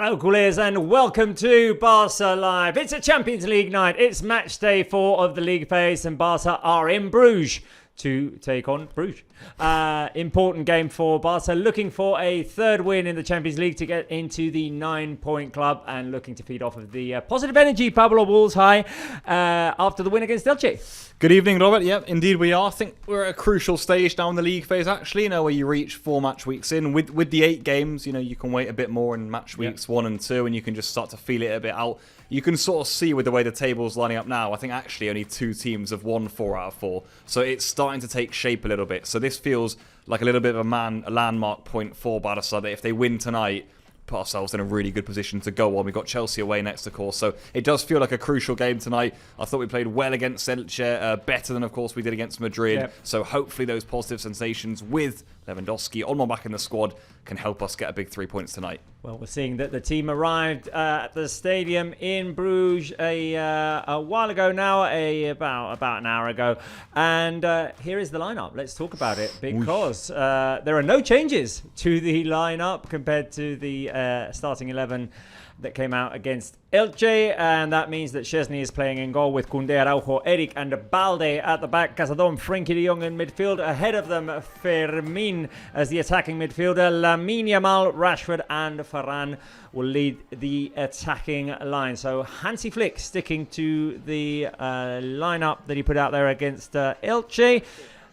Hello, coolies, and welcome to Barca Live. It's a Champions League night. It's match day 4 of the league phase, and Barca are in Bruges to take on Bruge. Important game for Barca, looking for a third win in the Champions League to get into the 9-point club and looking to feed off of the positive energy Pablo Wolves high after the win against Elche. Good evening, Robert. Yep, indeed we are. I think we're at a crucial stage now in the league phase, actually, where you reach 4 match weeks in. With the 8 games, you can wait a bit more in match weeks 1 and 2, and you can just start to feel it a bit out. You can sort of see with the way the table's lining up now, I think actually only 2 teams have won 4 out of 4. So it's starting to take shape a little bit. So this feels like a little bit of a landmark point for Barca, that if they win tonight, put ourselves in a really good position to go on. We've got Chelsea away next, of course, so it does feel like a crucial game tonight. I thought we played well against Elche, better than, of course, we did against Madrid. Yep. So hopefully those positive sensations with Lewandowski on my back in the squad can help us get a big 3 points tonight. Well, we're seeing that the team arrived at the stadium in Bruges a while ago now, about an hour ago. And here is the lineup. Let's talk about it, because there are no changes to the lineup compared to the starting 11 that came out against Elche, and that means that Szczesny is playing in goal with Koundé, Araujo, Eric and Balde at the back. Cazadon, Frenkie de Jong in midfield. Ahead of them, Fermin as the attacking midfielder. Lamine Yamal, Rashford and Varane will lead the attacking line. So Hansi Flick sticking to the lineup that he put out there against Elche.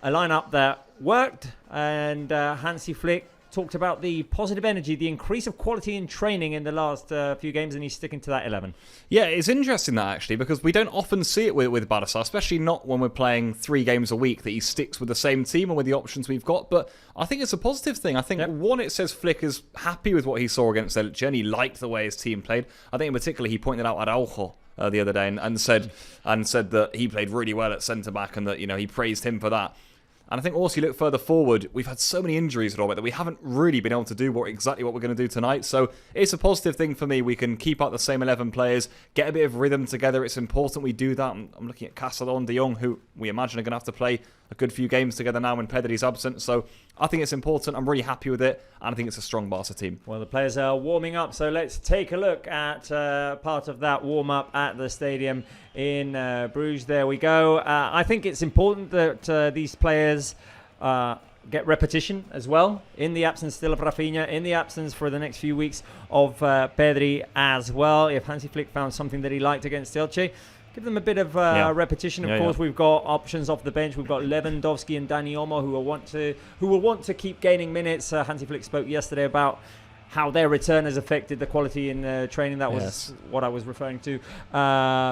A lineup that worked, and Hansi Flick talked about the positive energy, the increase of quality in training in the last few games, and he's sticking to that 11. Yeah, it's interesting that, actually, because we don't often see it with Barca, especially not when we're playing 3 games a week, that he sticks with the same team and with the options we've got. But I think it's a positive thing. I think, one, it says Flick is happy with what he saw against Elche, and he liked the way his team played. I think in particular he pointed out Araujo the other day and said that he played really well at centre-back, and that he praised him for that. And I think also you look further forward, we've had so many injuries, Robert, that we haven't really been able to do exactly what we're going to do tonight. So it's a positive thing for me. We can keep out the same 11 players, get a bit of rhythm together. It's important we do that. I'm looking at Cazadon, De Jong, who we imagine are going to have to play a good few games together now when Pedri's absent. So I think it's important. I'm really happy with it, and I think it's a strong Barca team. Well, the players are warming up, so let's take a look at part of that warm-up at the stadium in Bruges. There we go. I think it's important that these players get repetition as well, in the absence still of Rafinha, in the absence for the next few weeks of Pedri as well. If Hansi Flick found something that he liked against Elche, give them a bit of repetition. Of course, we've got options off the bench. We've got Lewandowski and Dani Olmo who will want to keep gaining minutes. Hansi Flick spoke yesterday about how their return has affected the quality in training. That was what I was referring to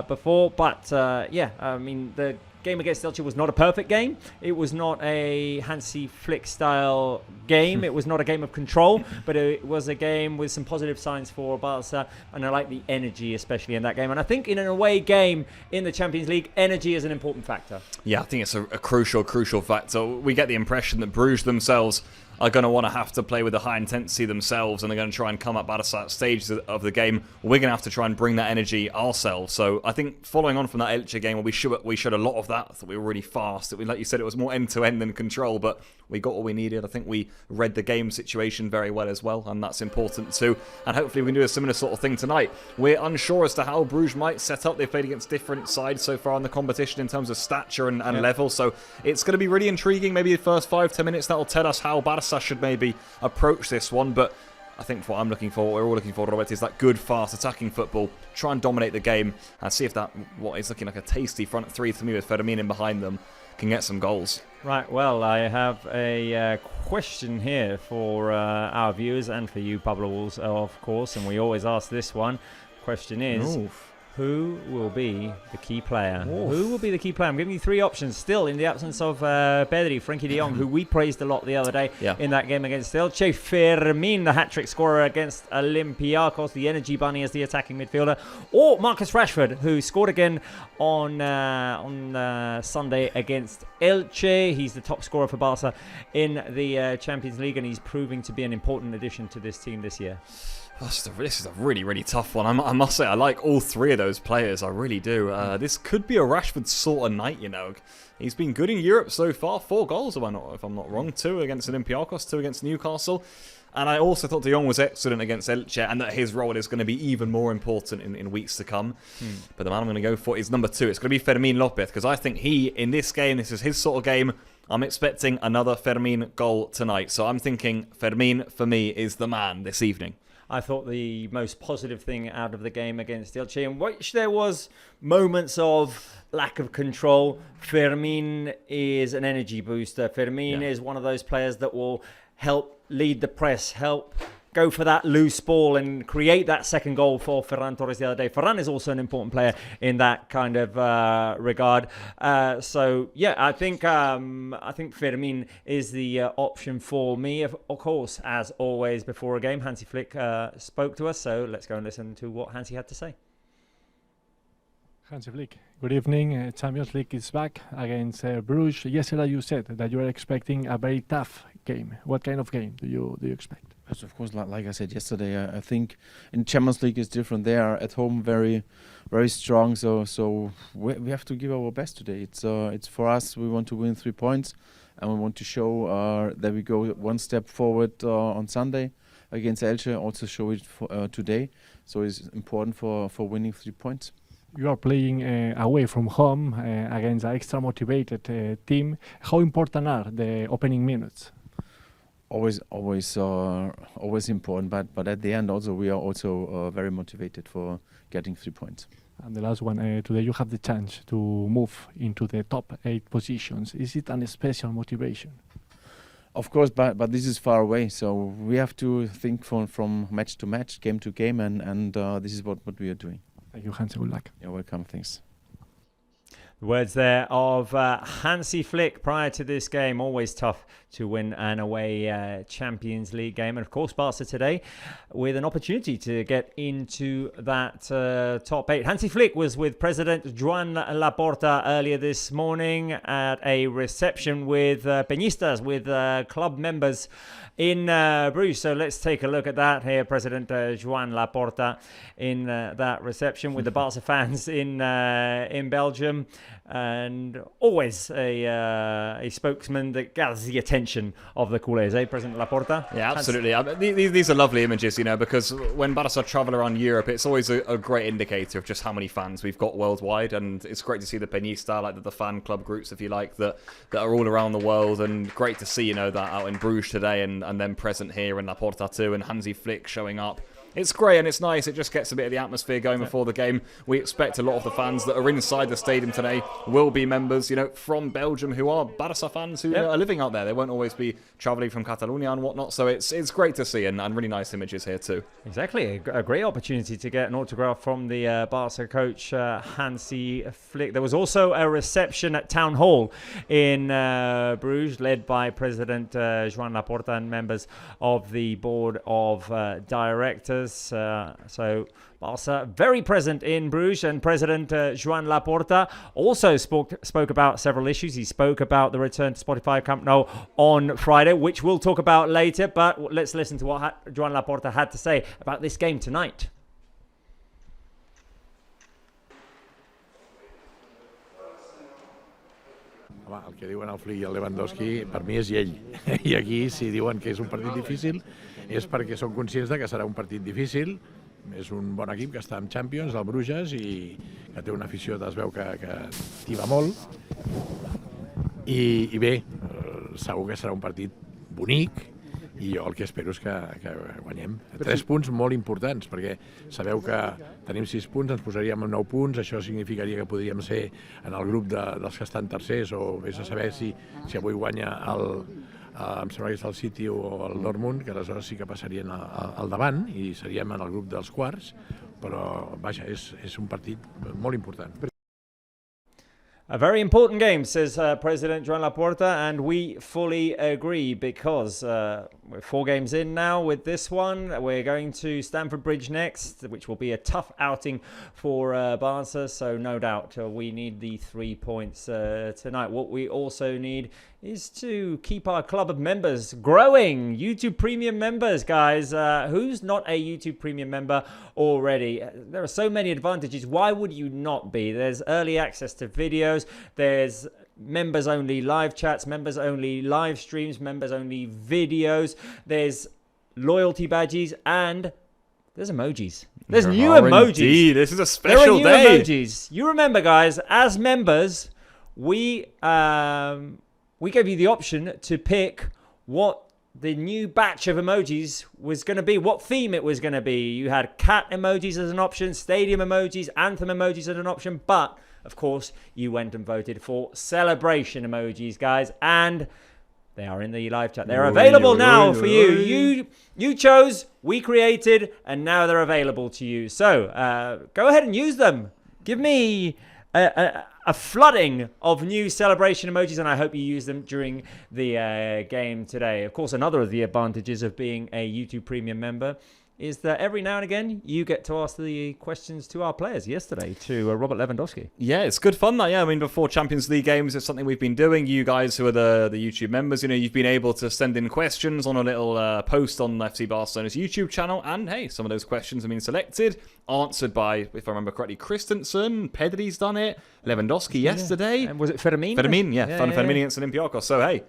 before. But I mean, the game against Elche was not a perfect game. It was not a Hansi Flick style game. It was not a game of control, but it was a game with some positive signs for Barca, and I like the energy especially in that game. And I think in an away game in the Champions League, energy is an important factor. Yeah, I think it's a crucial factor. We get the impression that Bruges themselves are going to want to have to play with a high intensity themselves, and they're going to try and come up at a stage of the game. We're going to have to try and bring that energy ourselves. So I think following on from that Elche game, where we showed a lot of that. I thought we were really fast. Like you said, it was more end-to-end than control, but we got what we needed. I think we read the game situation very well as well, and that's important too. And hopefully we can do a similar sort of thing tonight. We're unsure as to how Bruges might set up. They've played against different sides so far in the competition in terms of stature and level, so it's going to be really intriguing. Maybe the first 5-10 minutes, that'll tell us how Barca should maybe approach this one. But I think what I'm looking for, what we're all looking for, Robert, is that good, fast attacking football. Try and dominate the game and see if that, what is looking like a tasty front 3 to me with Fermin in behind them, can get some goals. Right, well, I have a question here for our viewers and for you, Pablo Wolves, of course, and we always ask this one. Question is, who will be the key player? Who will be the key player? I'm giving you 3 options still in the absence of Pedri, Frenkie de Jong, who we praised a lot the other day in that game against Elche. Fermin, the hat-trick scorer against Olympiacos, the energy bunny as the attacking midfielder. Or Marcus Rashford, who scored again on Sunday against Elche. He's the top scorer for Barca in the Champions League, and he's proving to be an important addition to this team this year. This is a really, really tough one. I must say, I like all 3 of those players. I really do. This could be a Rashford sort of night, He's been good in Europe so far. 4 goals, if I'm not wrong. 2 against Olympiacos, 2 against Newcastle. And I also thought De Jong was excellent against Elche, and that his role is going to be even more important in weeks to come. But the man I'm going to go for is number 2. It's going to be Fermín López, because I think he, in this game, this is his sort of game. I'm expecting another Fermín goal tonight. So I'm thinking Fermín, for me, is the man this evening. I thought the most positive thing out of the game against Elche, in which there was moments of lack of control, Fermín is an energy booster. Fermín is one of those players that will help lead the press, help go for that loose ball and create that second goal for Ferran Torres the other day. Ferran is also an important player in that kind of regard. So yeah, I think Fermín is the option for me. Of course, as always before a game, Hansi Flick spoke to us. So let's go and listen to what Hansi had to say. Hansi Flick, good evening. Champions League is back against Bruges. Yesterday you said that you are expecting a very tough game. What kind of game do you expect? Yes, of course, like I said yesterday, I think in Champions League is different. They are at home very, very strong. So we have to give our best today. It's for us. We want to win 3 points, and we want to show that we go one step forward on Sunday against Elche. Also show it today. So it's important for winning 3 points. You are playing away from home against an extra motivated team. How important are the opening minutes? Always important, but at the end also we are also very motivated for getting 3 points. And the last one, today you have the chance to move into the top 8 positions. Is it a special motivation? Of course, but this is far away, so we have to think from match to match, game to game, and this is what we are doing. Thank you, Hansi. Good luck. You're welcome. Thanks. The words there of Hansi Flick prior to this game. Always tough to win an away Champions League game. And of course, Barca today with an opportunity to get into that top 8. Hansi Flick was with President Joan Laporta earlier this morning at a reception with Peñistas, with club members in Bruges. So let's take a look at that here. President Joan Laporta in that reception with the Barca fans in Belgium, and always a spokesman that gathers the attention of the culés, President Laporta? Yeah, absolutely. These are lovely images, because when Barca travel around Europe, it's always a great indicator of just how many fans we've got worldwide, and it's great to see the Peñista, like the fan club groups, if you like, that are all around the world, and great to see, that out in Bruges today, and then present here in Laporta too, and Hansi Flick showing up. It's great and it's nice. It just gets a bit of the atmosphere going before the game. We expect a lot of the fans that are inside the stadium today will be members, from Belgium who are Barça fans who are living out there. They won't always be travelling from Catalonia and whatnot. So it's great to see and really nice images here too. Exactly. A great opportunity to get an autograph from the Barça coach, Hansi Flick. There was also a reception at Town Hall in Bruges, led by President Joan Laporta and members of the board of directors. So Barca very present in Bruges, and President Joan Laporta also spoke about several issues. He spoke about the return to Spotify Camp Nou on Friday, which we'll talk about later, but let's listen to what Joan Laporta had to say about this game tonight. Home, el que diuen el Flick i el Lewandowski per mi és ell. I aquí, si diuen que és un partit difícil, és perquè són conscients de que serà un partit difícil. És un bon equip que està en Champions, el Bruges, i que té una afició, es veu que tiba molt. I bé, segur que serà un partit bonic, i jo el que espero és que guanyem. 3 punts molt importants, perquè sabeu que tenim 6 punts, ens posaríem en 9 punts, això significaria que podríem ser en el grup dels que estan tercers, o vés a saber si avui guanya em sembla que és el City o el Dortmund, que aleshores sí que passarien al davant i seríem en el grup dels quarts, però vaja, és un partit molt important. A very important game, says President Joan Laporta, and we fully agree because we're 4 games in now with this one. We're going to Stamford Bridge next, which will be a tough outing for Barca, so no doubt we need the 3 points tonight. What we also need is to keep our club of members growing. YouTube Premium members, guys. Who's not a YouTube Premium member already? There are so many advantages. Why would you not be? There's early access to videos. There's members only live chats, members only live streams, members only videos. There's loyalty badges, and there's emojis. There's new emojis. Indeed. This is a There are special new day. emojis. You remember, guys, as members, we gave you the option to pick what the new batch of emojis was going to be, what theme it was going to be. You had cat emojis as an option, stadium emojis, anthem emojis as an option, but of course you went and voted for celebration emojis, guys, and they are in the live chat. They're available now for you. You chose, we created, and now they're available to you. So go ahead and use them. Give me a flooding of new celebration emojis, and I hope you use them during the game today. Of course, another of the advantages of being a YouTube Premium member is that every now and again you get to ask the questions to our players. Yesterday to Robert Lewandowski. Yeah, it's good fun, that. Yeah, I mean, before Champions League games, it's something we've been doing. You guys who are the YouTube members, you've been able to send in questions on a little post on FC Barcelona's YouTube channel. And hey, some of those questions have been selected, answered by, if I remember correctly, Christensen. Pedri's done it. Lewandowski yesterday. And was it Fermin? Fermin against Olympiacos. So hey,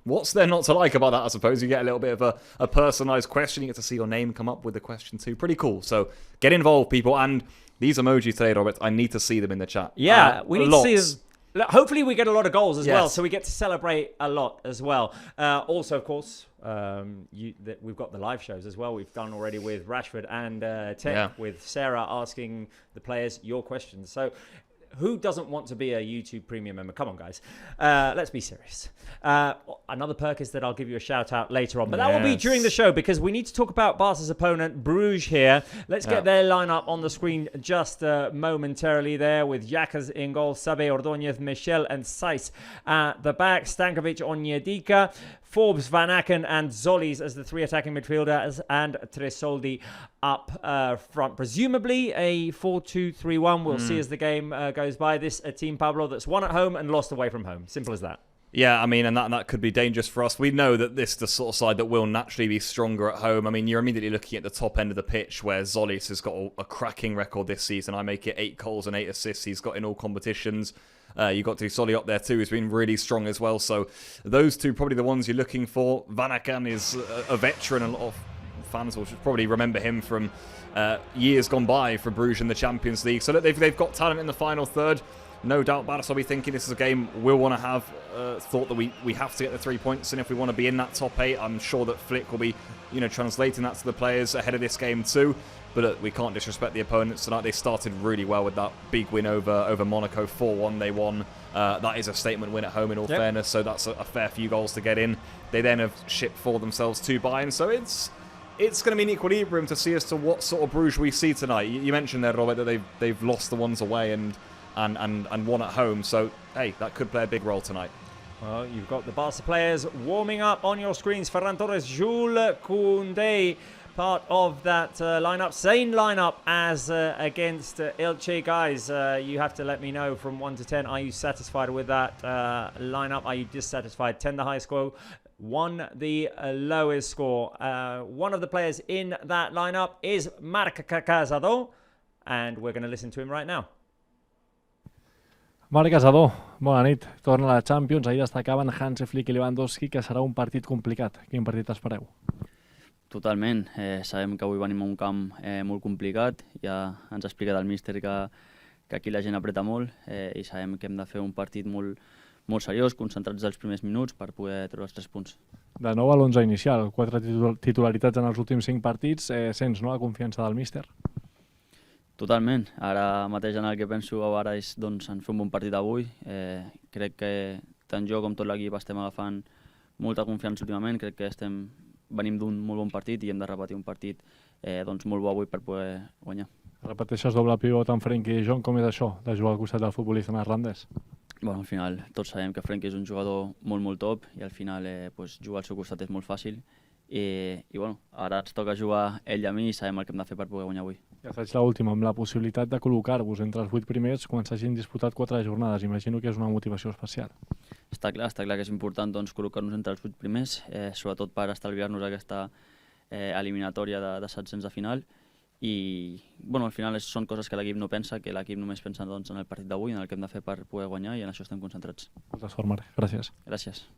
what's there not to like about that? I suppose you get a little bit of a personalised question. You get to see your name come up with the question too. Pretty cool. So get involved, people. And these emojis today, Robert, I need to see them in the chat. Yeah, we need to see them. Hopefully we get a lot of goals as well, Yes. so we get to celebrate a lot as well. Also, of course, we've got the live shows as well. We've done already with Rashford and Tech, with Sarah asking the players your questions. So who doesn't want to be a YouTube Premium member? Come on, guys. Let's be serious. Another perk is that I'll give you a shout out later on, but that will be during the show because we need to talk about Barca's opponent, Bruge, here. Let's get their lineup on the screen just momentarily there with Yakas in goal, Sabe, Ordóñez, Michel, and Saiz at the back. Stankovic, Onyedika, Forbes, Van Aken, and Zollis as the three attacking midfielders, and Tresoldi up front. Presumably a 4-2-3-1. We'll see as the game goes by. This a team, Pablo, that's won at home and lost away from home. Simple as that. Yeah, I mean, and that could be dangerous for us. We know that this is the sort of side that will naturally be stronger at home. I mean, you're immediately looking at the top end of the pitch where Zollis has got a cracking record this season. I make it 8 goals and 8 assists he's got in all competitions. You got Tresoldi up there too, who's been really strong as well. So those two probably the ones you're looking for. Van Aken is a veteran. A lot of fans will probably remember him from years gone by for Bruges in the Champions League. So they've got talent in the final third. No doubt Barca will be thinking this is a game we'll want to have. Thought that we have to get the 3 points, and if we want to be in that top 8, I'm sure that Flick will be translating that to the players ahead of this game too. But we can't disrespect the opponents tonight. They started really well with that big win over Monaco, 4-1 they won. That is a statement win at home in all fairness, so that's a fair few goals to get in. They then have shipped for themselves 2 Bayern, so it's going to be an equilibrium to see as to what sort of Bruges we see tonight. You mentioned there, Robert, that they've lost the ones away and won at home, so hey, that could play a big role tonight. Well, you've got the Barca players warming up on your screens. Ferran Torres, Jules Koundé, part of that lineup. Same lineup as against Elche. Guys, you have to let me know from 1 to 10. Are you satisfied with that lineup? Are you dissatisfied? 10 the highest score, 1 the lowest score. One of the players in that lineup is Marc Casado, and we're going to listen to him right now. Marc Casado, bona nit. Torna a la Champions. Ahir destacaven Hansi Flick i Lewandowski que serà un partit complicat. Quin partit espereu? Totalment. Sabem que avui venim a un camp molt complicat. Ja ens ha explicat el míster que aquí la gent apreta molt i sabem que hem de fer un partit molt seriós, concentrats dels primers minuts per poder treure els 3 punts. De nou a l'11 inicial, 4 titularitats en els últims 5 partits. Sents, no?, la confiança del míster? Totalment. Ara mateix en el que penso ara és en fer un bon partit avui. Crec que tant jo com tot l'equip estem agafant molta confiança últimament. Crec que venim d'un molt bon partit i hem de repetir un partit molt bo avui per poder guanyar. Repeteixes doble pivot amb Frenkie de Jong. Com és això, de jugar al costat del futbolista neerlandès? Al final tots sabem que Frenkie és un jugador molt top i al final jugar al seu costat és molt fàcil. I ara ens toca jugar ell i a mi i sabem el que hem de fer per poder guanyar avui. Ja faig l'última, amb la possibilitat de col·locar-vos entre els 8 primers quan s'hagin disputat 4 jornades. Imagino que és una motivació especial. Està clar que és important col·locar-nos entre els 8 primers, sobretot per estalviar-nos aquesta eliminatòria de 700 de final. I al final són coses que l'equip no pensa, que l'equip només pensa en el partit d'avui, en el que hem de fer per poder guanyar, i en això estem concentrats. Molta sort, Marc. Gràcies. Gràcies.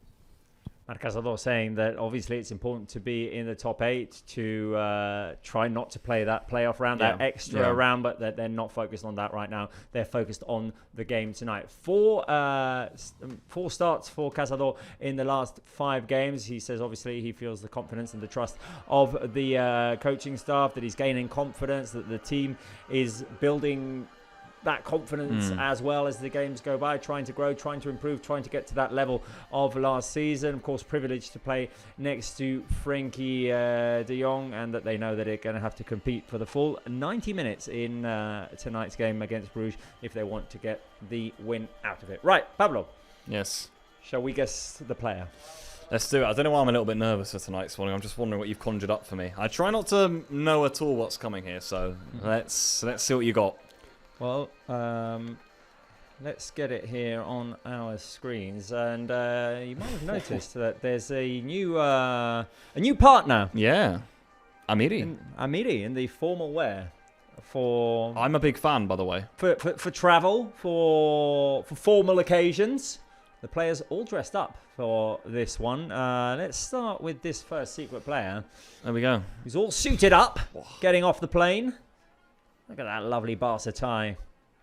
And Cazador saying that obviously it's important to be in the top 8 to try not to play that playoff round, that extra round, but that they're not focused on that right now. They're focused on the game tonight. Four starts for Cazador in the last 5 games. He says obviously he feels the confidence and the trust of the coaching staff, that he's gaining confidence, that the team is building that confidence as well as the games go by, trying to grow, trying to improve, trying to get to that level of last season. Of course, privileged to play next to Frenkie de Jong, and that they know that they're going to have to compete for the full 90 minutes in tonight's game against Bruges if they want to get the win out of it. Right, Pablo. Yes. Shall we guess the player? Let's do it. I don't know why I'm a little bit nervous for tonight's one. I'm just wondering what you've conjured up for me. I try not to know at all what's coming here, so let's see what you got. Well, let's get it here on our screens, and you might have noticed that there's a new partner. Yeah, Amiri. Amiri in the formal wear for. I'm a big fan, by the way. For travel, for formal occasions. The players all dressed up for this one. Let's start with this first secret player. There we go. He's all suited up, getting off the plane. Look at that lovely Barca tie.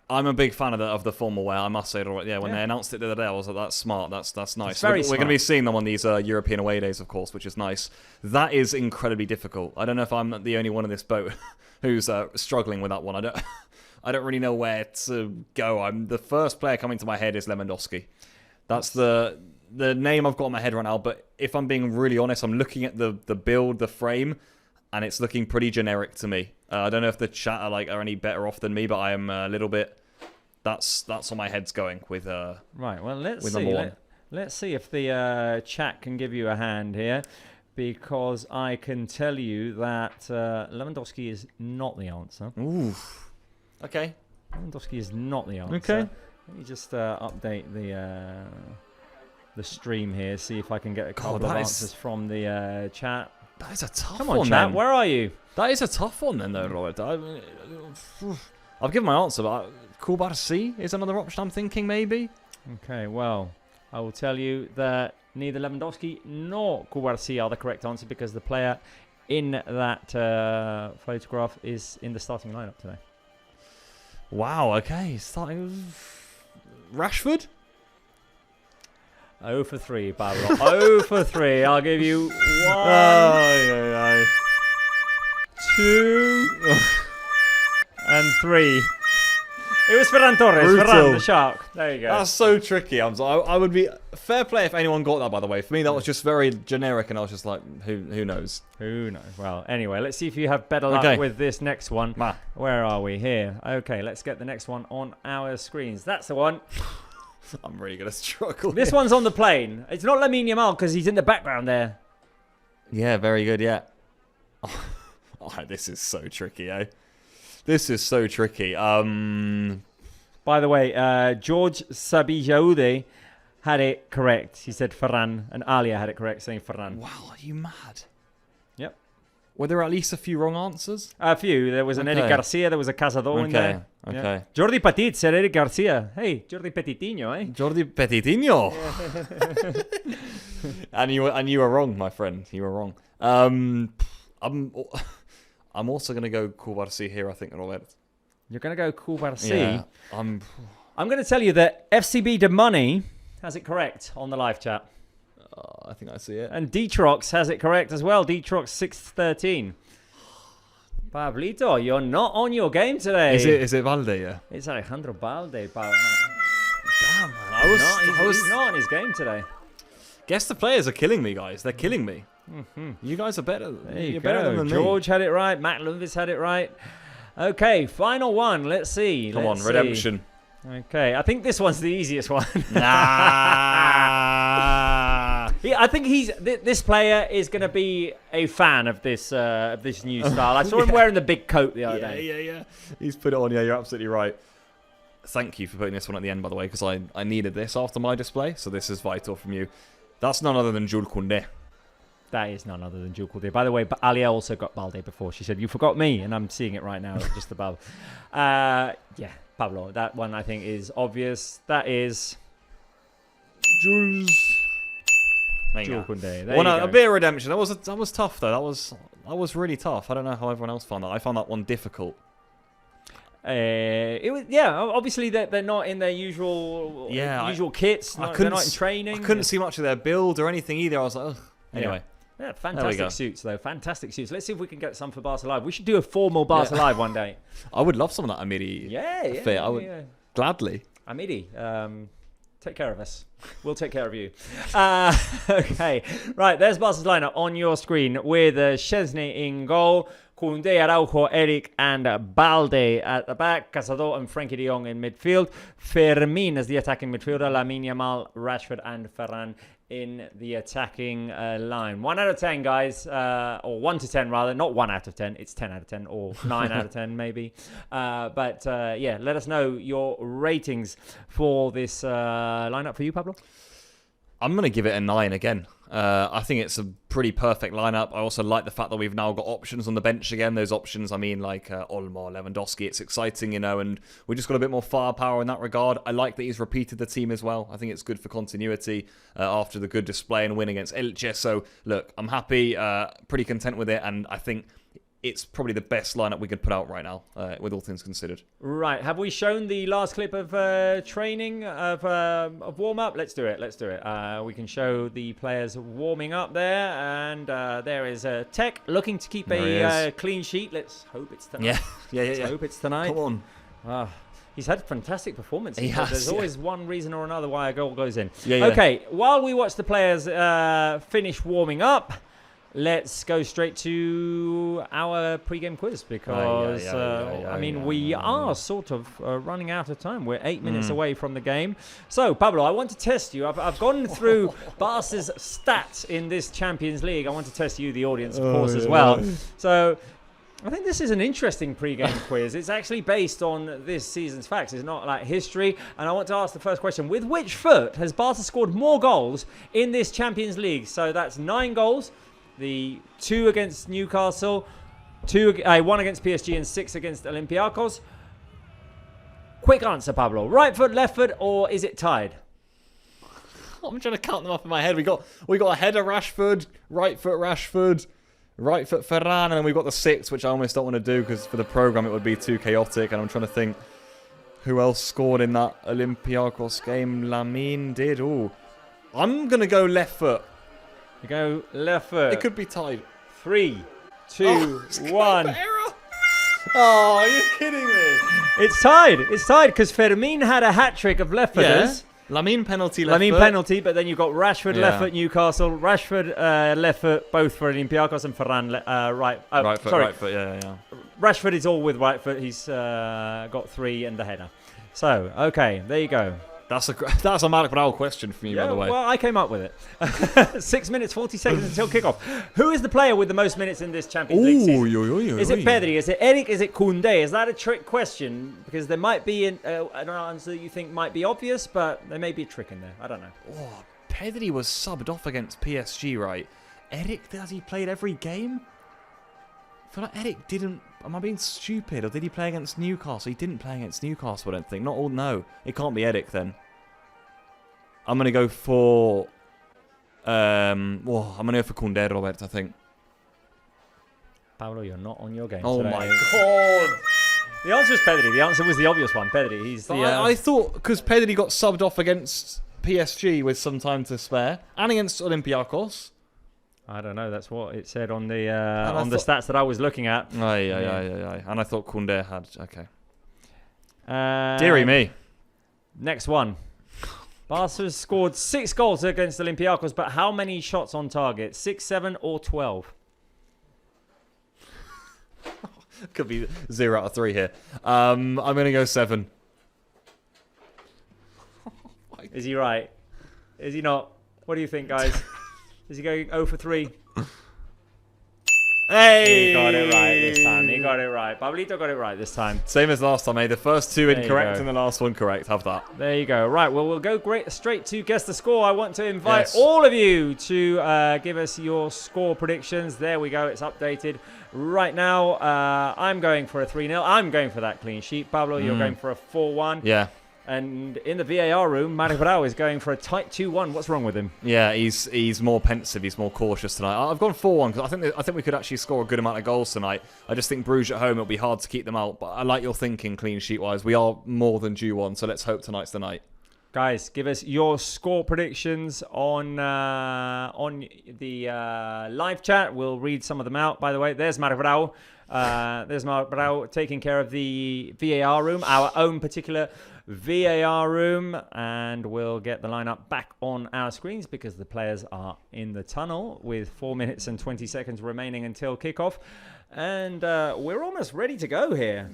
I'm a big fan of the formal wear, I must say it already. Yeah, when they announced it the other day, I was like, that's smart, that's nice. It's very we're going to be seeing them on these European away days, of course, which is nice. That is incredibly difficult. I don't know if I'm the only one in this boat who's struggling with that one. I don't really know where to go. The first player coming to my head is Lewandowski. That's the name I've got in my head right now, but if I'm being really honest, I'm looking at the build, the frame, and it's looking pretty generic to me. I don't know if the chat are any better off than me, but I am a little bit. That's what my head's going with. Right. Well, let's with see. number 1. Let's see if the chat can give you a hand here, because I can tell you that Lewandowski is not the answer. Ooh. Okay. Lewandowski is not the answer. Okay. Let me just update the stream here. See if I can get a couple of answers from the chat. That is a tough Come one, on, chat. then. Where are you? That is a tough one, then, though, Robert. I've given my answer, but Kubarsi is another option I'm thinking, maybe. Okay, well, I will tell you that neither Lewandowski nor Kubarsi are the correct answer, because the player in that photograph is in the starting lineup today. Wow, okay. Starting Rashford? 0 for 3, Pablo. 0 for 3. I'll give you 1, 2, and 3. It was Ferran Torres. Brutal. Ferran the Shark. There you go. That's so tricky. I would be fair play if anyone got that, by the way. For me, that was just very generic, and I was just like, who knows? Who knows? Well, anyway, let's see if you have better luck with this next one. Where are we? Here. Okay, let's get the next one on our screens. That's the one. I'm really going to struggle. This one's on the plane. It's not Lamine Yamal because he's in the background there. Yeah, very good, yeah. Oh, this is so tricky, eh? This is so tricky. By the way, George Sabijaude had it correct. He said Ferran, and Alia had it correct, saying Ferran. Wow, are you mad? Yep. Were there at least a few wrong answers? A few. There was an Eric Garcia. There was a Cazador in there. Okay. Yeah. Jordi Petit said Eric Garcia. Hey, Jordi Petitinho, eh? Jordi Petitinho. and you were wrong, my friend. You were wrong. I'm also going to go Kubarsi here, I think, Robert. You're going to go Kubarsi? Yeah. I'm going to tell you that FCB De Money has it correct on the live chat. I think I see it. And Detrox has it correct as well. Detrox 613. Pablito, you're not on your game today. Is it Valde? Yeah. It's Alejandro Balde. Damn, man. He's not on his game today. Guess the players are killing me, guys. They're killing me. Mm-hmm. You guys are better. You're better than George had it right. Matt Lundvis had it right. Okay, final one. Let's see. Come on, redemption. Okay, I think this one's the easiest one. Nah. I think this player is going to be a fan of this new style. I saw him wearing the big coat the other day. Yeah. He's put it on. Yeah, you're absolutely right. Thank you for putting this one at the end, by the way, because I needed this after my display, so this is vital from you. That's none other than Jules Koundé. That is none other than Jules Koundé. By the way, Alia also got Balde before. She said, you forgot me, and I'm seeing it right now, just above. Yeah, Pablo, that one I think is obvious. That is... Jules Jules Koundé. There One, you a go. bit of redemption. That was tough though. That was really tough. I don't know how everyone else found that. I found that one difficult. It was, yeah. Obviously, they're not in their usual kits. They're not in training. I couldn't see much of their build or anything either. I was like, ugh. Anyway. Yeah, fantastic suits though. Fantastic suits. Let's see if we can get some for Barca Live. We should do a formal Barca Live one day. I would love some of that Amiri fit. I would gladly. Amiri, take care of us. We'll take care of you. Okay, right. There's Barca's lineup on your screen with Szczesny in goal, Koundé, Araujo, Eric, and Balde at the back. Cazador and Frenkie de Jong in midfield. Fermin as the attacking midfielder. Lamine Yamal, Rashford, and Ferran in the attacking line. 1 out of 10, guys, or 1 to 10 rather. Not 1 out of 10. It's 10 out of 10 or 9 out of 10 maybe. But yeah, let us know your ratings for this lineup for you, Pablo. I'm going to give it a 9 again. I think it's a pretty perfect lineup. I also like the fact that we've now got options on the bench again. Those options, I mean, like Olmo, Lewandowski. It's exciting, you know, and we just got a bit more firepower in that regard. I like that he's repeated the team as well. I think it's good for continuity after the good display and win against Elche. So, look, I'm happy, pretty content with it, and I think it's probably the best lineup we could put out right now, with all things considered. Right. Have we shown the last clip of training of warm up? Let's do it. We can show the players warming up there, and there is Tech looking to keep a clean sheet. Let's hope it's tonight. Yeah. Hope it's tonight. Come on. He's had fantastic performances. He has, There's always one reason or another why a goal goes in. Yeah. Okay. While we watch the players finish warming up, let's go straight to our pre-game quiz because, we are sort of running out of time. We're 8 minutes away from the game. So, Pablo, I want to test you. I've gone through Barca's stats in this Champions League. I want to test you, the audience, of course, as well. So, I think this is an interesting pre-game quiz. It's actually based on this season's facts. It's not like history. And I want to ask the first question. With which foot has Barca scored more goals in this Champions League? So, that's 9 goals. The 2 against Newcastle, 1 against PSG, and 6 against Olympiacos. Quick answer, Pablo. Right foot, left foot, or is it tied? I'm trying to count them up in my head. We got a header Rashford, right foot Ferran, and then we've got the 6, which I almost don't want to do because for the program it would be too chaotic. And I'm trying to think who else scored in that Olympiacos game. Lamine did. Ooh, I'm gonna go left foot. You go left foot. It could be tied. 3, 2, 1. Oh, are you kidding me? It's tied because Fermin had a hat-trick of left footers. Yeah. Lamine penalty, left Lamine foot. penalty, but then you've got Rashford, left foot, Newcastle. Rashford, left foot, both for Olympiacos, and Ferran, right. Right foot, yeah. Rashford is all with right foot. He's got 3 and the header. So, okay, there you go. That's a Mark Brown question for me, by the way. Well, I came up with it. 6 minutes, 40 seconds until kickoff. Who is the player with the most minutes in this Champions League season? Is it Pedri? Is it Eric? Is it Koundé? Is that a trick question? Because there might be an answer you think might be obvious, but there may be a trick in there. I don't know. Oh, Pedri was subbed off against PSG, right? Eric, has he played every game? I feel like Eric didn't. Am I being stupid, or did he play against Newcastle? He didn't play against Newcastle, I don't think. Not all. No, it can't be Eric then. I'm gonna go for. I'm gonna go for Koundé, Robert. I think. Pablo, you're not on your game. Oh today. my god! The answer was Pedri. The answer was the obvious one. Pedri. He's the. I thought because Pedri got subbed off against PSG with some time to spare, and against Olympiacos. I don't know. That's what it said on the the stats that I was looking at. Aye. And I thought Koundé had. Okay. Deary me. Next one. Barca has scored 6 goals against Olympiacos, but how many shots on target? 6, 7, or 12? Could be 0 out of 3 here. I'm going to go 7. Is he right? Is he not? What do you think, guys? Is he going 0 for 3? Hey! He got it right this time. He got it right. Pablito got it right this time. Same as last time, eh? The first 2 incorrect and the last 1 correct. Have that. There you go. Right, well, we'll go straight to Guess the Score. I want to invite all of you to give us your score predictions. There we go. It's updated right now. I'm going for a 3-0. I'm going for that clean sheet. Pablo, you're going for a 4-1. Yeah. And in the VAR room, Marc Brau is going for a tight 2-1. What's wrong with him? Yeah, he's more pensive. He's more cautious tonight. I've gone 4-1 because I think we could actually score a good amount of goals tonight. I just think Bruges at home, it'll be hard to keep them out. But I like your thinking, clean sheet wise. We are more than due one, so let's hope tonight's the night. Guys, give us your score predictions on the live chat. We'll read some of them out. By the way, there's Marc Brau. There's Marc Brau taking care of the VAR room, our own particular VAR room, and we'll get the lineup back on our screens because the players are in the tunnel with 4 minutes and 20 seconds remaining until kickoff. And we're almost ready to go here.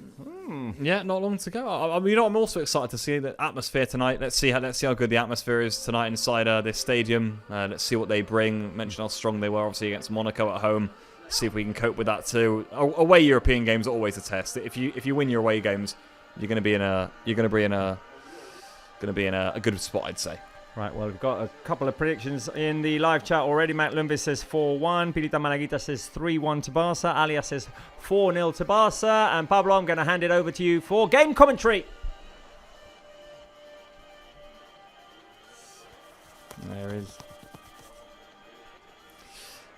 Yeah, not long to go. I'm also excited to see the atmosphere tonight. Let's see how good the atmosphere is tonight inside this stadium. Let's see what they bring. Mention how strong they were, obviously, against Monaco at home. See if we can cope with that too. Away European games are always a test. If you win your away games, you're going to be in a good spot, I'd say. Right, well, we've got a couple of predictions in the live chat already. Matt Lumbis says 4-1. Pirita Malaguita says 3-1 to Barca. Alia says 4-0 to Barca. And Pablo, I'm going to hand it over to you for game commentary. There is.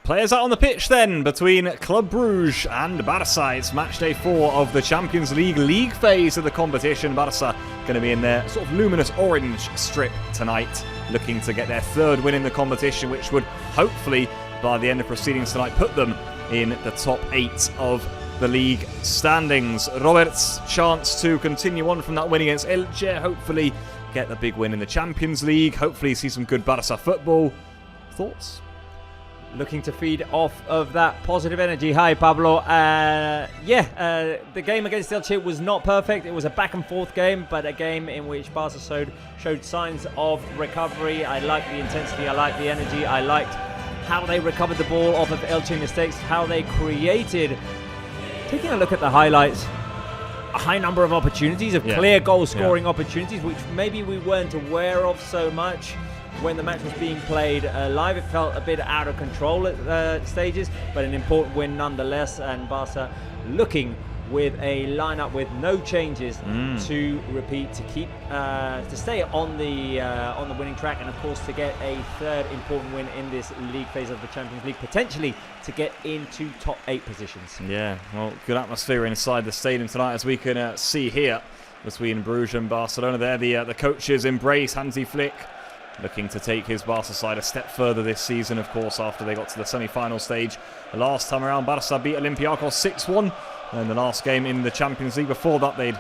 Players out on the pitch then between Club Bruges and Barça. It's match day 4 of the Champions League phase of the competition. Barça going to be in their sort of luminous orange strip tonight, looking to get their 3rd win in the competition, which would hopefully, by the end of proceedings tonight, put them in the top 8 of the league standings. Robert's chance to continue on from that win against Elche, hopefully get the big win in the Champions League, hopefully see some good Barça football. Thoughts? Looking to feed off of that positive energy. Hi, Pablo. The game against Elche was not perfect. It was a back and forth game, but a game in which Barca showed signs of recovery. I liked the intensity. I liked the energy. I liked how they recovered the ball off of Elche mistakes, how they created, taking a look at the highlights, a high number of opportunities, of clear goal-scoring opportunities, which maybe we weren't aware of so much when the match was being played live. It felt a bit out of control at stages, but an important win nonetheless. And Barca looking with a lineup with no changes to repeat, to keep to stay on the winning track, and of course to get a 3rd important win in this league phase of the Champions League, potentially to get into top 8 positions. Yeah, well, good atmosphere inside the stadium tonight, as we can see here between Bruges and Barcelona. There, the coaches embrace Hansi Flick, looking to take his Barca side a step further this season, of course, after they got to the semi-final stage. The last time around, Barca beat Olympiacos 6-1 in the last game in the Champions League. Before that, they'd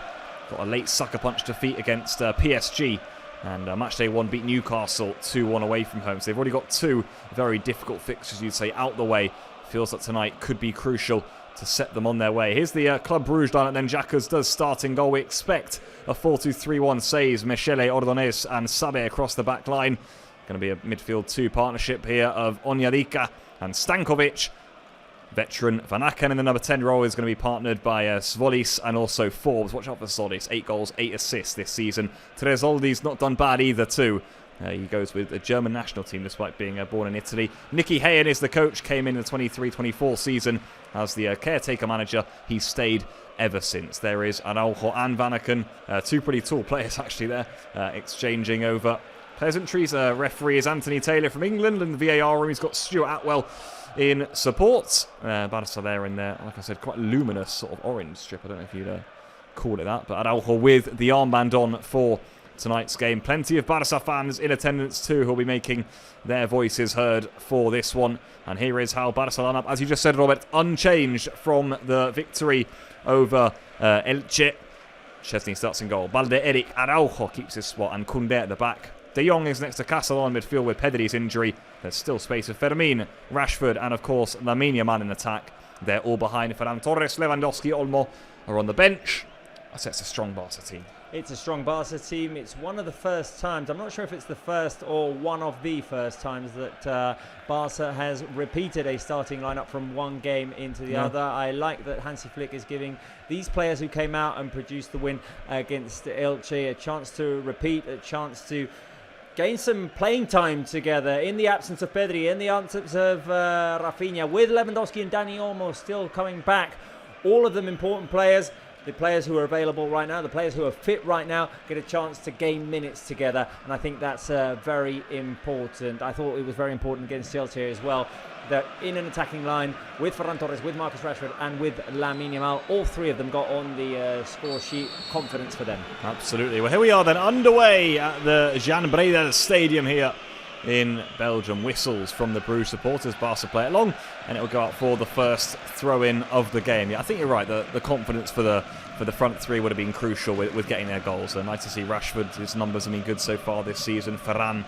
got a late sucker punch defeat against PSG. And Matchday 1 beat Newcastle 2-1 away from home. So they've already got 2 very difficult fixtures, you'd say, out the way. Feels that tonight could be crucial to set them on their way. Here's the Club Bruges lineup then. Jacques does starting goal. We expect a 4-2-3-1 saves Michele, Ordonez and Sabe across the back line. Going to be a midfield 2 partnership here of Onyadika and Stankovic. Veteran Van Aken in the number 10 role is going to be partnered by Svolis and also Forbes. Watch out for Svolis. 8 goals, 8 assists this season. Tresoldi's not done bad either too. He goes with the German national team despite being born in Italy. Nicky Hayen is the coach, came in the 23-24 season as the caretaker manager. He's stayed ever since. There is Araujo and Van Aken, 2 pretty tall players actually there, exchanging over pleasantries. Referee is Anthony Taylor from England, and the VAR room, he's got Stuart Atwell in support. Barca there in there, like I said, quite luminous sort of orange strip. I don't know if you'd call it that, but Araujo with the armband on for tonight's game. Plenty of Barca fans in attendance too, who'll be making their voices heard for this one. And here is how Barca line up, as you just said, Robert, unchanged from the victory over Elche. Chesney starts in goal. Balde Eric, Araujo keeps his spot, and Koundé at the back. De Jong is next to Castellon midfield with Pedri's injury. There's still space for Fermin, Rashford, and of course Lamine Yamal in attack. They're all behind. Ferran Torres, Lewandowski, Olmo are on the bench. I say it's a strong Barca team. It's a strong Barca team. It's one of the first times, I'm not sure if it's the first or one of the first times that Barca has repeated a starting lineup from one game into the other. I like that Hansi Flick is giving these players who came out and produced the win against Elche a chance to repeat, a chance to gain some playing time together in the absence of Pedri, in the absence of Rafinha, with Lewandowski and Dani Olmo still coming back. All of them important players. the players who are available right now, the players who are fit right now, get a chance to gain minutes together, and I think that's very important. I thought it was very important against Chelsea as well, that in an attacking line with Ferran Torres, with Marcus Rashford and with Lamine Yamal, all three of them got on the score sheet. Confidence for them. Absolutely. Well, here we are then, underway at the Jan Breidel Stadium here in Belgium. Whistles from the Bruges supporters. Barca play it long, and it will go out for the first throw-in of the game. Yeah, I think you're right. The confidence for the front three would have been crucial with getting their goals. So nice to see Rashford. His numbers have been good so far this season. Ferran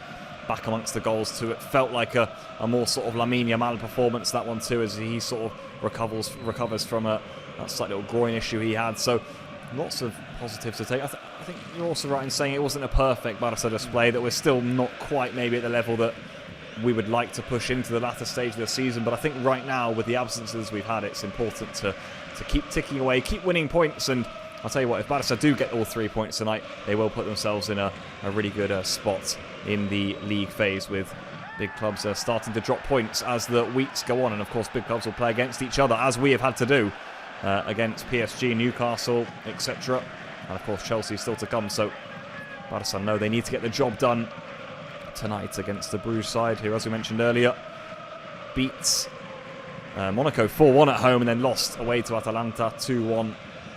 back amongst the goals too. It felt like a more sort of Lamine Yamal performance, that one too, as he sort of recovers from that slight little groin issue he had. So lots of positives to take. I think you're also right in saying it wasn't a perfect Barca display, that we're still not quite maybe at the level that we would like to push into the latter stage of the season. But I think right now, with the absences we've had, it's important to keep ticking away, keep winning points. And I'll tell you what, if Barca do get all 3 points tonight, they will put themselves in a really good spot in the league phase, with big clubs starting to drop points as the weeks go on. And of course, big clubs will play against each other, as we have had to do against PSG, Newcastle, etc. And of course, Chelsea still to come. So Barca know they need to get the job done tonight against the Bruges side, who, as we mentioned earlier, beats Monaco 4-1 at home and then lost away to Atalanta 2-1.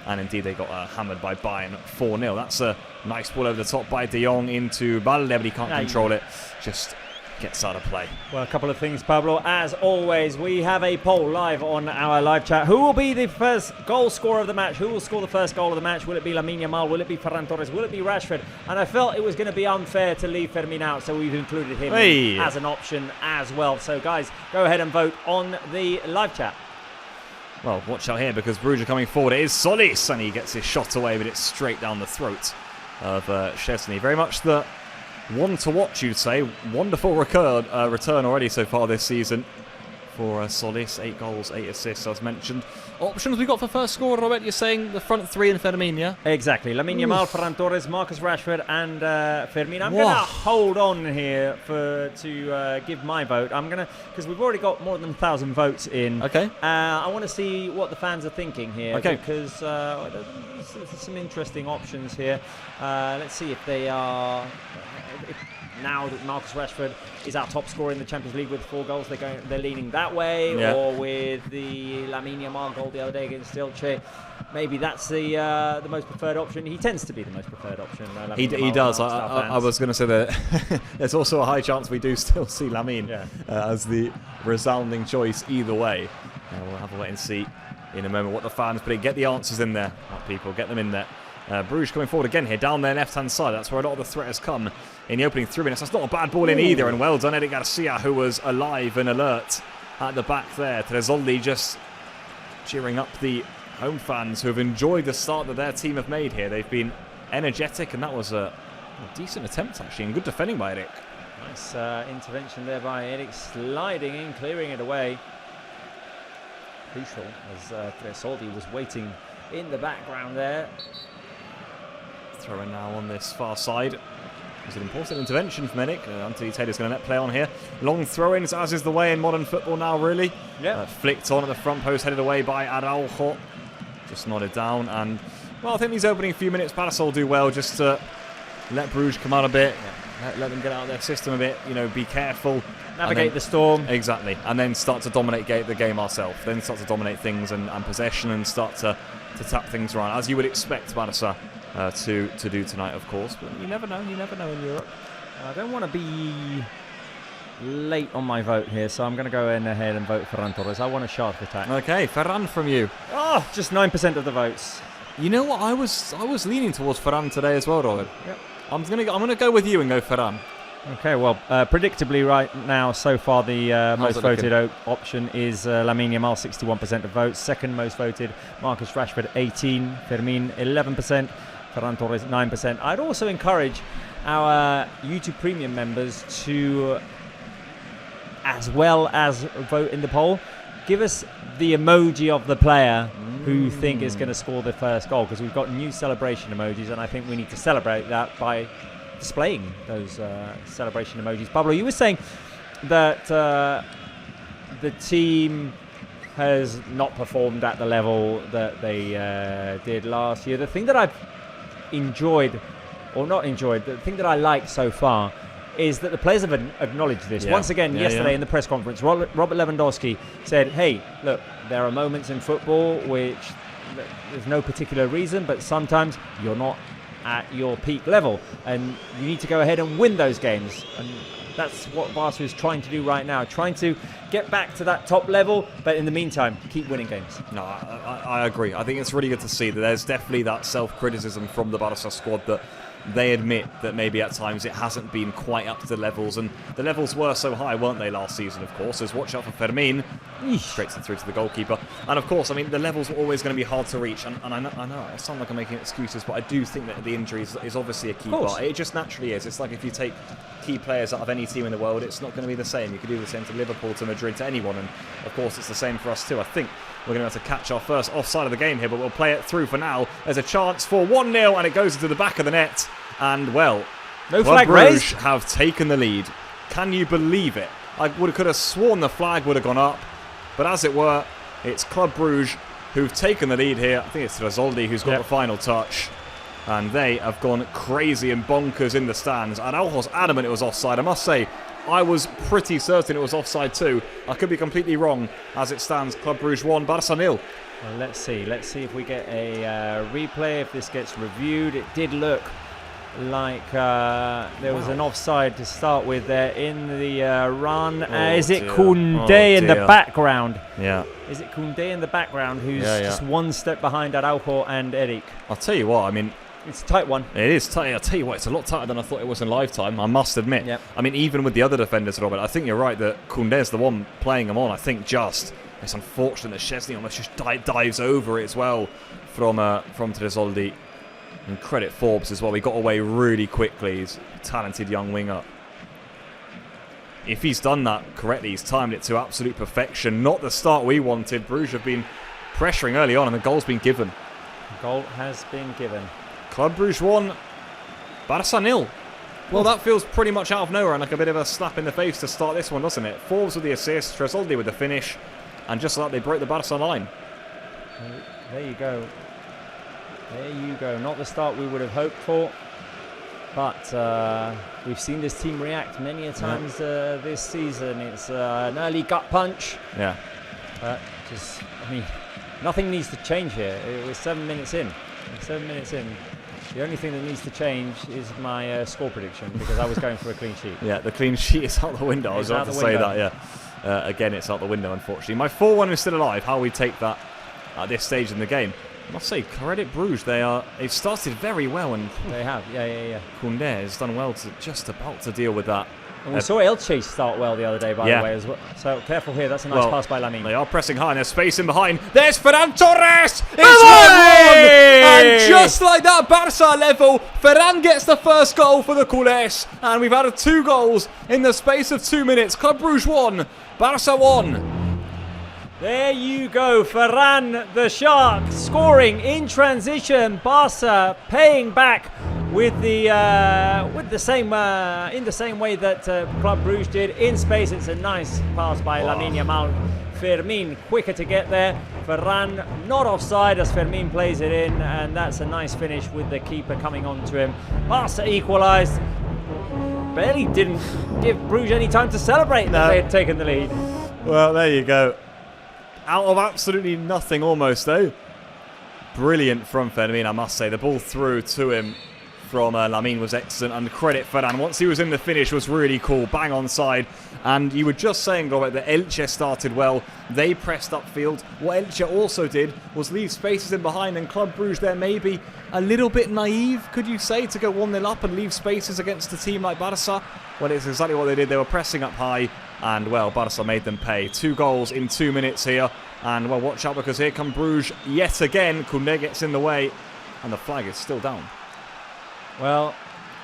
And indeed, they got hammered by Bayern 4-0. That's a nice ball over the top by De Jong into Balde, but he can't control it. Just gets out of play. Well, a couple of things, Pablo. As always, we have a poll live on our live chat. Who will be the first goal scorer of the match? Who will score the first goal of the match? Will it be Lamine Yamal? Will it be Ferran Torres? Will it be Rashford? And I felt it was going to be unfair to leave Fermin out, so we've included him as an option as well. So, guys, go ahead and vote on the live chat. Well, watch out here, because Bruge are coming forward. It is Solis, and he gets his shot away, but it's straight down the throat of Szczesny. Very much the one to watch, you'd say. Wonderful return already so far this season for Solis. 8 goals, 8 assists, as mentioned. Options we got for first scorer, Robert, you're saying the front three and Fermin, yeah? Exactly. Lamine Yamal, Ferran Torres, Marcus Rashford and Fermin. I'm going to hold on here to give my vote. I'm going to, because we've already got more than 1,000 votes in. Okay. I want to see what the fans are thinking here. Okay. Because there's some interesting options here. Let's see if they are... now that Marcus Rashford is our top scorer in the Champions League with 4 goals, they're leaning that way, or with the Lamine Yamal goal the other day against Elche. Maybe that's the most preferred option. He tends to be the most preferred option. He does. I was going to say that there's also a high chance we do still see Lamine as the resounding choice either way. We'll have to wait and see in a moment what the fans put in. Get the answers in there, people. Get them in there. Bruges coming forward again here, down their left-hand side. That's where a lot of the threat has come in the opening 3 minutes. That's not a bad ball in either, and well done, Eric Garcia, who was alive and alert at the back there. Tresoldi just cheering up the home fans who have enjoyed the start that their team have made here. They've been energetic, and that was a decent attempt, actually, and good defending by Eric. Nice intervention there by Eric, sliding in, clearing it away. Crucial, as Tresoldi was waiting in the background there. Throwing now on this far side. It was an important intervention from Eric. Anthony Taylor's going to let play on here. Long throw-ins, as is the way in modern football now, really. Yeah. Flicked on at the front post, headed away by Araujo. Just nodded down. And, well, I think these opening few minutes, Barca will do well just to let Bruges come out a bit. Yeah. Let them get out of their system a bit. Be careful. Navigate the storm. Exactly. And then start to dominate the game ourselves. Then start to dominate things and possession, and start to tap things around, as you would expect Barca to do tonight, of course. But you never know in Europe. I don't want to be late on my vote here, so I'm going to go ahead and vote for Ferran Torres. I want a sharp attack. Okay, Ferran from you. Oh, just 9% of the votes. You know what? I was leaning towards Ferran today as well, Robert. Yep. I'm gonna go with you and go Ferran. Okay, well, predictably right now, so far the most voted option is Lamine Yamal, 61% of votes. Second most voted, Marcus Rashford, 18%. Fermin, 11%. Ferran Torres, 9%. I'd also encourage our YouTube Premium members to, as well as vote in the poll, give us the emoji of the player who think is going to score the first goal, because we've got new celebration emojis, and I think we need to celebrate that by displaying those celebration emojis. Pablo, you were saying that the team has not performed at the level that they did last year. The thing that I've enjoyed, or not enjoyed, the thing that I like so far is that the players have acknowledged this. Once again, yesterday in the press conference, Robert Lewandowski said, hey, look, there are moments in football which there's no particular reason, but sometimes you're not at your peak level and you need to go ahead and win those games. And that's what Barca is trying to do right now, trying to get back to that top level, but in the meantime, keep winning games. No, I agree. I think it's really good to see that there's definitely that self-criticism from the Barca squad that they admit that maybe at times it hasn't been quite up to the levels, and the levels were so high, weren't they, last season, of course, as watch out for Fermin, straight through to the goalkeeper. And of course, I mean, the levels were always going to be hard to reach, and I know I sound like I'm making excuses, but I do think that the injuries is obviously a key part. It just naturally is. It's like if you take key players out of any team in the world, it's not going to be the same. You could do the same to Liverpool, to Madrid, to anyone, and of course it's the same for us too. I think we're going to have to catch our first offside of the game here, but we'll play it through for now. There's a chance for 1-0, and it goes into the back of the net. And, well, no Club flag Brugge raised. have taken the lead. Can you believe it? I could have sworn the flag would have gone up. But as it were, it's Club Brugge who've taken the lead here. I think it's Tresoldi who's got the final touch. And they have gone crazy and bonkers in the stands. And Araujo's adamant it was offside. I must say, I was pretty certain it was offside too. I could be completely wrong. As it stands, Club Brugge 1, Barça 0. Well, let's see if we get a replay, if this gets reviewed. It did look like there was an offside to start with there in the run. Is it Koundé in the background? Yeah. Is it Koundé in the background who's just one step behind Araujo and Eric? I'll tell you what, I mean, it's a tight one. It is tight. I'll tell you what, it's a lot tighter than I thought it was in lifetime, I must admit. Yep. I mean, even with the other defenders, Robert, I think you're right that Koundé's the one playing them on. I think just it's unfortunate that Szczesny almost just dives over it as well from Tresoldi. And credit Forbes as well. He got away really quickly. He's a talented young winger. If he's done that correctly, he's timed it to absolute perfection. Not the start we wanted. Bruges have been pressuring early on and the goal's been given. The goal has been given. Club Brugge 1, Barça 0. Well, that feels pretty much out of nowhere and like a bit of a slap in the face to start this one, doesn't it? Forbes with the assist, Tresoldi with the finish, and just like they broke the Barça line. There you go. There you go. Not the start we would have hoped for, but we've seen this team react many a times this season. It's an early gut punch. Yeah. But I mean, nothing needs to change here. It was 7 minutes in. The only thing that needs to change is my score prediction because I was going for a clean sheet. Yeah, the clean sheet is out the window. I was about to say that, yeah. Again, it's out the window, unfortunately. My 4-1 is still alive. How we take that at this stage in the game. I must say, credit Bruges. They've started very well, and they have. Yeah. Koundé has done well to just about to deal with that. And we saw Elche start well the other day, by the way, as well. So careful here. That's a nice pass by Lamine. They are pressing high, and there's space in behind. There's Ferran Torres. It's 1-1, and just like that, Barça level. Ferran gets the first goal for the Culés, and we've added 2 goals in the space of 2 minutes. Club Brugge 1, Barça 1. There you go, Ferran the Shark scoring in transition. Barca paying back with the same in the same way that Club Bruges did in space. It's a nice pass by Lamine Yamal. Fermin quicker to get there. Ferran not offside as Fermin plays it in, and that's a nice finish with the keeper coming on to him. Barca equalised. Barely didn't give Bruges any time to celebrate that they had taken the lead. Well, there you go. Out of absolutely nothing almost, though. Brilliant from Fermin, I must say. The ball through to him from Lamine was excellent. And credit Ferran. Once he was in the finish was really cool. Bang on side. And you were just saying, Robert, that Elche started well. They pressed upfield. What Elche also did was leave spaces in behind. And Club Brugge there maybe a little bit naive, could you say, to go 1-0 up and leave spaces against a team like Barça. Well, it's exactly what they did. They were pressing up high. And, well, Barça made them pay. 2 goals in 2 minutes here. And, well, watch out because here come Bruges yet again. Koundé gets in the way. And the flag is still down. Well,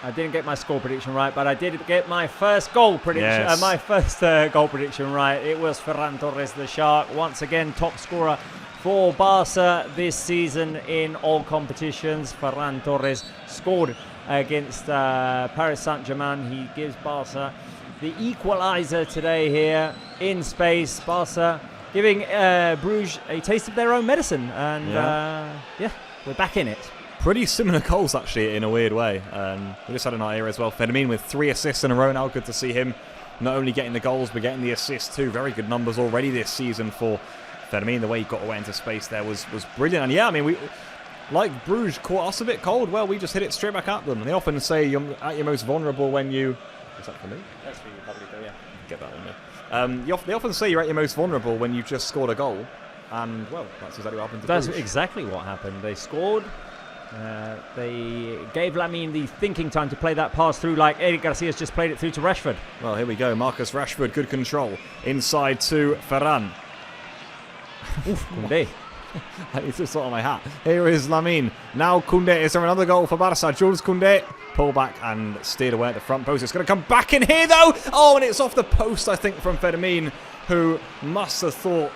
I didn't get my score prediction right, but I did get my first goal prediction. Yes. My first goal prediction right. It was Ferran Torres, the Shark. Once again, top scorer for Barca this season in all competitions. Ferran Torres scored against Paris Saint-Germain. He gives Barca the equalizer today here in space. Barca giving Bruges a taste of their own medicine. And we're back in it. Pretty similar goals, actually, in a weird way. We just had an eye here as well. Fermin with 3 assists in a row now. Good to see him not only getting the goals, but getting the assists too. Very good numbers already this season for Fermin. The way he got away into space there was brilliant. And yeah, I mean, we like Bruges caught us a bit cold. Well, we just hit it straight back at them. They often say you're at your most vulnerable when you... Is that for me? That's for you, probably, yeah. Get that on me. They often say you're at your most vulnerable when you've just scored a goal. And, well, that's exactly what happened to That's Bruges. exactly what happened. They scored. They gave Lamine the thinking time to play that pass through, like Eric Garcia's just played it through to Rashford. Well, here we go. Marcus Rashford, good control. Inside to Ferran. Oof, Koundé. It's just on my hat. Here is Lamine. Now Koundé. Is there another goal for Barca? Jules Koundé. Pull back and steered away at the front post. It's going to come back in here, though. Oh, and it's off the post, I think, from Fermin, who must have thought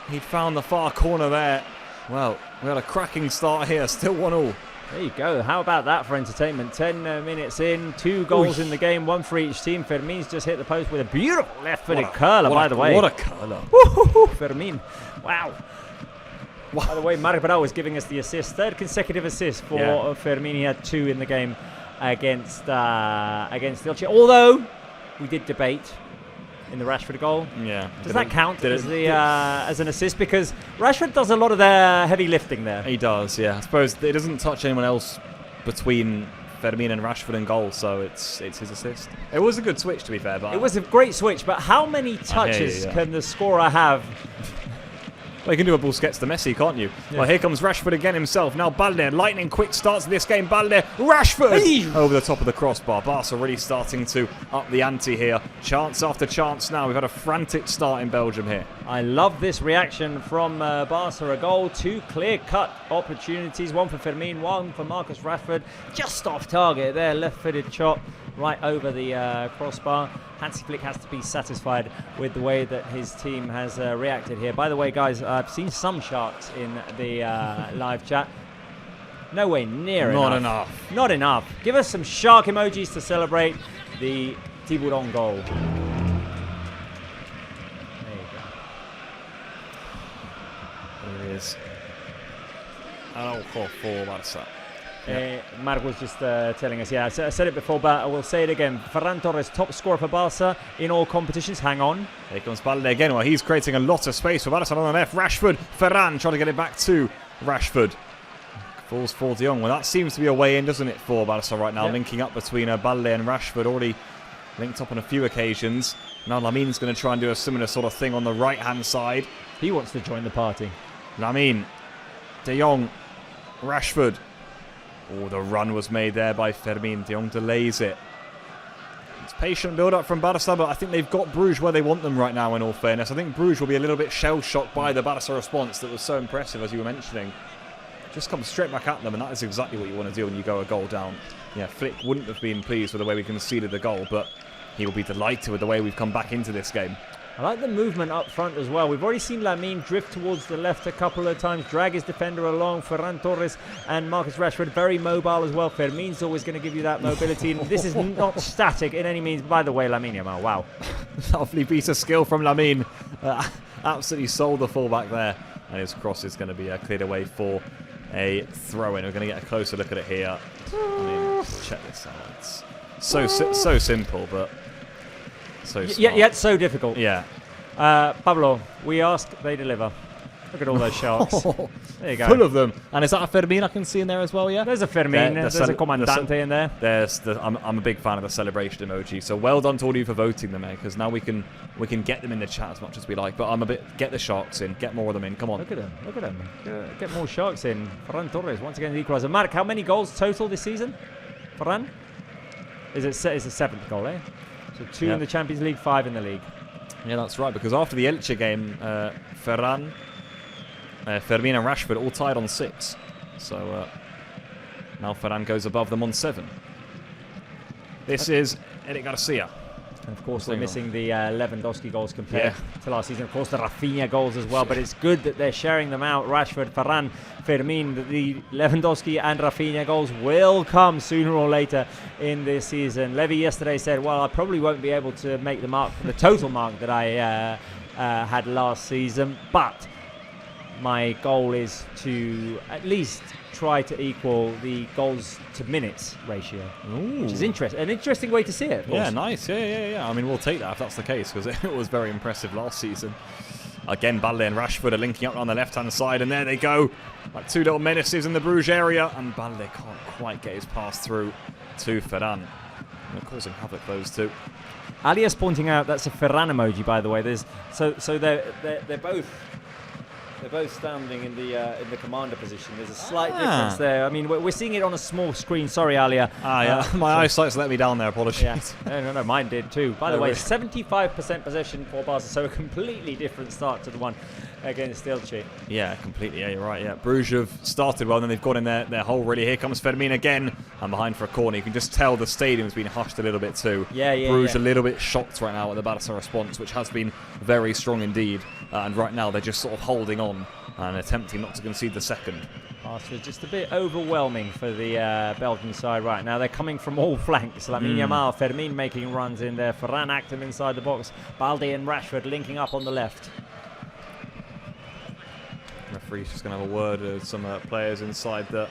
he'd found the far corner there. Well, we had a cracking start here. Still 1-1. There you go. How about that for entertainment? 10 minutes in, 2 goals in the game, 1 for each team. Fermin's just hit the post with a beautiful left-footed curler, by the way. What a curler. Fermin. Wow. By the way, Marc Barão is giving us the assist. 3rd consecutive assist for Fermin. He had 2 in the game against Elche. Although, we did debate in the Rashford goal. Yeah. Does that count as an assist? Because Rashford does a lot of the heavy lifting there. He does, yeah. I suppose it doesn't touch anyone else between Fermin and Rashford and goal, so it's his assist. It was a good switch, to be fair. But it was a great switch, but how many touches can the scorer have? Well, you can do a Busquets to Messi, can't you? Yeah. Well, here comes Rashford again himself. Now Balde, lightning quick starts this game. Balde, Rashford! Over the top of the crossbar. Barca really starting to up the ante here. Chance after chance now. We've had a frantic start in Belgium here. I love this reaction from Barca. A goal, 2 clear-cut opportunities. 1 for Fermin, 1 for Marcus Rashford. Just off target there. Left-footed shot right over the crossbar. Hansi Flick has to be satisfied with the way that his team has reacted here. By the way, guys, I've seen some sharks in the live chat. Nowhere near enough. Not enough. Give us some shark emojis to celebrate the Tiburon goal. There you go. There it is. Araujo for Barca. Marc was just telling us, I said it before, but I will say it again. Ferran Torres, top scorer for Barca in all competitions. Hang on. Here comes Balde again. Well, he's creating a lot of space for Barca on the left. Rashford, Ferran trying to get it back to Rashford. Falls for De Jong. Well, that seems to be a way in, doesn't it, for Barca right now? Yep. Linking up between Balde and Rashford. Already linked up on a few occasions. Now Lamine's going to try and do a similar sort of thing on the right-hand side. He wants to join the party. Lamine, De Jong, Rashford. Oh, the run was made there by Fermin. De Jong delays it. It's patient build-up from Barca, but I think they've got Bruges where they want them right now, in all fairness. I think Bruges will be a little bit shell-shocked by the Barca response that was so impressive, as you were mentioning. Just come straight back at them, and that is exactly what you want to do when you go a goal down. Yeah, Flick wouldn't have been pleased with the way we conceded the goal, but he will be delighted with the way we've come back into this game. I like the movement up front as well. We've already seen Lamine drift towards the left a couple of times, drag his defender along. Ferran Torres and Marcus Rashford very mobile as well. Fermin's always going to give you that mobility. This is not static in any means. By the way, Lamine Yamal, wow. Lovely piece of skill from Lamine. Absolutely sold the fullback there. And his cross is going to be cleared away for a throw-in. We're going to get a closer look at it here. I mean, check this out. It's so simple, but... so smart. Yet so difficult. Yeah. Pablo, we ask, they deliver. Look at all those sharks. There you go. Full of them. And is that a Fermin I can see in there as well, yeah? There's a Fermin, there's a Comandante in there. I'm a big fan of the celebration emoji. So well done to all of you for voting them, because now we can get them in the chat as much as we like. But get the sharks in, get more of them in. Come on. Look at them. Get more sharks in. Ferran Torres, once again, the equalizer. Marc, how many goals total this season? Ferran? It's a 7th goal, eh? So 2 in the Champions League, 5 in the league. Yeah, that's right, because after the Elche game, Fermin and Rashford all tied on 6. So now Ferran goes above them on 7. This is Eric Garcia. And of course, they're missing the Lewandowski goals compared to last season. Of course, the Rafinha goals as well. But it's good that they're sharing them out. Rashford, Ferran, Fermin. The Lewandowski and Rafinha goals will come sooner or later in this season. Levy yesterday said, well, I probably won't be able to make the total mark that I had last season. But my goal is to at least try to equal the goals to minutes ratio, which is an interesting way to see it. Yeah, nice. Yeah. I mean, we'll take that if that's the case, because it was very impressive last season. Again, Balde and Rashford are linking up on the left-hand side, and there they go. Like two little menaces in the Bruges area, and Balde can't quite get his pass through to Ferran. They're causing havoc, those two. Alias pointing out that's a Ferran emoji, by the way. So they're both standing in the commander position. There's a slight difference there. I mean, we're seeing it on a small screen. Sorry, Alia. My eyesight's let me down there. Apologies. Yeah. No, mine did too. By the way, 75% possession for Barca, so a completely different start to the one against Elche. Yeah, completely. Yeah, you're right. Yeah, Bruges have started well, and then they've got in their hole really. Here comes Fermin again, and behind for a corner. You can just tell the stadium's been hushed a little bit too. Bruges a little bit shocked right now at the Barca response, which has been very strong indeed. And right now they're just sort of holding on and attempting not to concede the second. Barca just a bit overwhelming for the Belgian side right now. They're coming from all flanks. Lamine Yamal, Fermin making runs in there. Ferran active inside the box. Balde and Rashford linking up on the left. Referee's just going to have a word with some players inside the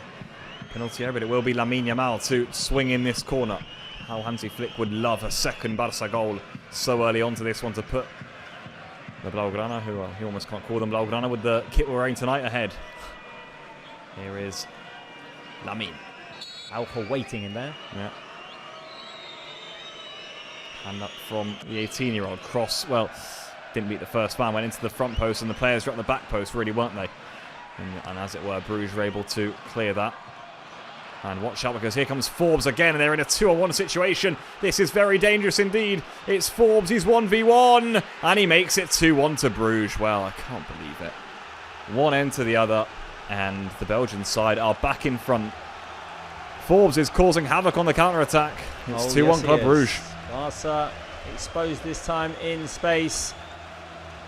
penalty area, but it will be Lamine Yamal to swing in this corner. How Hansi Flick would love a second Barca goal so early onto this one to put the Blaugrana, who he almost can't call them Blaugrana, with the kit we're wearing tonight ahead. Here is Lamine. Araujo waiting in there. Yeah. Hand up from the 18-year-old. Cross, well, didn't beat the first man, went into the front post, and the players were at the back post, really, weren't they? And as it were, Bruges were able to clear that. And watch out, because here comes Forbes again, and they're in a 2-on-1 situation. This is very dangerous indeed. It's Forbes, he's 1v1, and he makes it 2-1 to Bruges. Well, I can't believe it. One end to the other, and the Belgian side are back in front. Forbes is causing havoc on the counter-attack. It's 2-1 Club Bruges. Barca exposed this time in space.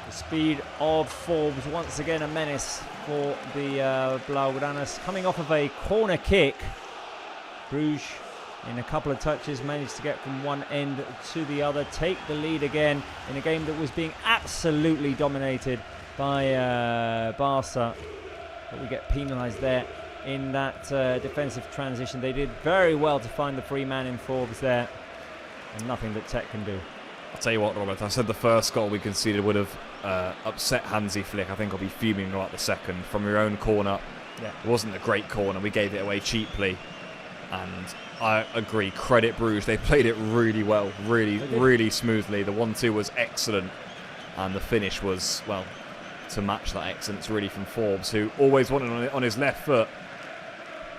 The speed of Forbes, once again a menace for the Blaugranas. Coming off of a corner kick, Bruges, in a couple of touches, managed to get from one end to the other, take the lead again in a game that was being absolutely dominated by Barca. But we get penalised there in that defensive transition. They did very well to find the free man in Forbes there, and nothing that Tech can do. I'll tell you what, Robert, I said the first goal we conceded would have upset Hansi Flick. I think I'll be fuming about the second. From your own corner, it wasn't a great corner. We gave it away cheaply. And I agree, credit Bruges. They played it really well, really smoothly. The 1-2 was excellent. And the finish was, well, to match that excellence really from Forbes, who always wanted it on his left foot.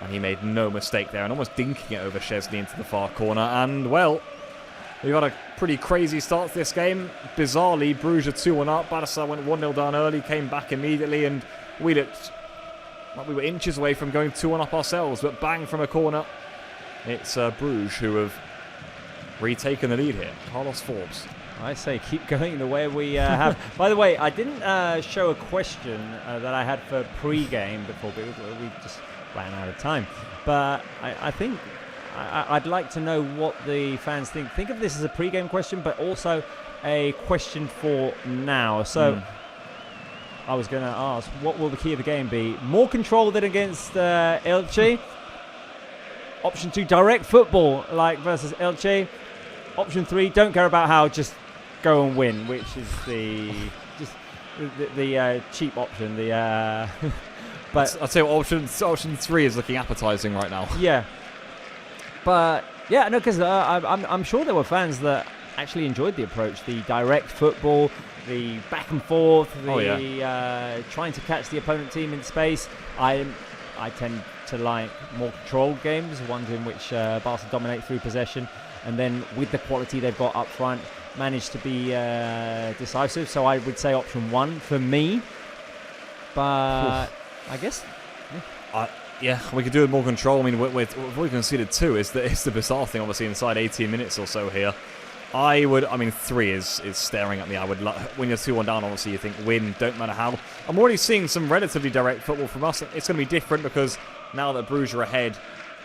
And he made no mistake there, and almost dinking it over Szczesny into the far corner. And, well, we've had a pretty crazy start to this game. Bizarrely, Bruges are 2-1 up. Barca went 1-0 down early, came back immediately, and we looked like we were inches away from going 2-1 up ourselves. But bang from a corner, it's Bruges who have retaken the lead here. Carlos Forbes. I say keep going the way we have. By the way, I didn't show a question that I had for pre-game before, but we just ran out of time. But I think I'd like to know what the fans think. Think of this as a pre-game question, but also a question for now. So I was going to ask, what will the key of the game be? More control than against Elche. Option 2, direct football like versus Elche. Option 3, don't care about how, just go and win, which is the cheap option. But I'd say option 3 is looking appetising right now. Yeah. But yeah, no, because I'm sure there were fans that actually enjoyed the approach, the direct football, the back and forth, trying to catch the opponent team in space. I tend to like more controlled games, ones in which Barca dominate through possession, and then with the quality they've got up front, manage to be decisive. So I would say option 1 for me. But I guess. Yeah, we could do with more control. I mean, we conceded 2 is the bizarre thing, obviously, inside 18 minutes or so here. 3 is staring at me. When you're 2-1 down, obviously, you think win, don't matter how. I'm already seeing some relatively direct football from us. It's going to be different because now that Bruges are ahead,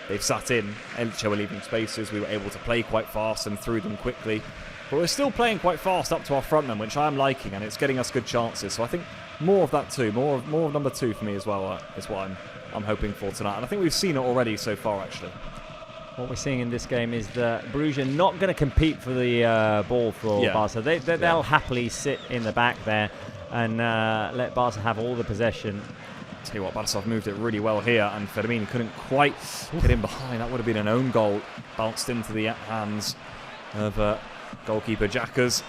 they've sat in. Elche were leaving spaces. We were able to play quite fast and through them quickly. But we're still playing quite fast up to our frontmen, which I am liking, and it's getting us good chances. So I think more of that too, more of number 2 for me as well is what I'm hoping for tonight. And I think we've seen it already so far, actually. What we're seeing in this game is that Bruges are not going to compete for the ball for Barca. They'll happily sit in the back there and let Barca have all the possession. Tell you what, Barca have moved it really well here, and Fermin couldn't quite get in behind. That would have been an own goal. Bounced into the hands of goalkeeper Jackers.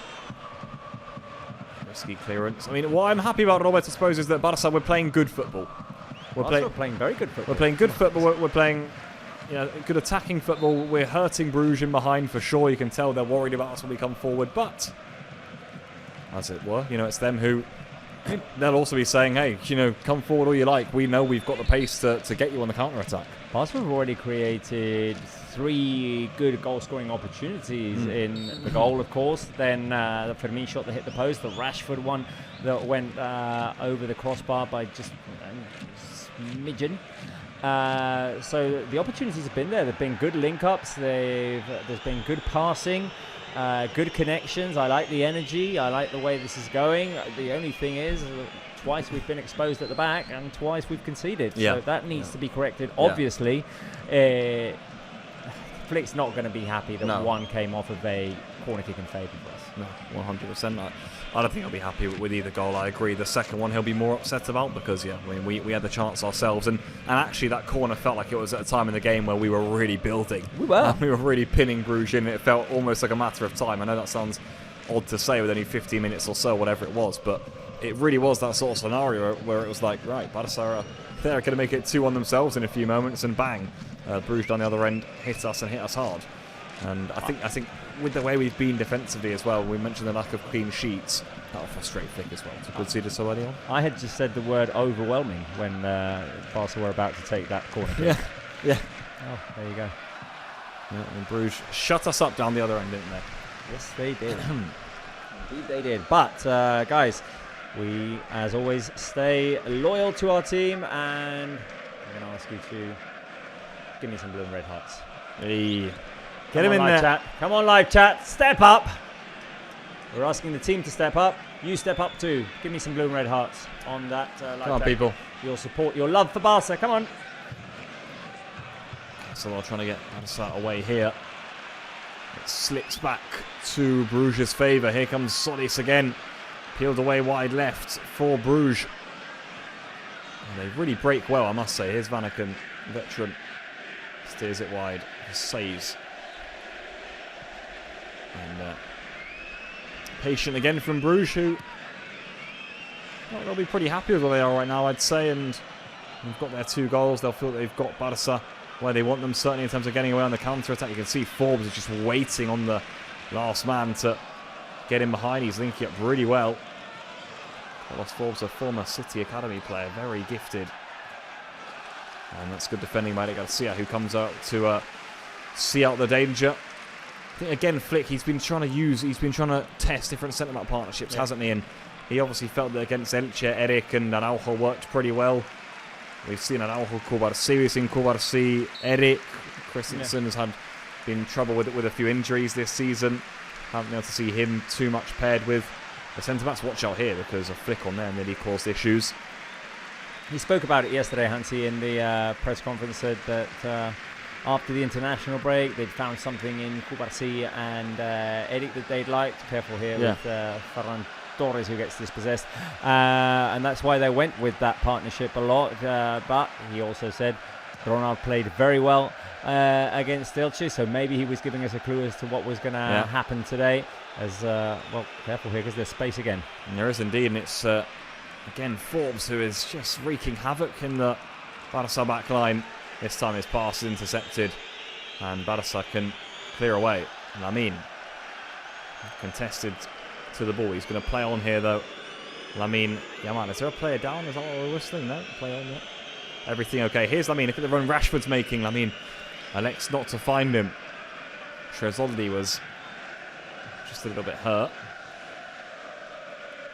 Risky clearance. I mean, what I'm happy about, Robert, I suppose, is that Barca, we're playing good football. We're playing very good football. We're playing good football. We're playing good attacking football. We're hurting Bruges in behind for sure. You can tell they're worried about us when we come forward. But, as it were, it's them who... They'll also be saying, hey, come forward all you like. We know we've got the pace to get you on the counter-attack. Barca have already created 3 good goal-scoring opportunities in the goal, of course. Then the Fermin shot that hit the post, the Rashford one that went over the crossbar by just a smidgen. So the opportunities have been there. There have been good link-ups. There's been good passing. Good connections. I like the energy. I like the way this is going. The only thing is, twice we've been exposed at the back and twice we've conceded. So that needs to be corrected. Obviously, Flick's not going to be happy that one came off of a corner kick in favour of us. No, 100%. I don't think he'll be happy with either goal. I agree. The second one he'll be more upset about because, we had the chance ourselves. And actually that corner felt like it was at a time in the game where we were really building. We were. We were really pinning Bruges in. It felt almost like a matter of time. I know that sounds odd to say with only 15 minutes or so, whatever it was. But it really was that sort of scenario where it was like, right, Barca, they're going to make it 2 on themselves in a few moments. And bang, Bruges down the other end hit us hard. And I think with the way we've been defensively as well, we mentioned the lack of clean sheets. That'll frustrate Flick as well to concede so early on. I had just said the word overwhelming when Barca were about to take that corner kick. Yeah. Oh, there you go. Yeah, and Bruges shut us up down the other end, didn't they? Yes, they did. Indeed they did. But, guys, we, as always, stay loyal to our team, and I'm going to ask you to give me some blue and red hearts. Hey. Get him in there. Chat. Come on, live chat. Step up. We're asking the team to step up. You step up too. Give me some blue and red hearts on that live Come on, chat. people. Your support, your love for Barca. Come on. So they're trying to get Barca away here. It slips back to Bruges' favour. Here comes Solis again. Peeled away wide left for Bruges. And they really break well, I must say. Here's Vanaken, veteran. Steers it wide. Saves. And patient again from Bruges, who they'll be pretty happy with where they are right now, I'd say. And they've got their 2 goals. They'll feel that they've got Barca where they want them, certainly in terms of getting away on the counter-attack. You can see Forbes is just waiting on the last man to get in behind. He's linking up really well. Carlos Forbes, a former City Academy player, very gifted. And that's good defending by Eric Garcia, who comes out to see out the danger. I think, again, Flick, he's been trying to test different centre-back partnerships, hasn't he? And he obviously felt that against Elche, Eric and Araujo worked pretty well. We've seen Araujo, Kubarsi, we've seen Kubarsi, Eric. Christensen has been in trouble with a few injuries this season. Haven't been able to see him too much paired with the centre-backs. Watch out here because a flick on there nearly caused issues. He spoke about it yesterday, Hansi, in the press conference, said that after the international break, they'd found something in Kubarsi and Eric that they'd liked. Careful here with Ferran Torres, who gets dispossessed. And that's why they went with that partnership a lot. But he also said Ronald played very well against Elche, so maybe he was giving us a clue as to what was going to happen today. As well, careful here because there's space again. And there is indeed, and it's again Forbes who is just wreaking havoc in the Barca back line. This time his pass is intercepted, and Barca can clear away. Lamine contested to the ball. He's going to play on here though. Lamine Yamal. Is there a player down? Is that what we're whistling? No, play on yet. Everything okay. Here's Lamine. Look at the run Rashford's making. Lamine elects not to find him. Tresoldi was just a little bit hurt.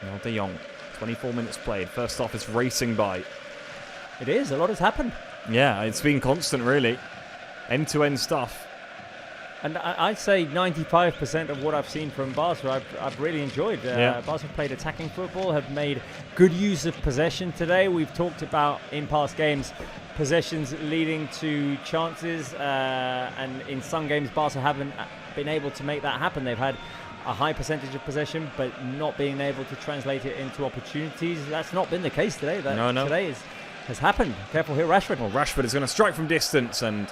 Now De Jong. 24 minutes played. First off, it's racing by. It is. A lot has happened. Yeah, it's been constant, really. End-to-end stuff. And I'd say 95% of what I've seen from Barca, I've really enjoyed. Barca have played attacking football, have made good use of possession today. We've talked about in past games possessions leading to chances, and in some games Barca haven't been able to make that happen. They've had a high percentage of possession, but not being able to translate it into opportunities. That's not been the case today. Today has happened. Careful here, Rashford. Well, Rashford is going to strike from distance, and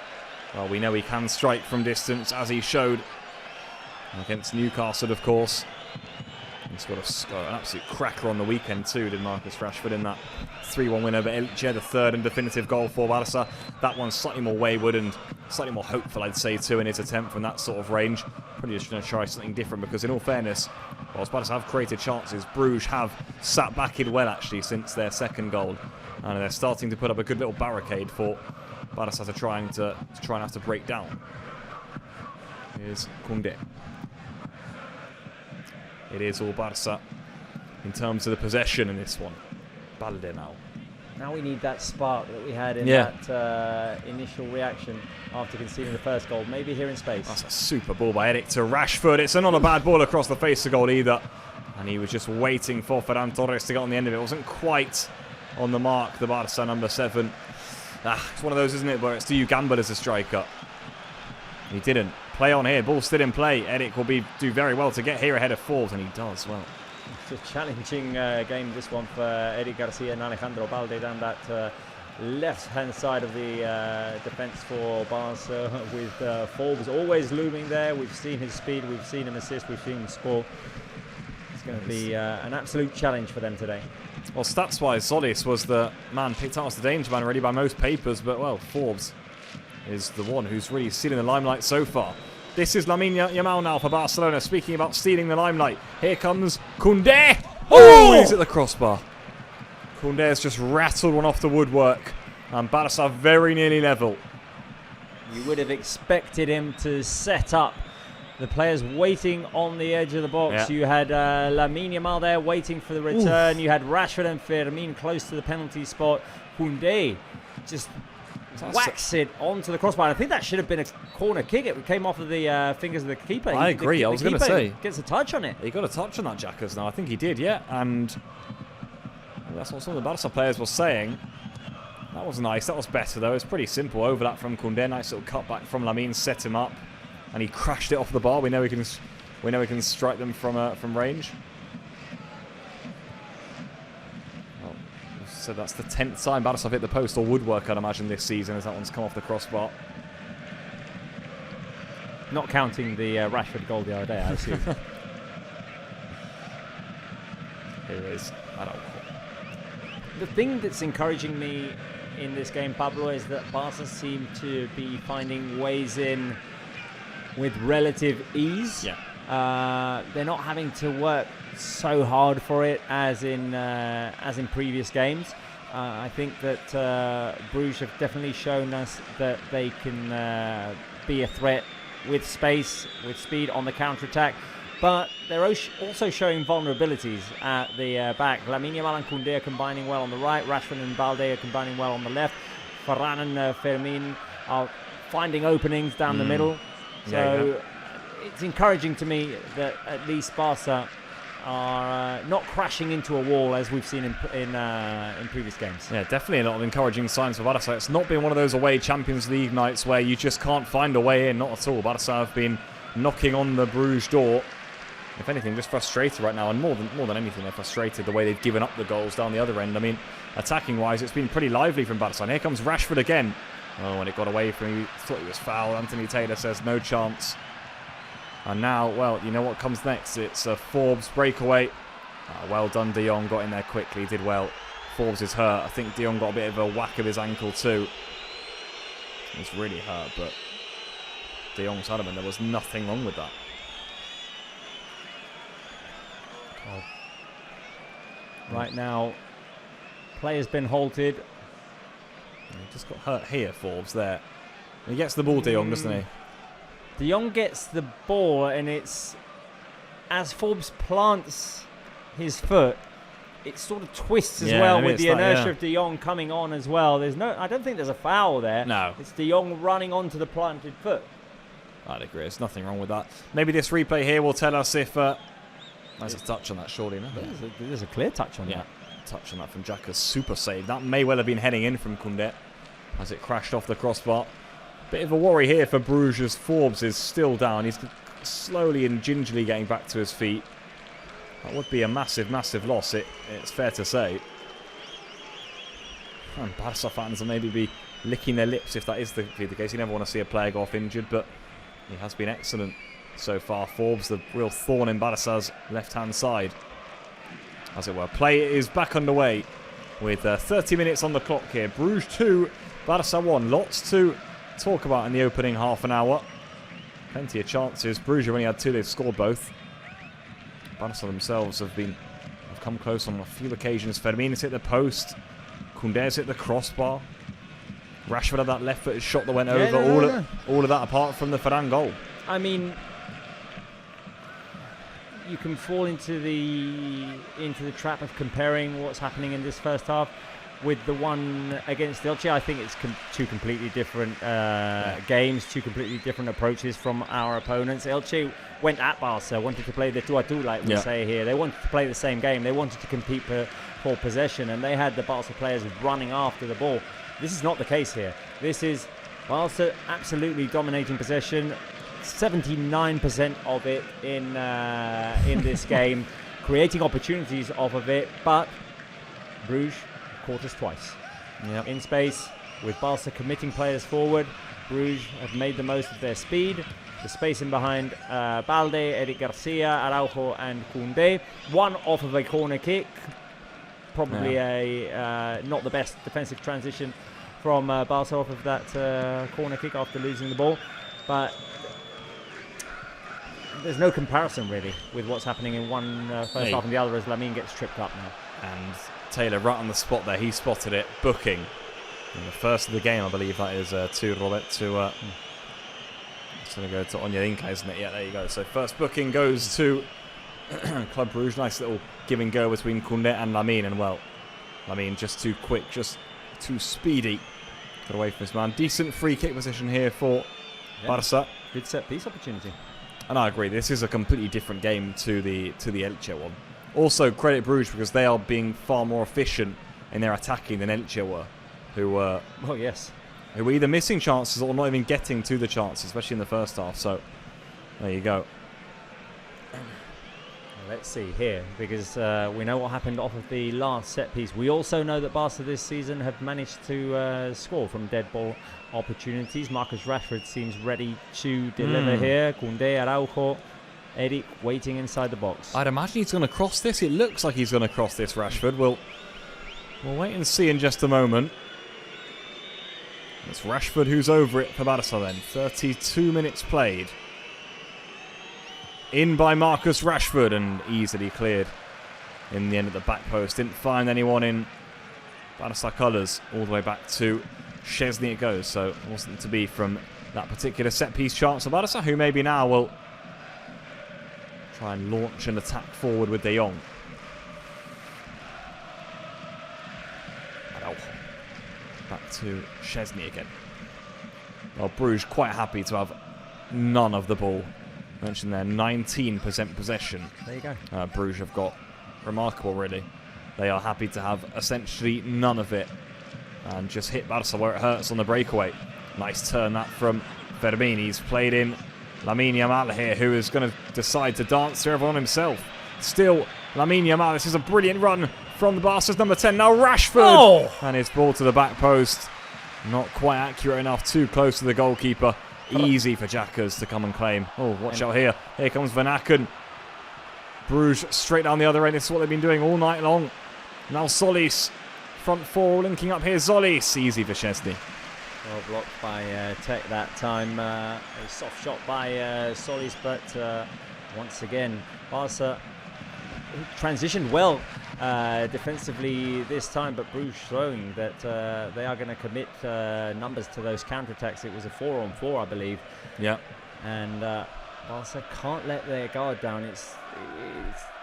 well, we know he can strike from distance, as he showed against Newcastle, of course. He's got an absolute cracker on the weekend too, did Marcus Rashford, in that 3-1 win over Elche, the third and definitive goal for Barca. That one's slightly more wayward and slightly more hopeful, I'd say, too, in his attempt from that sort of range. Probably just going to try something different, because in all fairness, whilst Barca have created chances, Bruges have sat back in well, actually, since their second goal. And they're starting to put up a good little barricade for Barca to try and have to break down. Here's Koundé. It is all Barca in terms of the possession in this one. Balde now. Now we need that spark that we had in that initial reaction after conceding the first goal. Maybe here in space. That's a super ball by Eric to Rashford. It's not a bad ball across the face of goal either. And he was just waiting for Ferran Torres to get on the end of it. It wasn't quite on the mark, the Barca number 7. It's one of those, isn't it, where it's do you gamble as a striker? He didn't. Play on here, ball still in play. Eric will do very well to get here ahead of Forbes, and he does well. It's a challenging game, this one, for Eric Garcia and Alejandro Balde down that left-hand side of the defence for Barca, with Forbes always looming there. We've seen his speed, we've seen him assist, we've seen him score. It's going to be an absolute challenge for them today. Well, stats-wise, Solis was the man picked out as the danger man already by most papers, but, well, Forbes is the one who's really stealing the limelight so far. This is Lamine Yamal now for Barcelona. Speaking about stealing the limelight, here comes Koundé. Oh, he's at the crossbar. Koundé's just rattled one off the woodwork, and Barca very nearly level. You would have expected him to set up the players waiting on the edge of the box. Yeah. You had Lamine Yamal there waiting for the return. Oof. You had Rashford and Fermin close to the penalty spot. Koundé just whacks it onto the crossbar. I think that should have been a corner kick. It came off of the fingers of the keeper. I agree. I was going to say. Gets a touch on it. He got a touch on that, Jackers. Now I think he did, yeah. And that's what some of the Barca players were saying. That was nice. That was better, though. It's pretty simple overlap from Koundé. Nice little cutback from Lamine. Set him up. And he crashed it off the bar. We know he can strike them from range. Well, so that's the 10th time Barca have hit the post or woodwork, I'd imagine, this season, as that one's come off the crossbar. Not counting the Rashford goal the other day, I assume. Here is Araujo. The thing that's encouraging me in this game, Pablo, is that Barca seem to be finding ways in with relative ease. Yeah. They're not having to work so hard for it as in previous games. I think that Bruges have definitely shown us that they can be a threat with space, with speed on the counter-attack. But they're also showing vulnerabilities at the back. Lamine Yamal and Koundé are combining well on the right. Rashford and Balde are combining well on the left. Ferran and Fermin are finding openings down the middle. So it's encouraging to me that at least Barca are not crashing into a wall as we've seen in previous games. Yeah, definitely a lot of encouraging signs for Barca. It's not been one of those away Champions League nights where you just can't find a way in, not at all. Barca have been knocking on the Bruges door. If anything, just frustrated right now, and more than anything, they're frustrated the way they've given up the goals down the other end. I mean, attacking-wise, it's been pretty lively from Barca. And here comes Rashford again. Oh, when it got away from him, he thought he was foul. Anthony Taylor says no chance. And now, well, you know what comes next. It's a Forbes breakaway. Well done, De Jong. Got in there quickly. Did well. Forbes is hurt. I think De Jong got a bit of a whack of his ankle too. It's really hurt, but De Jong's adamant there was nothing wrong with that. Right now, player's been halted. He just got hurt here, Forbes, there. He gets the ball, De Jong, doesn't he? De Jong gets the ball, and it's as Forbes plants his foot, it sort of twists as well with the inertia of De Jong coming on as well. I don't think there's a foul there. No. It's De Jong running onto the planted foot. I'd agree. There's nothing wrong with that. Maybe this replay here will tell us if there's a touch on that, surely. No? There's a clear touch on that. Touch on that from Xhaka's super save. That may well have been heading in from Koundé as it crashed off the crossbar. Bit of a worry here for Bruges. Forbes is still down. He's slowly and gingerly getting back to his feet. That would be a massive, massive loss, it's fair to say. And Barca fans will maybe be licking their lips if that is the case. You never want to see a player go off injured, but he has been excellent so far. Forbes, the real thorn in Barca's left-hand side, as it were. Play is back underway with 30 minutes on the clock here. Bruges 2, Barca 1. Lots to talk about in the opening half an hour. Plenty of chances. Bruges only had 2, they've scored both. Barca themselves have come close on a few occasions. Fermin's hit the post. Koundé's hit the crossbar. Rashford had that left-footed shot that went over. All of that apart from the Ferran goal. I mean, you can fall into the trap of comparing what's happening in this first half with the one against Elche. I think it's two completely different games, two completely different approaches from our opponents. Elche went at Barca, wanted to play the two a two, like we say here. They wanted to play the same game. They wanted to compete for possession, and they had the Barca players running after the ball. This is not the case here. This is Barca absolutely dominating possession, 79% of it in this game, creating opportunities off of it, but Bruges caught us twice. In space, with Barca committing players forward, Bruges have made the most of their speed, the space in behind Balde, Eric Garcia, Araujo and Koundé. One off of a corner kick, probably not the best defensive transition from Barca off of that corner kick after losing the ball, but there's no comparison really with what's happening in one first half and the other as Lamine gets tripped up now. And Taylor right on the spot there, he spotted it, booking in the first of the game, I believe that is to Robert, to it's going to go to Onyedinka, isn't it? Yeah, there you go. So first booking goes to Club Brugge. Nice little give and go between Koundé and Lamine, and well, Lamine just too quick, just too speedy. Got away from his man. Decent free kick position here for Barca. Good set piece opportunity. And I agree, this is a completely different game to the Elche one. Also, credit Bruges because they are being far more efficient in their attacking than Elche were, who were who were either missing chances or not even getting to the chances, especially in the first half. So there you go. Let's see here, because we know what happened off of the last set piece. We also know that Barca this season have managed to score from dead ball opportunities. Marcus Rashford seems ready to deliver here. Koundé, Araujo, Eric waiting inside the box. I'd imagine he's going to cross this. It looks like he's going to cross this, Rashford. We'll wait and see in just a moment. It's Rashford who's over it for Barca then. 32 minutes played. In by Marcus Rashford and easily cleared in the end of the back post. Didn't find anyone in Barca colours. All the way back to Szczesny it goes. So it wasn't to be from that particular set piece chance of Barca, who maybe now will try and launch an attack forward with De Jong. Back to Szczesny again. Well, Bruges quite happy to have none of the ball. Mentioned there, 19% possession. There you go. Bruges have got remarkable, really. They are happy to have essentially none of it and just hit Barca where it hurts on the breakaway. Nice turn that from Fermin. He's played in Lamine Yamal here, who is going to decide to dance to everyone himself. Still, Lamine Yamal. This is a brilliant run from the Barca's number 10. Now Rashford! And his ball to the back post. Not quite accurate enough, too close to the goalkeeper. Easy for Jackers to come and claim. Oh, watch out here. Here comes Van Aken. Bruges straight down the other end. This is what they've been doing all night long. Now Solis. Front four linking up here. Solis. Easy for Szczesny. Well blocked by Tech that time. A soft shot by Solis, but once again, Barca transitioned well defensively this time, but Bruges showing that they are going to commit numbers to those counterattacks. It was a 4-on-4, I believe. Yeah. And Barca can't let their guard down. It's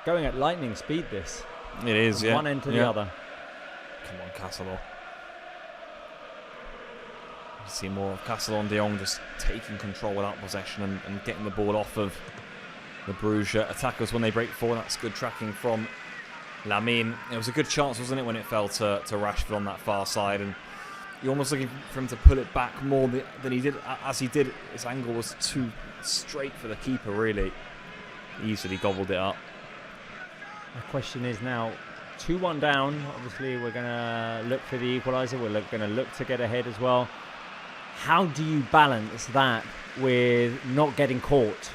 going at lightning speed, this. It is, from one end to the other. Come on, Castelo. See more of Castellon de Jong just taking control without possession and getting the ball off of the Bruges attackers when they break forward. That's good tracking from Lamine. It was a good chance, wasn't it, when it fell to Rashford on that far side, and you're almost looking for him to pull it back more than he did. As he did, his angle was too straight for the keeper, really. Easily gobbled it up. The question is now 2-1 down. Obviously, we're going to look for the equaliser. We're going to look to get ahead as well. How do you balance that with not getting caught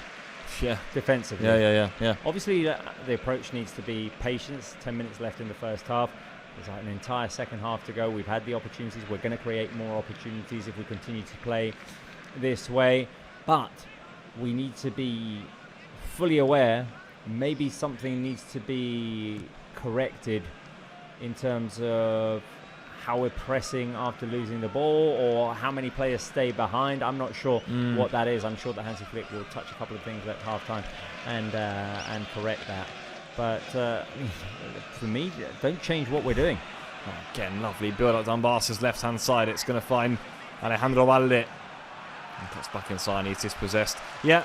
defensively? Yeah. Obviously, the approach needs to be patience. 10 minutes left in the first half. There's like an entire second half to go. We've had the opportunities. We're going to create more opportunities if we continue to play this way. But we need to be fully aware. Maybe something needs to be corrected in terms of how we're pressing after losing the ball, or how many players stay behind. I'm not sure what that is. I'm sure that Hansi Flick will touch a couple of things at half-time and correct that. But for me, don't change what we're doing. Again, lovely build-up down Barca's left-hand side. It's going to find Alejandro Valde. And cuts back inside, he's dispossessed. Yeah,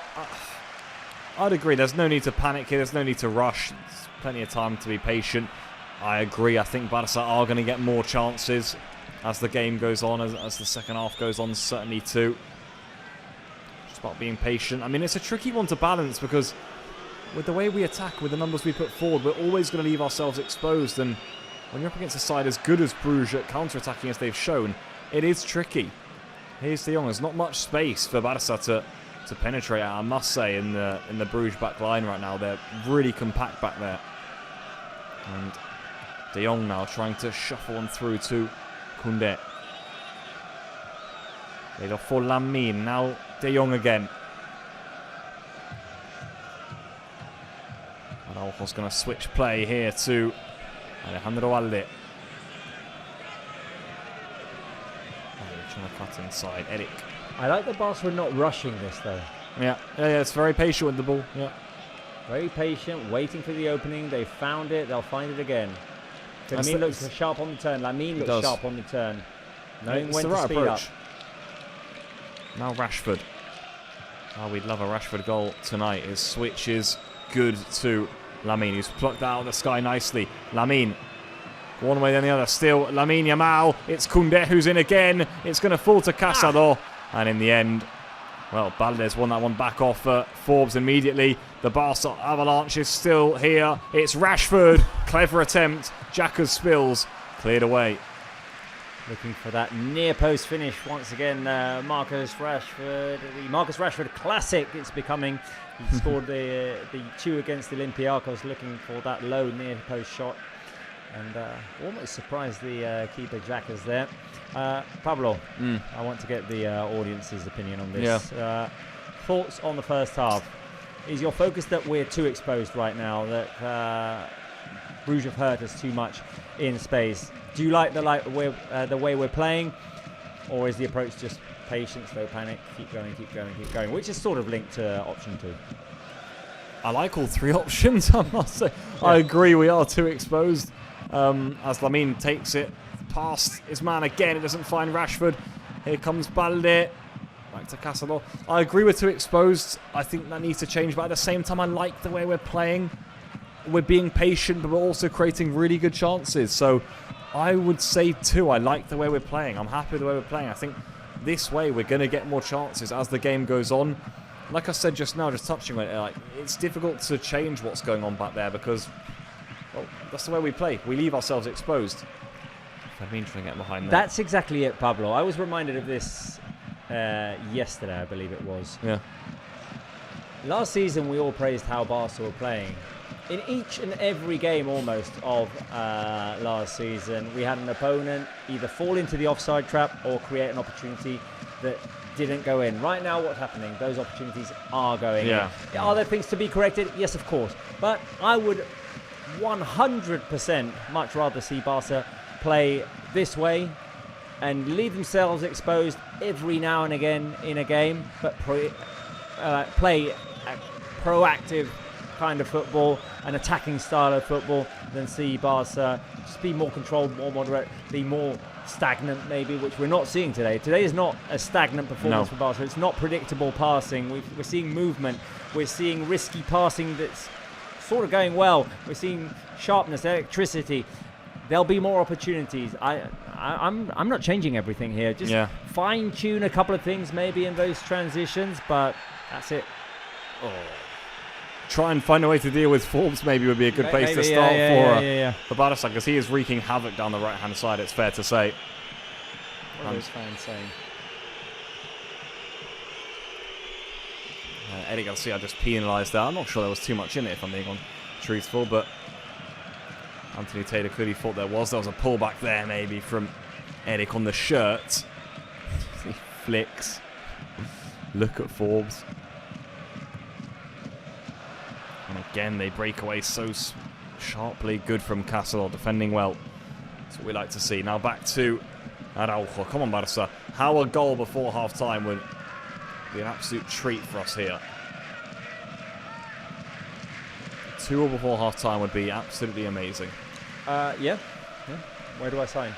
I'd agree. There's no need to panic here. There's no need to rush. There's plenty of time to be patient. I agree. I think Barca are going to get more chances as the game goes on, as the second half goes on, certainly too. Just about being patient. I mean, it's a tricky one to balance because with the way we attack, with the numbers we put forward, we're always going to leave ourselves exposed. And when you're up against a side as good as Bruges at counter-attacking as they've shown, it is tricky. Here's De Jong. There's not much space for Barca to penetrate at, I must say, in the Bruges back line right now. They're really compact back there. And De Jong now trying to shuffle on through to Koundé. Laid off for Lamine. Now De Jong again. Araujo's going to switch play here to Alejandro Valde. Trying to cut inside. Eric. I like that Barca are not rushing this though. Yeah, it's very patient with the ball. Yeah. Very patient, waiting for the opening. They found it, they'll find it again. Lamine looks sharp on the turn. Lamine looks sharp on the turn. Knowing when to speed up. Now Rashford. Oh, we'd love a Rashford goal tonight. His switch is good to Lamine. He's plucked that out of the sky nicely. Lamine. One way then the other. Still Lamine Yamal. It's Koundé who's in again. It's going to fall to Casado. And in the end, well, Baldes won that one back off Forbes immediately. The Barca avalanche is still here. It's Rashford. Clever attempt. Xhaka spills. Cleared away. Looking for that near post finish once again. Marcus Rashford. The Marcus Rashford classic. It's becoming. He scored the 2 against Olympiacos, looking for that low near post shot. And almost surprised the keeper Xhaka's there. Pablo, I want to get the audience's opinion on this. Yeah. Thoughts on the first half? Is your focus that we're too exposed right now, that Bruges have hurt us too much in space? Do you like the way we're playing, or is the approach just patience, no panic, keep going, which is sort of linked to option 2? I like all 3 options, I must say. Yeah. I agree, we are too exposed. As Lamine takes it past his man again, it doesn't find Rashford. Here comes Balde. Back to Casado. I agree we're too exposed. I think that needs to change, but at the same time I like the way we're playing. We're being patient, but we're also creating really good chances. So I would say 2. I like the way we're playing. I'm happy with the way we're playing. I think this way we're going to get more chances as the game goes on. Like I said just now, just touching on it, it's difficult to change what's going on back there because, well, that's the way we play. We leave ourselves exposed. I've been trying to get behind that. That's exactly it, Pablo. I was reminded of this yesterday, I believe it was. Yeah. Last season, we all praised how Barca were playing. In each and every game almost of last season, we had an opponent either fall into the offside trap or create an opportunity that didn't go in. Right now, what's happening? Those opportunities are going in. Are there things to be corrected? Yes, of course. But I would 100% much rather see Barca play this way and leave themselves exposed every now and again in a game, but play a proactive kind of football, an attacking style of football, than see Barca just be more controlled, more moderate, be more stagnant maybe, which we're not seeing today. Today is not a stagnant performance for Barca. It's not predictable passing. We're seeing movement. We're seeing risky passing that's sort of going well. We're seeing sharpness, electricity. There'll be more opportunities. I'm not changing everything here. Just fine tune a couple of things maybe in those transitions, but that's it. Try and find a way to deal with Forbes maybe would be a good place to start for Barca, because he is wreaking havoc down the right-hand side, it's fair to say. What are those fans saying? Eddie Garcia just penalised that. I'm not sure there was too much in it, if I'm being truthful, but Anthony Taylor clearly thought there was. There was a pullback there maybe from Eric on the shirt. He flicks. Look at Forbes. And again, they break away so sharply. Good from Castle, defending well. That's what we like to see. Now back to Araujo. Come on, Barca. How a goal before half-time would be an absolute treat for us here. 2-2 before half-time would be absolutely amazing. Yeah. Where do I sign?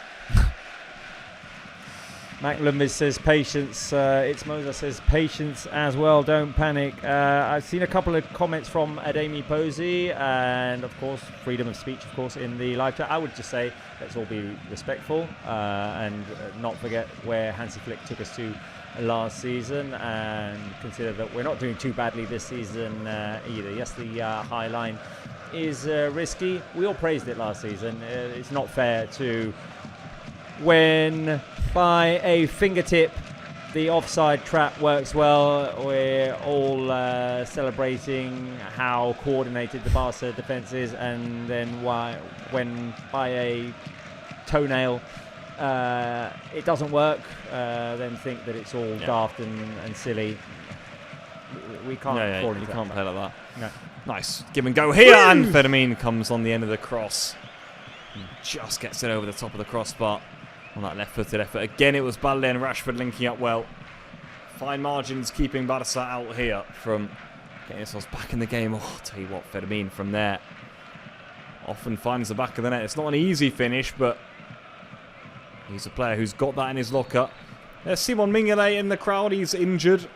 Maclambis says patience. It's Moza says patience as well. Don't panic. I've seen a couple of comments from Ademi Posey, and of course freedom of speech, of course, in the live chat. I would just say let's all be respectful and not forget where Hansi Flick took us to last season, and consider that we're not doing too badly this season either. Yes, the high line is risky. We all praised it last season. It's not fair to, when by a fingertip the offside trap works well, we're all celebrating how coordinated the Barca defence is, and then when by a toenail it doesn't work, then think that it's all daft and silly. We can't fall into that. Can't play like that. No. Nice give and go here, and Fermin comes on the end of the cross. He just gets it over the top of the crossbar on that left-footed effort. Again, it was Balde and Rashford linking up well. Fine margins keeping Barca out here from getting themselves back in the game. Oh, I'll tell you what, Fermin from there often finds the back of the net. It's not an easy finish, but he's a player who's got that in his locker. There's Simon Mignolet in the crowd. He's injured.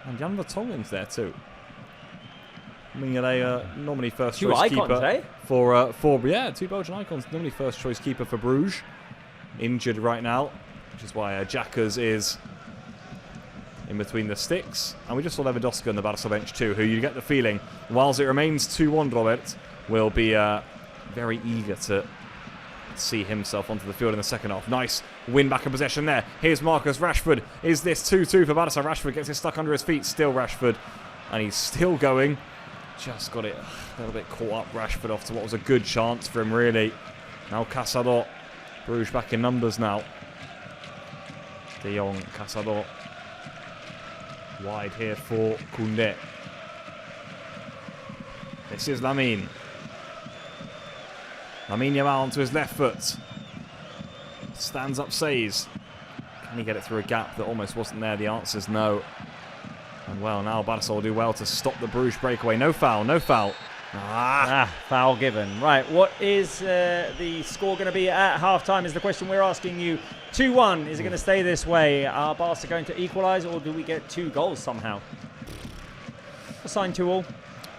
And Jan Vertonghen's there too. Mignolet, normally first choice keeper for two Belgian icons. Normally first choice keeper for Bruges. Injured right now, which is why Jackers is in between the sticks. And we just saw Lewandowski on the Barca bench too, who you get the feeling, whilst it remains 2-1, Robert, will be very eager to see himself onto the field in the second half. Nice win back in possession there. Here's Marcus Rashford. Is this 2-2 for Barca? Rashford gets it stuck under his feet. Still Rashford. And he's still going. Just got it a little bit caught up, Rashford, off to what was a good chance for him, really. Now Casado. Bruges back in numbers now. De Jong, Casado. Wide here for Koundé. This is Lamine. Lamine Yamal onto his left foot. Stands up, says. Can he get it through a gap that almost wasn't there? The answer is no. And well, now Barca will do well to stop the Bruges breakaway. No foul, no foul. Foul given. Right, what is the score going to be at half-time is the question we're asking you. 2-1, is it going to stay this way? Are Barca going to equalise, or do we get 2 goals somehow? Assign 2-2.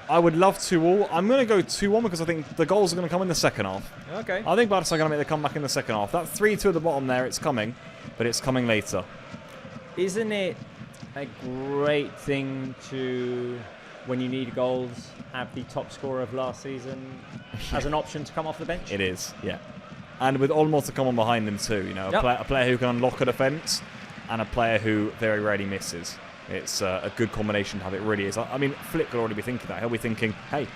I would love 2-2. I'm going to go 2-1 because I think the goals are going to come in the second half. Okay. I think Barca are going to make the comeback in the second half. That 3-2 at the bottom there, it's coming, but it's coming later. Isn't it a great thing to, when you need goals, have the top scorer of last season as an option to come off the bench? It is, yeah. And with Olmo to come on behind him too, you know, a player who can unlock a defence and a player who very rarely misses. It's a good combination to have, it really is. I mean, Flick will already be thinking that. He'll be thinking, hey,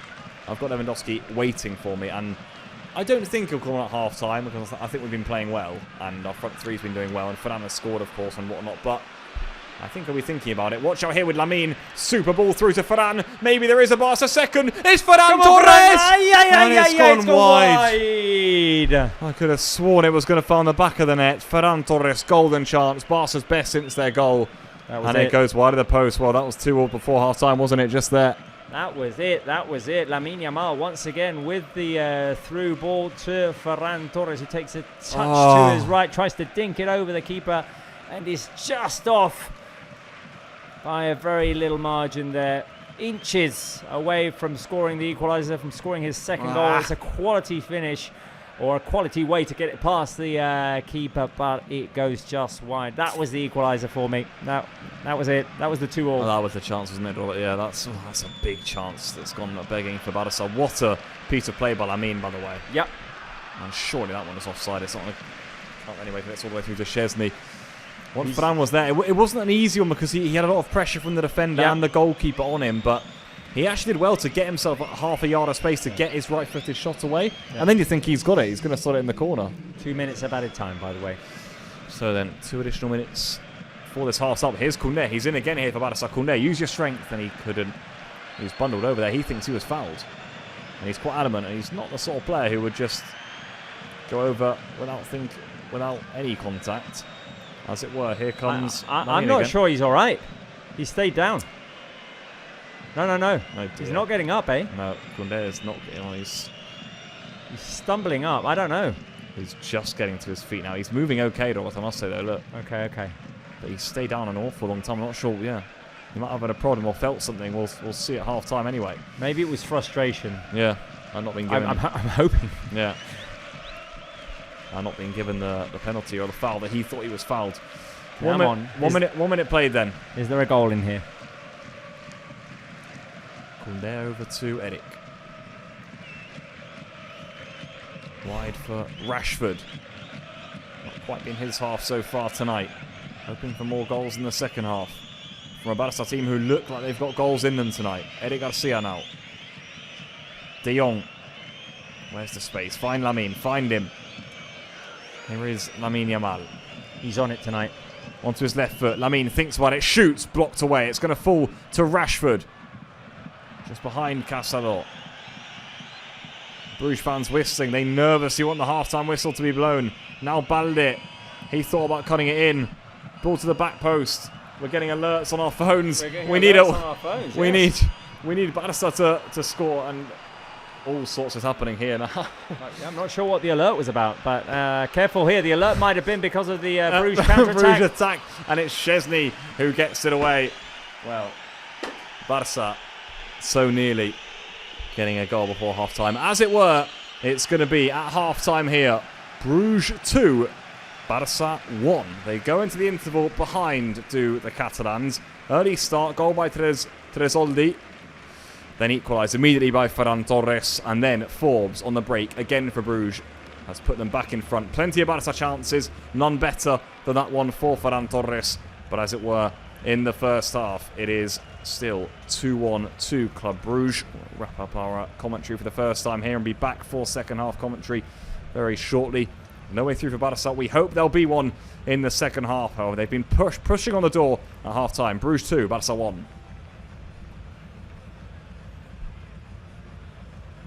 I've got Lewandowski waiting for me. And I don't think he'll call on at half-time because I think we've been playing well. And our front three's been doing well. And Ferran has scored, of course, and whatnot. But I think he'll be thinking about it. Watch out here with Lamine. Super ball through to Ferran. Maybe there is a Barca second. It's Ferran Torres! And it's gone wide. I could have sworn it was going to fall on the back of the net. Ferran Torres, golden chance. Barca's best since their goal. And it goes wide of the post. Well, that was 2-2 before half-time, wasn't it? Just there. That was it. Lamine Yamal once again with the through ball to Ferran Torres, who takes a touch to his right, tries to dink it over the keeper, and is just off by a very little margin there. Inches away from scoring the equalizer, from scoring his second goal. It's a quality finish, or a quality way to get it past the keeper, but it goes just wide. That was the equaliser for me. That was it. That was the 2-2. Oh, that was the chance, wasn't it? Yeah, that's a big chance that's gone begging for Barca. What a piece of play by Lamine, by the way. Yep. And surely that one is offside. It's not going to count anyway, but it's all the way through to Szczesny. Once Fran was there, it wasn't an easy one because he had a lot of pressure from the defender and the goalkeeper on him, but he actually did well to get himself half a yard of space to get his right-footed shot away. Yeah. And then you think he's got it. He's going to slot it in the corner. 2 minutes of added time, by the way. So then 2 additional minutes for this half up. Here's Koundé. He's in again here for Barça. Koundé, use your strength. And he couldn't. He was bundled over there. He thinks he was fouled. And he's quite adamant. And he's not the sort of player who would just go over without any contact. As it were, here comes... I'm not sure he's all right. He stayed down. No. He's not getting up, eh? No, Koundé is not getting on. He's stumbling up. I don't know. He's just getting to his feet now. He's moving okay, though, I must say, though. Look. Okay. But he's stayed down an awful long time. I'm not sure, yeah. He might have had a problem or felt something. We'll see at half-time anyway. Maybe it was frustration. Yeah. I'm not being given... I'm hoping. Yeah. I'm not being given the penalty or the foul that he thought he was fouled. One minute played then. Is there a goal in here? Koundé over to Eric. Wide for Rashford. Not quite been his half so far tonight. Hoping for more goals in the second half. From a Barca team who look like they've got goals in them tonight. Eric Garcia now. De Jong. Where's the space? Find Lamine. Find him. Here is Lamine Yamal. He's on it tonight. Onto his left foot. Lamine thinks about it. Shoots. Blocked away. It's going to fall to Rashford. Just behind Casado. Bruges fans whistling. They nervously want the half-time whistle to be blown. Now Balde. He thought about cutting it in. Ball to the back post. We're getting alerts on our phones. We need it. We need Barca to score, and all sorts is happening here now. I'm not sure what the alert was about, but careful here. The alert might have been because of the Bruges counter-attack. Bruges attack, and it's Szczesny who gets it away. Well, Barca so nearly getting a goal before half-time. As it were, it's going to be at half-time here. Bruges 2, Barca 1. They go into the interval behind to the Catalans. Early start, goal by Tresoldi. Then equalised immediately by Ferran Torres. And then Forbes on the break, again for Bruges, has put them back in front. Plenty of Barca chances, none better than that one for Ferran Torres. But as it were, in the first half, it is still 2-1 to Club Bruges. We'll wrap up our commentary for the first time here and be back for second half commentary very shortly. No way through for Barca. We hope there'll be one in the second half, however. They've been pushing on the door at half-time. Bruges 2, Barca 1.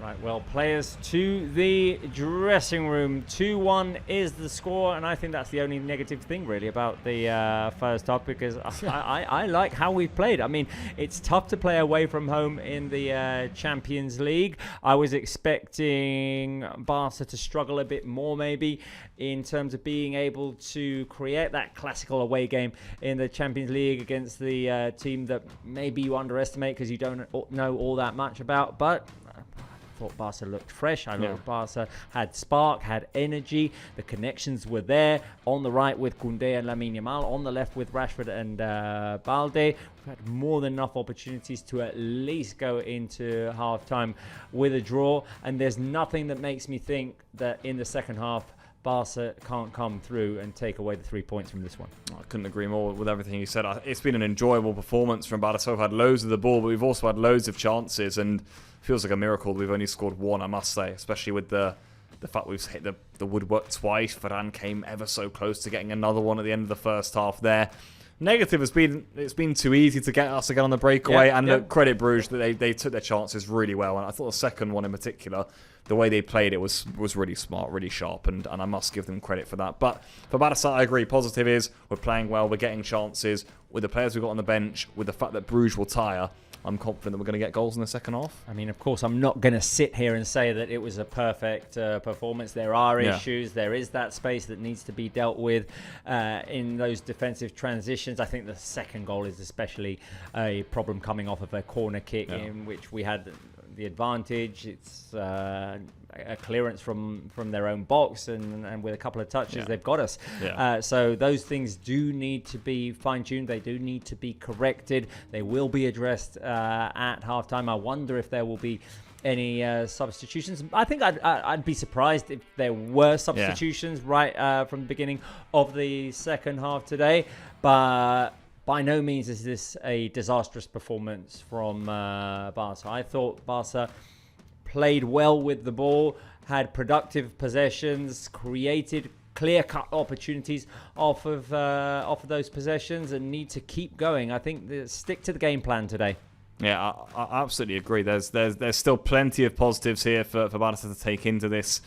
Right, well, players to the dressing room. 2-1 is the score, and I think that's the only negative thing, really, about the first half, because I like how we've played. I mean, it's tough to play away from home in the Champions League. I was expecting Barca to struggle a bit more, maybe, in terms of being able to create that classical away game in the Champions League against the team that maybe you underestimate because you don't know all that much about, but I thought Barca looked fresh. I thought Barca had spark, had energy. The connections were there. On the right with Koundé and Lamine Yamal. On the left with Rashford and Balde. We've had more than enough opportunities to at least go into half-time with a draw. And there's nothing that makes me think that in the second half, Barca can't come through and take away the 3 points from this one. I couldn't agree more with everything you said. It's been an enjoyable performance from Barca. We've had loads of the ball, but we've also had loads of chances, and feels like a miracle we've only scored one, I must say, especially with the fact we've hit the woodwork twice. Ferran came ever so close to getting another one at the end of the first half there. Negative has been it's been too easy to get us again on the breakaway, and look, credit Bruges that they took their chances really well, and I thought the second one in particular, the way they played it was really smart, really sharp, and I must give them credit for that. But for Barca, I agree. Positive is we're playing well, we're getting chances with the players we've got on the bench, with the fact that Bruges will tire. I'm confident that we're going to get goals in the second half. I mean, of course, I'm not going to sit here and say that it was a perfect performance. There are Yeah. issues. There is that space that needs to be dealt with in those defensive transitions. I think the second goal is especially a problem coming off of a corner kick in which we had the advantage. It's a clearance from their own box, and with a couple of touches, they've got us. Yeah. So those things do need to be fine-tuned. They do need to be corrected. They will be addressed at halftime. I wonder if there will be any substitutions. I think I'd be surprised if there were substitutions right from the beginning of the second half today. But by no means is this a disastrous performance from Barca. I thought Barca played well with the ball, had productive possessions, created clear-cut opportunities off of those possessions, and need to keep going. I think stick to the game plan today. Yeah, I absolutely agree. There's still plenty of positives here for Barca to take into this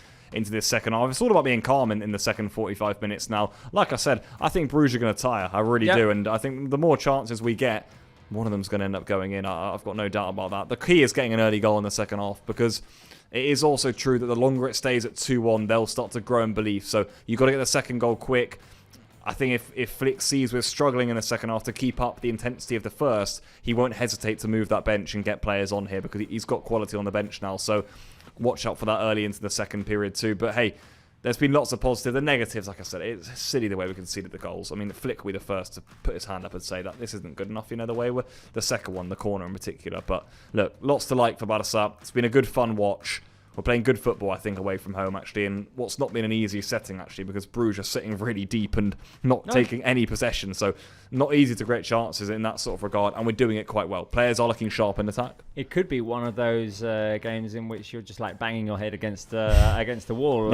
second half. It's all about being calm in the second 45 minutes now. Like I said, I think Bruge are going to tire. I really do. And I think the more chances we get, one of them's going to end up going in. I've got no doubt about that. The key is getting an early goal in the second half, because it is also true that the longer it stays at 2-1, they'll start to grow in belief. So you've got to get the second goal quick. I think if Flick sees we're struggling in the second half to keep up the intensity of the first, he won't hesitate to move that bench and get players on here, because he's got quality on the bench now. So watch out for that early into the second period too. But hey, there's been lots of positives. The negatives, like I said, it's silly the way we conceded the goals. I mean, Flick will be the first to put his hand up and say that this isn't good enough, the way the second one, the corner in particular. But look, lots to like for Barca. It's been a good, fun watch. We're playing good football, I think, away from home, actually, in what's not been an easy setting, actually, because Bruges are sitting really deep and not taking any possession. So not easy to create chances in that sort of regard, and we're doing it quite well. Players are looking sharp in attack. It could be one of those games in which you're just like banging your head against the wall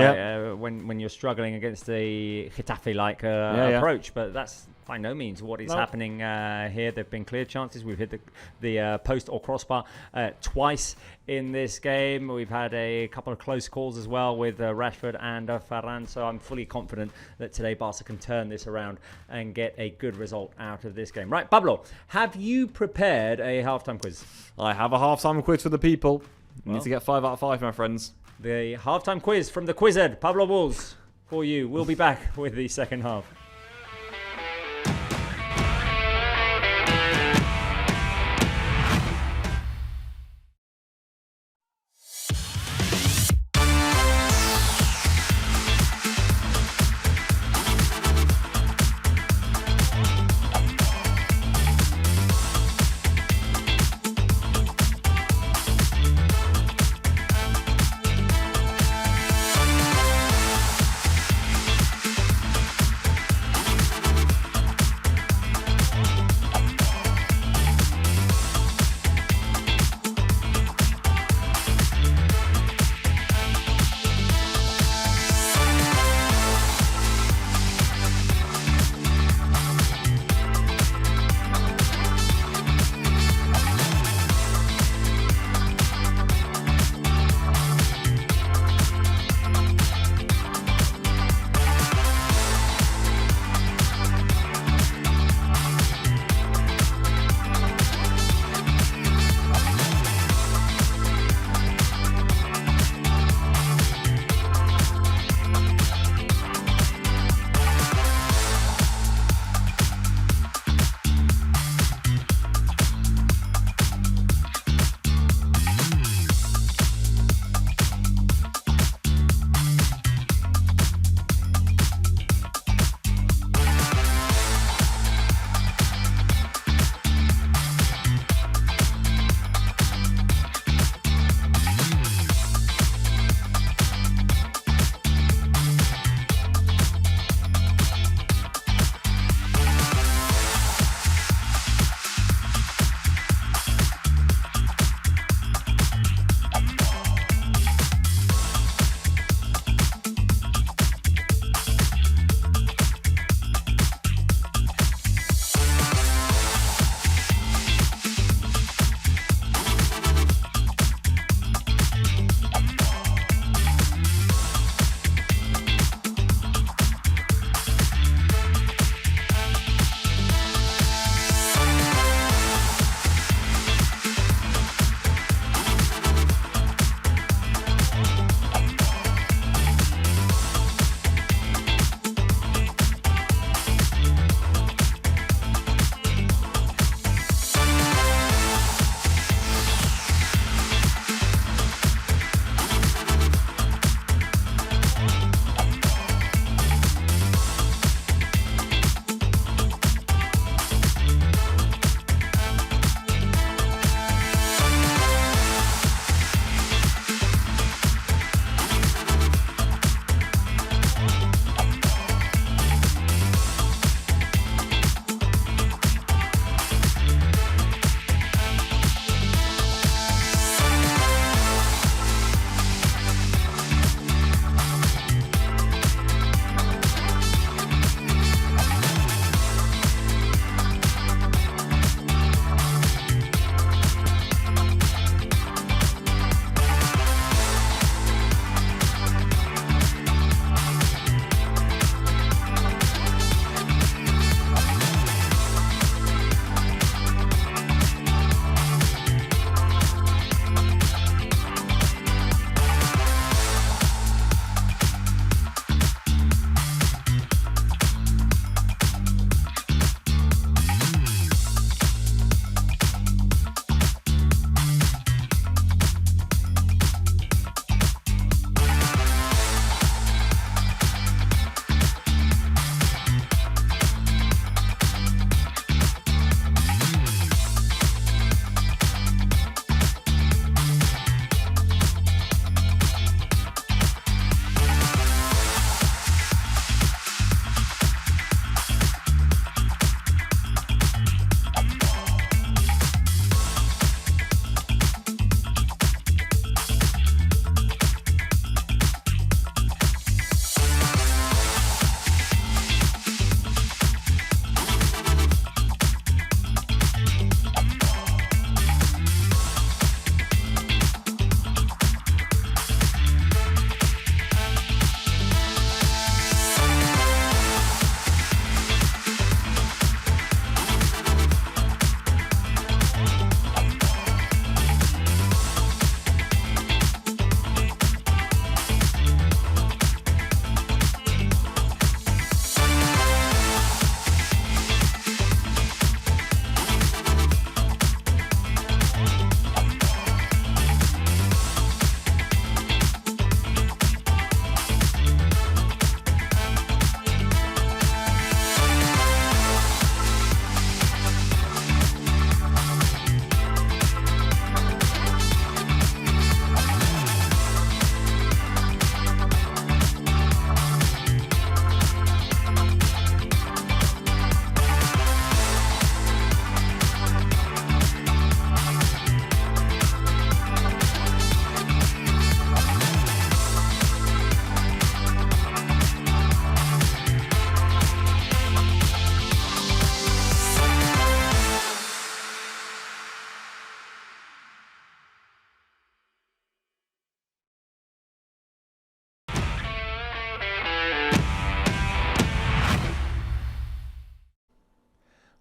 when you're struggling against a Getafe-like approach. But that's by no means what is happening here. There have been clear chances. We've hit the post or crossbar twice in this game. We've had a couple of close calls as well with Rashford and Ferran. So I'm fully confident that today Barca can turn this around and get a good result out of this game. Right, Pablo, have you prepared a halftime quiz? I have a halftime quiz for the people. You need to get 5 out of 5, my friends. The halftime quiz from the Quizhead, Pablo Bulls, for you. We'll be back with the second half.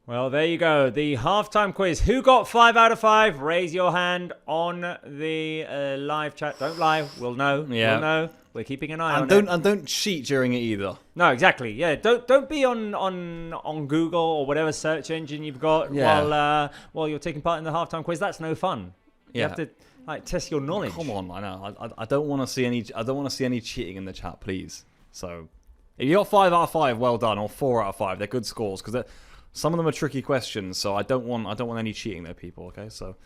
Well, there you go. The halftime quiz. Who got 5 out of 5? Raise your hand on the live chat. Don't lie. We'll know. Yeah. We'll know. We're keeping an eye on And it. don't cheat during it either. No, exactly. Yeah, don't be on Google or whatever search engine you've got while you're taking part in the halftime quiz. That's no fun. You have to test your knowledge. Come on, I know. I don't want to see any. I don't want to see any cheating in the chat, please. So, if you got 5 out of 5, well done, or 4 out of 5. They're good scores because some of them are tricky questions. So I don't want any cheating there, people. Okay, so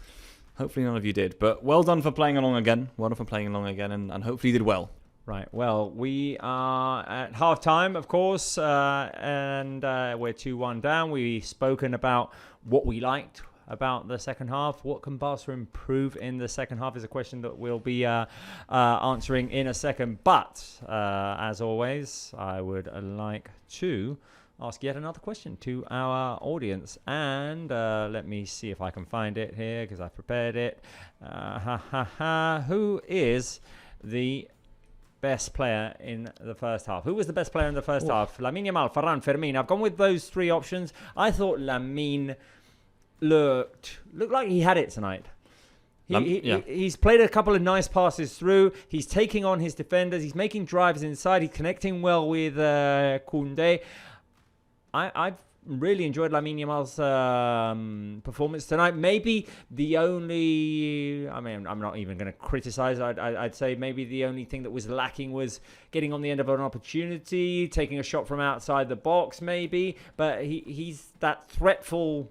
hopefully none of you did. But well done for playing along again. Well done for playing along again, and hopefully you did well. Right. Well, we are at halftime, of course, and we're 2-1 down. We've spoken about what we liked about the second half. What can Barca improve in the second half is a question that we'll be answering in a second. But as always, I would like to ask yet another question to our audience. And let me see if I can find it here because I prepared it. Who is the best player in the first half? Who was the best player in the first half? Lamine Yamal, Ferran, Fermin. I've gone with those 3 options. I thought Lamine looked like he had it tonight. He's played a couple of nice passes through. He's taking on his defenders. He's making drives inside. He's connecting well with Koundé. I've really enjoyed Lamine Yamal's performance tonight. Maybe the only... I mean, I'm not even going to criticize. I'd say maybe the only thing that was lacking was getting on the end of an opportunity, taking a shot from outside the box, maybe. But he's that threatful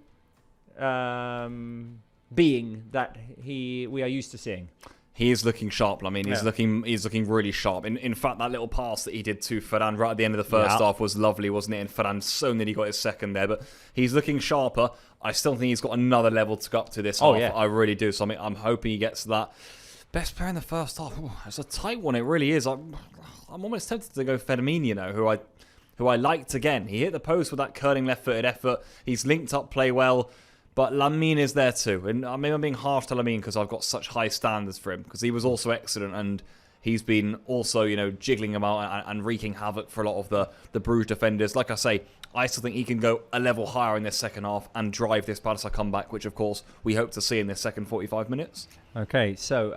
being that we are used to seeing. He is looking sharp. I mean, he's looking really sharp. In fact, that little pass that he did to Ferran right at the end of the first half was lovely, wasn't it? And Ferran so nearly got his second there, but he's looking sharper. I still think he's got another level to go up to this half. Yeah. I really do. So I'm hoping he gets that. Best player in the first half. Ooh, it's a tight one. It really is. I'm almost tempted to go Firmino, who I liked again. He hit the post with that curling left-footed effort. He's linked up play well. But Lamine is there too. And maybe I'm being harsh to Lamine because I've got such high standards for him. Because he was also excellent and he's been also, jiggling about and wreaking havoc for a lot of the Bruges defenders. Like I say, I still think he can go a level higher in this second half and drive this Barca comeback, which of course we hope to see in this second 45 minutes. Okay, so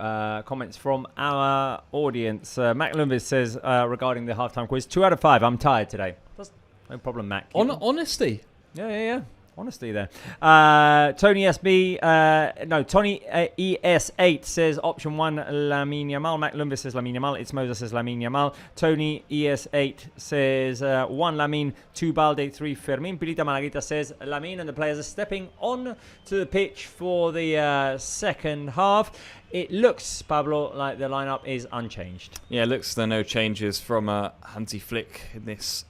comments from our audience. Mac Lumbis says regarding the halftime quiz, 2 out of 5. I'm tired today. That's no problem, Mac. Honesty. Yeah. Honesty there. Tony ES8 says option 1 Lamine Yamal. Mac Lumbis says Lamine Yamal. It's Moses says Lamine Yamal. Tony ES8 says 1 Lamine, 2 Balde, 3 Fermin. Pirita Malaguita says Lamine, and the players are stepping on to the pitch for the second half. It looks, Pablo, like the lineup is unchanged. Yeah, it looks there are no changes from Hansi Flick in this.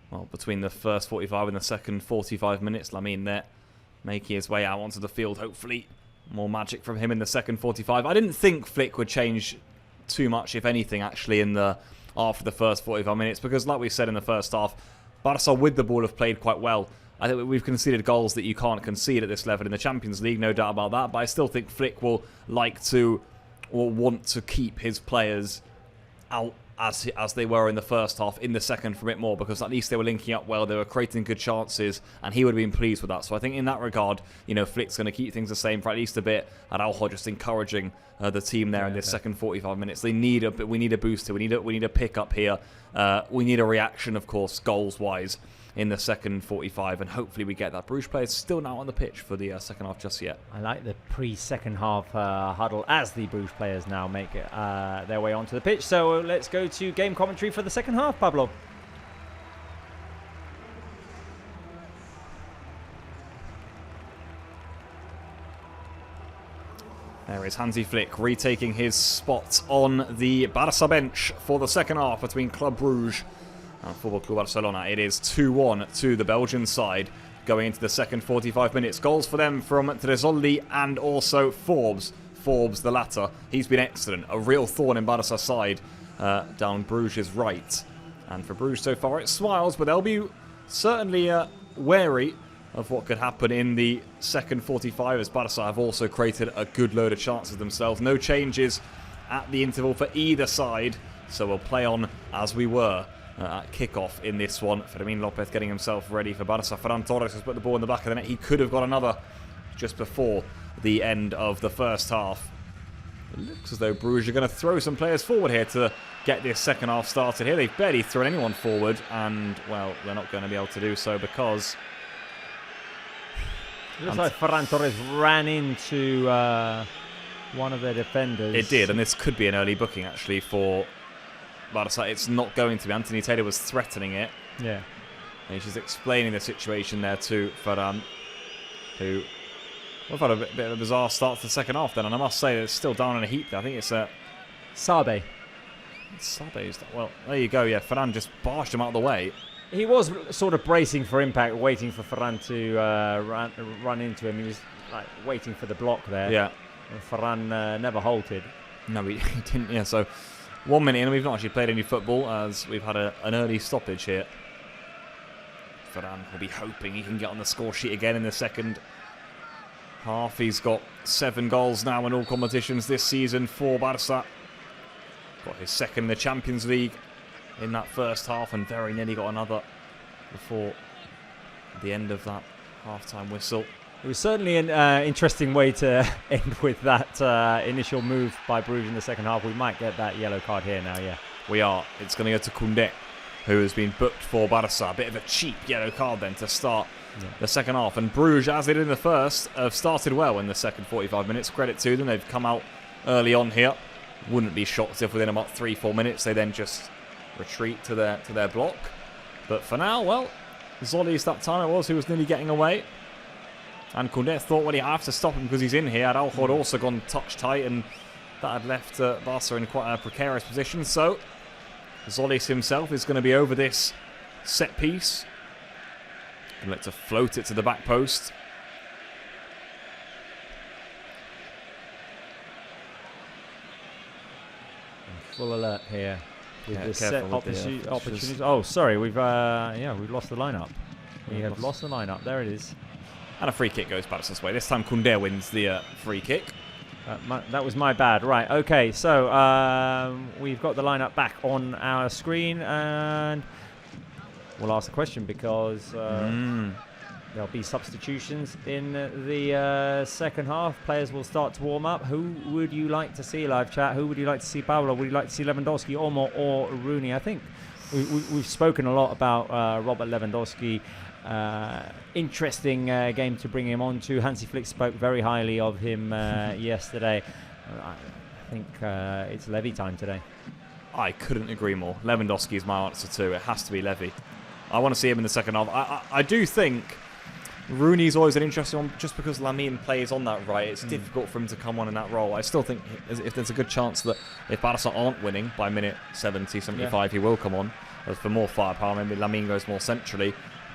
Well, between the first 45 and the second 45 minutes, Lamine there making his way out onto the field. Hopefully, more magic from him in the second 45. I didn't think Flick would change too much, if anything, actually, after the first 45 minutes, because like we said in the first half, Barca with the ball have played quite well. I think we've conceded goals that you can't concede at this level in the Champions League, no doubt about that, but I still think Flick will like to, or want to keep his players out as they were in the first half, in the second for a bit more, because at least they were linking up well, they were creating good chances, and he would have been pleased with that. So I think in that regard, Flick's going to keep things the same for at least a bit. Araujo just encouraging the team there in this second 45 minutes. We need a boost here. We need a pick up here. We need a reaction, of course, goals wise, in the second 45, and hopefully we get that. Bruges players still not on the pitch for the second half just yet. I like the pre-second half huddle as the Bruges players now make their way onto the pitch. So let's go to game commentary for the second half, Pablo. There is Hansi Flick retaking his spot on the Barca bench for the second half between Club Brugge and Football Club Barcelona. It is 2-1 to the Belgian side going into the second 45 minutes. Goals for them from Tresoldi and also Forbes. Forbes, the latter, he's been excellent. A real thorn in Barca's side down Bruges' right. And for Bruges so far, it smiles, but they'll be certainly wary of what could happen in the second 45, as Barca have also created a good load of chances themselves. No changes at the interval for either side, so we'll play on as we were at kickoff in this one. Fermín López getting himself ready for Barça. Ferran Torres has put the ball in the back of the net. He could have got another just before the end of the first half. It looks as though Bruges are going to throw some players forward here to get this second half started here. They've barely thrown anyone forward, and, well, they're not going to be able to do so because... It looks like Ferran Torres ran into one of their defenders. It did, and this could be an early booking, actually, for Barça. It's not going to be. Anthony Taylor was threatening it. Yeah. And he's just explaining the situation there to Ferran, who... We've had a bit of a bizarre start to the second half then, and I must say it's still down in a heap there. I think it's Sabe. Sabe's. Well, there you go. Yeah, Ferran just barged him out of the way. He was sort of bracing for impact, waiting for Ferran to run into him. He was like waiting for the block there. Yeah. And Ferran never halted. No, he didn't. Yeah, so 1 minute in, we've not actually played any football as we've had an early stoppage here. Ferran will be hoping he can get on the score sheet again in the second half. He's got 7 goals now in all competitions this season for Barça. Got his second in the Champions League in that first half, and very nearly got another before the end of that half-time whistle. It was certainly an interesting way to end with that initial move by Bruges in the second half. We might get that yellow card here now, yeah. We are. It's going to go to Koundé, who has been booked for Barça. A bit of a cheap yellow card then to start the second half. And Bruges, as they did in the first, have started well in the second 45 minutes. Credit to them. They've come out early on here. Wouldn't be shocked if within about 3-4 minutes they then just retreat to their block. But for now, well, Zoli's that time it was who was nearly getting away. And Koundé thought, well, you have to stop him because he's in here. Araujo had also gone touch tight, and that had left Barca in quite a precarious position. So Zolis himself is going to be over this set piece. And let to float it to the back post. Full alert here with the set careful with the, opportunities. Oh, sorry, we've lost the lineup. We have lost the lineup. There it is. And a free kick goes Barca's way. This time Koundé wins the free kick. That was my bad. Right, okay, so we've got the lineup back on our screen, and we'll ask the question because there'll be substitutions in the second half. Players will start to warm up. Who would you like to see, live chat? Who would you like to see, Pablo? Would you like to see Lewandowski, Olmo, or Rooney? I think we've spoken a lot about Robert Lewandowski. Interesting game to bring him on to. Hansi Flick spoke very highly of him yesterday. I think it's Levy time today. I couldn't agree more. Lewandowski is my answer too. It has to be Levy. I want to see him in the second half. I do think Rooney's always an interesting one just because Lamine plays on that right. It's difficult for him to come on in that role. I still think if there's a good chance that if Barca aren't winning by minute 70, 75, he will come on. As for more firepower, maybe Lamine goes more centrally.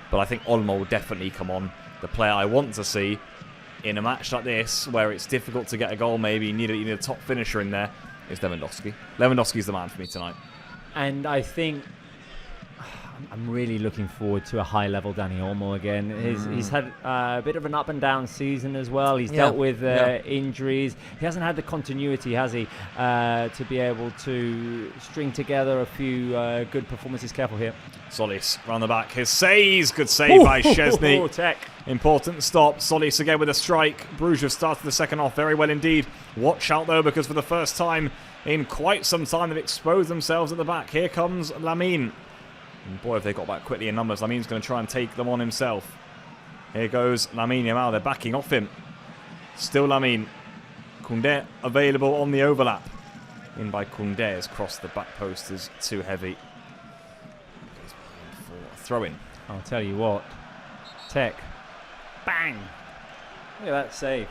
But I think Olmo will definitely come on. The player I want to see in a match like this, where it's difficult to get a goal, maybe you need a top finisher in there, is Lewandowski. Lewandowski's the man for me tonight. And I think I'm really looking forward to a high-level Dani Olmo again. He's had a bit of an up-and-down season as well. He's dealt with injuries. He hasn't had the continuity, has he, to be able to string together a few good performances. Careful here. Solis round the back. His saves. Good save by Szczesny. Tech. Important stop. Solis again with a strike. Bruges have started the second half very well indeed. Watch out though, because for the first time in quite some time they've exposed themselves at the back. Here comes Lamine. And boy, if they got back quickly in numbers, Lamine's going to try and take them on himself. Here goes Lamine Yamal. They're backing off him. Still Lamine. Koundé available on the overlap. In by Koundé has crossed the back post is too heavy. Goes behind for a throw-in. I'll tell you what. Tech. Bang! Look at that save.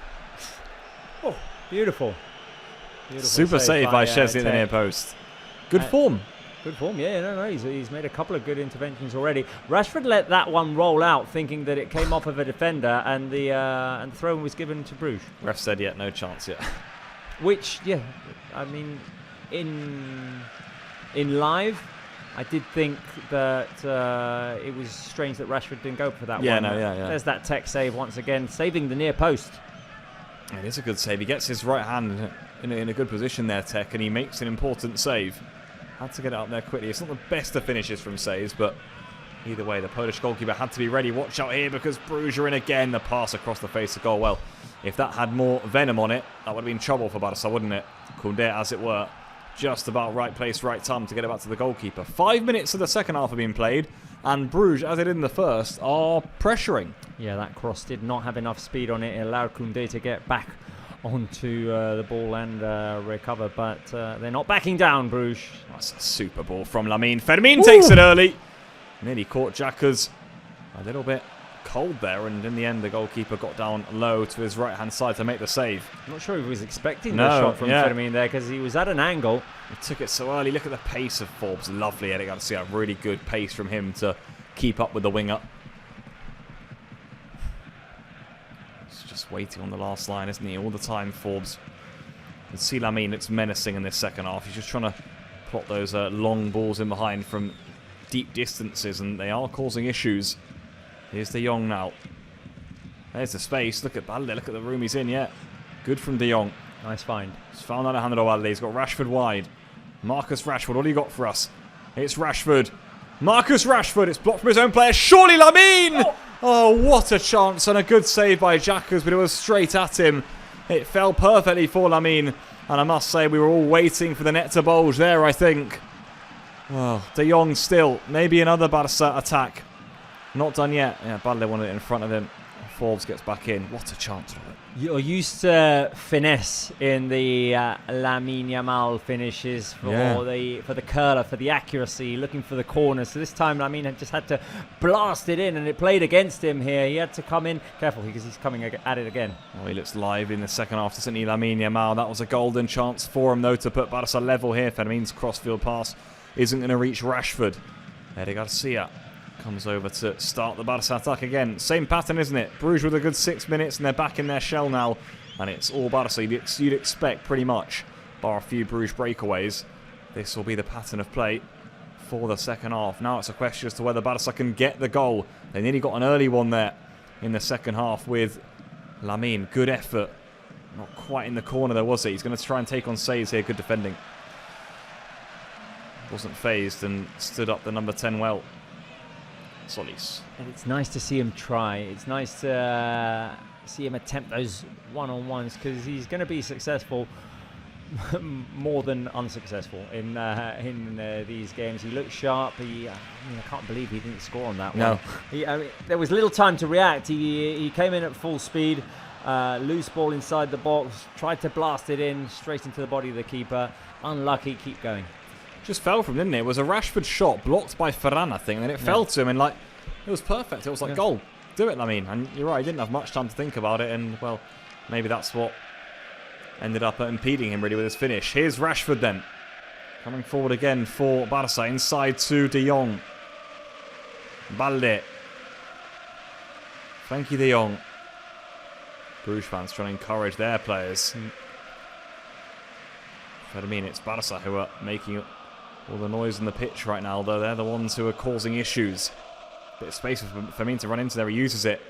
Oh, beautiful. Super save by Szczesny at the near post. Good form. Good form, yeah. No. He's made a couple of good interventions already. Rashford let that one roll out, thinking that it came off of a defender, and the throw-in was given to Bruges. Ref said, yeah, no chance yet. Which, yeah, I mean, in live, I did think that it was strange that Rashford didn't go for that one. Yeah. There's that Tech save once again, saving the near post. It is a good save. He gets his right hand in a good position there, Tech, and he makes an important save. Had to get it up there quickly. It's not the best of finishes from saves, but either way, the Polish goalkeeper had to be ready. Watch out here because Bruge are in again. The pass across the face of goal. Well, if that had more venom on it, that would have been trouble for Barca, wouldn't it? Koundé, as it were. Just about right place, right time to get it back to the goalkeeper. 5 minutes of the second half have been played, and Bruges, as they did in the first, are pressuring. Yeah, that cross did not have enough speed on it. It allowed Koundé to get back onto the ball and recover, but they're not backing down, Bruges. That's a super ball from Lamine. Fermin takes it early. Nearly caught Jackers a little bit cold there, and in the end the goalkeeper got down low to his right hand side to make the save. I'm not sure if he was expecting the shot from Fermin there, because he was at an angle. He took it so early. Look at the pace of Forbes. Lovely. I got to see a really good pace from him to keep up with the winger. He's just waiting on the last line, isn't he? All the time, Forbes. You can see Lamine looks menacing in this second half. He's just trying to plot those long balls in behind from deep distances, and they are causing issues. Here's De Jong now. There's the space. Look at Balde. Look at the room he's in. Yeah, good from De Jong. Nice find. He's found Alejandro Balde. He's got Rashford wide. Marcus Rashford. What do you got for us? It's Rashford. Marcus Rashford. It's blocked from his own player. Surely Lamine! Oh, what a chance, and a good save by Jackers, but it was straight at him. It fell perfectly for Lamine, and I must say we were all waiting for the net to bulge there, I think. Oh, De Jong still. Maybe another Barca attack. Not done yet. Yeah, Balde wanted it in front of him. Forbes gets back in. What a chance, Robert. You're used to finesse in the Lamine Yamal finishes for the curler, for the accuracy, looking for the corner. So this time Lamine had just had to blast it in, and it played against him here. He had to come in. Careful, because he's coming at it again. Well, he looks live in the second half, doesn't he, Lamine Yamal? That was a golden chance for him, though, to put Barca level here. Fermin's crossfield pass isn't going to reach Rashford. Eder Garcia comes over to start the Barca attack again. Same pattern, isn't it? Bruges with a good 6 minutes, and they're back in their shell now. And it's all Barca you'd expect, pretty much, bar a few Bruges breakaways. This will be the pattern of play for the second half. Now it's a question as to whether Barca can get the goal. They nearly got an early one there in the second half with Lamine. Good effort. Not quite in the corner though, was he? He's going to try and take on saves here. Good defending. Wasn't phased and stood up the number 10 well. Solis. And it's nice to see him try. It's nice to see him attempt those one-on-ones, because he's going to be successful more than unsuccessful in these games. He looks sharp. I can't believe he didn't score on that one. No. There was little time to react. He came in at full speed, loose ball inside the box, tried to blast it in straight into the body of the keeper. Unlucky. Keep going. Just fell from, didn't it? It was a Rashford shot blocked by Ferran, I think, and then it fell to him, and it was perfect. It was like goal. Do it, Lamine. And you're right, he didn't have much time to think about it, and well, maybe that's what ended up impeding him really with his finish. Here's Rashford then, coming forward again for Barca, inside to De Jong. Balde. Frankie De Jong. Bruges fans trying to encourage their players. Fermin, it's Barca who are making all the noise in the pitch right now, though they're the ones who are causing issues. Bit of space for Fermin to run into there. He uses it.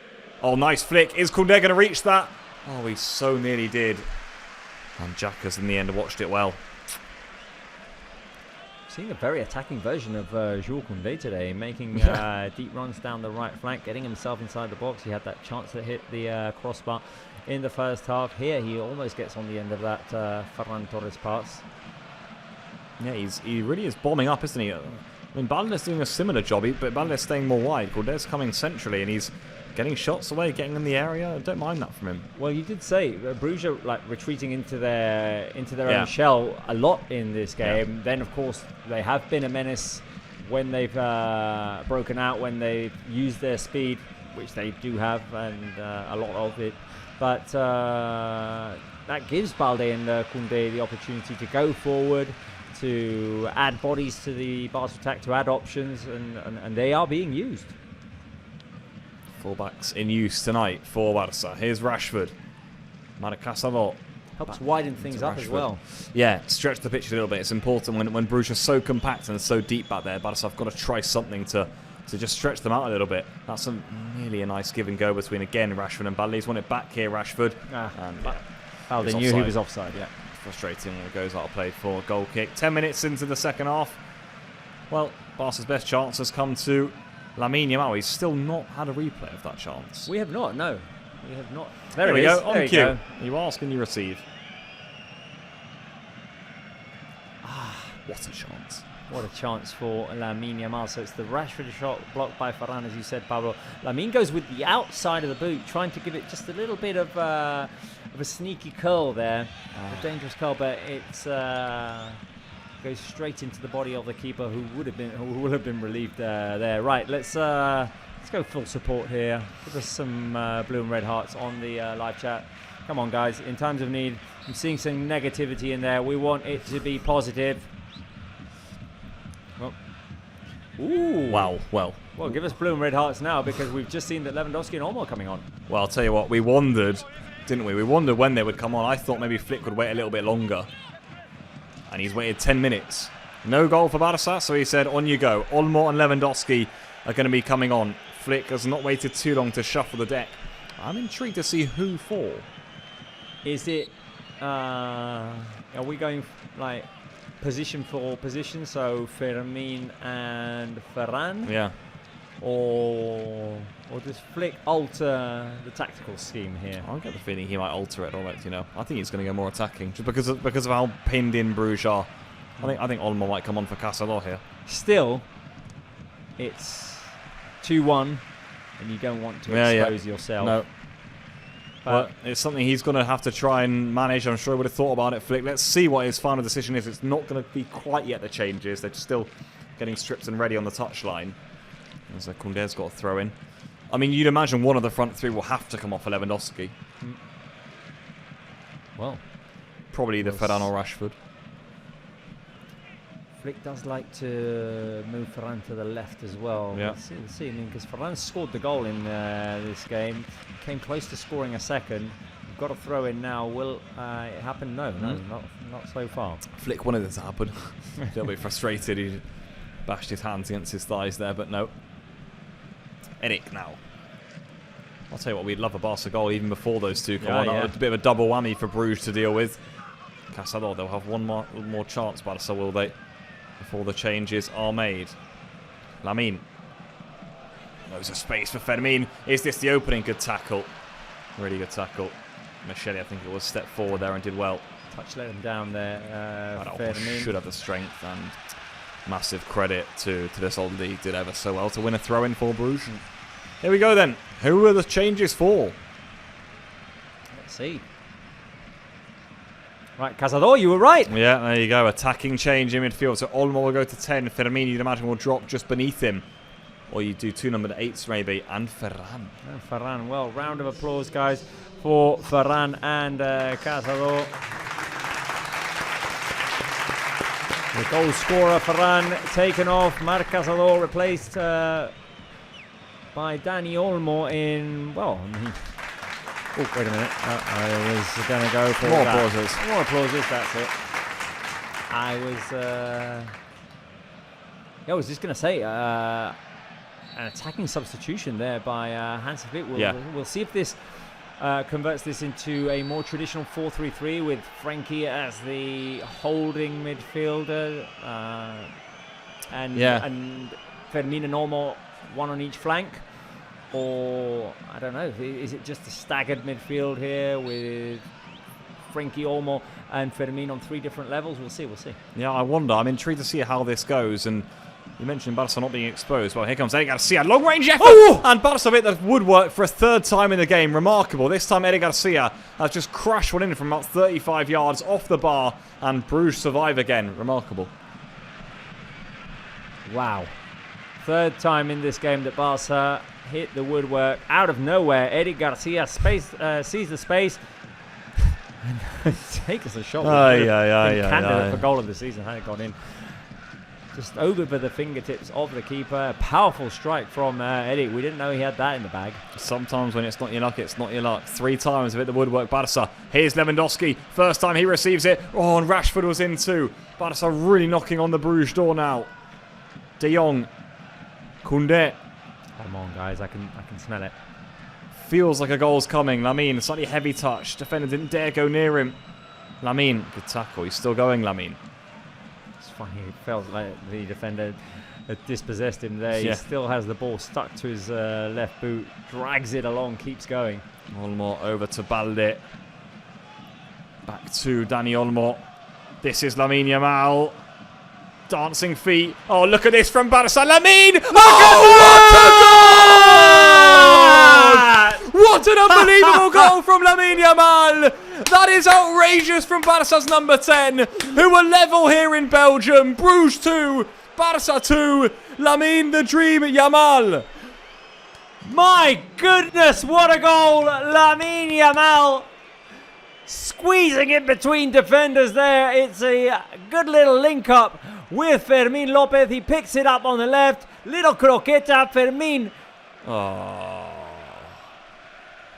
Oh, nice flick. Is Koundé going to reach that? Oh, he so nearly did. And Jackers in the end watched it well. Seeing a very attacking version of Jules Koundé today, making deep runs down the right flank, getting himself inside the box. He had that chance to hit the crossbar in the first half. Here, he almost gets on the end of that Ferran Torres pass. Yeah, he really is bombing up, isn't he? I mean, Balde's doing a similar job, but Balde's staying more wide. Koundé's coming centrally, and he's getting shots away, getting in the area. I don't mind that from him. Well, you did say Bruges are retreating into their own shell a lot in this game. Yeah. Then, of course, they have been a menace when they've broken out, when they've used their speed, which they do have, and a lot of it. But that gives Balde and Koundé the opportunity to go forward, to add bodies to the Barca attack, to add options, and they are being used. Fullbacks in use tonight for Barca. Here's Rashford. Maracasavot. Helps widen things up as well. Yeah, stretch the pitch a little bit. It's important when Bruges are so compact and so deep back there. Barca have got to try something to just stretch them out a little bit. That's really a nice give and go between, again, Rashford and Balde. He's won it back here, Rashford. Balde knew he was offside, yeah. frustrating when it goes out of play for a goal kick. 10 minutes into the second half. Well, Barca's best chance has come to Lamine Yamal. He's still not had a replay of that chance. We have not, no. We have not. There we go, on cue. You ask and you receive. What a chance. What a chance for Lamine Yamal. So it's the Rashford shot blocked by Ferran, as you said, Pablo. Lamine goes with the outside of the boot, trying to give it just a little bit of a sneaky curl there. A dangerous curl, but it's goes straight into the body of the keeper, who would have been relieved there. Right, let's go full support here. Give us some blue and red hearts on the live chat. Come on, guys. In times of need, I'm seeing some negativity in there. We want it to be positive. Well, ooh. Wow, well, give us blue and red hearts now, because we've just seen that Lewandowski and Olmo coming on. Well, I'll tell you what, we wondered, didn't we? We wondered when they would come on. I thought maybe Flick would wait a little bit longer. And he's waited 10 minutes. No goal for Barca, so he said, on you go. Olmo and Lewandowski are going to be coming on. Flick has not waited too long to shuffle the deck. I'm intrigued to see who for. Is it, are we going like position for position, so Fermin and Ferran? Yeah. Or does Flick alter the tactical scheme here? I get the feeling he might alter it. I think he's going to go more attacking, just because of how pinned in Bruges are. I think Olmo might come on for Casador here. Still, it's 2-1, and you don't want to expose yourself. No. But it's something he's going to have to try and manage. I'm sure he would have thought about it, Flick. Let's see what his final decision is. It's not going to be quite yet the changes. They're still getting stripped and ready on the touchline. As Koundé's got a throw in. I mean, you'd imagine one of the front three will have to come off for Lewandowski. Well, probably either Ferran or Rashford. Flick does like to move Ferran to the left as well. Yeah. Let's see, because Ferran scored the goal in this game. Came close to scoring a second. We've got a throw in now. Will it happen? No, not so far. Flick wanted it to happen. A little bit frustrated. He bashed his hands against his thighs there, but no. Eric now. I'll tell you what, we'd love a Barca goal even before those two come on. A bit of a double whammy for Bruges to deal with. Casador, they'll have one more chance, Barca, will they? Before the changes are made. Lamine. There's a space for Fermin. Is this the opening? Good tackle. Really good tackle. Michele, I think it was, stepped forward there and did well. Touch let him down there. Fermin should have the strength, and massive credit to this old league. Did ever so well to win a throw-in for Bruges. Here we go then. Who are the changes for? Let's see. Right, Casador, you were right. Yeah, there you go. Attacking change in midfield. So Olmo will go to 10. Fermin, you'd imagine, will drop just beneath him. Or you do two number 8s maybe. And Ferran. Ferran, well, round of applause, guys, for Ferran and Casador. The goal scorer, Ferran, taken off. Marc Casador replaced by Dani Olmo in, well... Oh, wait a minute. I was going to go for more that. applauses. More applauses, that's it. I was just going to say, an attacking substitution there by Hansi Flick. We'll see if this converts this into a more traditional 4-3-3 with Frankie as the holding midfielder and Fermin and Olmo, one on each flank. Or, I don't know, is it just a staggered midfield here with Frankie, Olmo and Fermin on 3 different levels? We'll see. Yeah, I wonder. I'm intrigued to see how this goes. And you mentioned Barca not being exposed. Well, here comes Eric Garcia. Long range effort. Oh! And Barca hit the woodwork for a 3rd time in the game. Remarkable. This time Eric Garcia has just crashed one in from about 35 yards off the bar. And Bruges survive again. Remarkable. Wow. 3rd time in this game that Barca hit the woodwork out of nowhere. Eric Garcia sees the space and takes a shot. Candidate for goal of the season had it gone in. Just over the fingertips of the keeper. A powerful strike from Eric. We didn't know he had that in the bag. Sometimes when it's not your luck, it's not your luck. 3 times have hit the woodwork. Barca. Here's Lewandowski. First time he receives it. Oh, and Rashford was in too. Barca really knocking on the Bruges door now. De Jong. Koundé. Come on, guys. I can smell it. Feels like a goal's coming. Lamine, slightly heavy touch. Defender didn't dare go near him. Lamine, good tackle. He's still going, Lamine. It's funny, it felt like the defender had dispossessed him there. Yeah. He still has the ball stuck to his left boot, drags it along, keeps going. Olmo over to Balde. Back to Dani Olmo. This is Lamine Yamal. Dancing feet. Oh, look at this from Barca. Lamine! Look at that! What an unbelievable goal from Lamine Yamal! That is outrageous from Barca's number 10, who are level here in Belgium. Bruges 2, Barca 2, Lamine the Dream Yamal. My goodness, what a goal! Lamine Yamal squeezing in between defenders there. It's a good little link up with Fermin Lopez. He picks it up on the left. Little croqueta. Fermin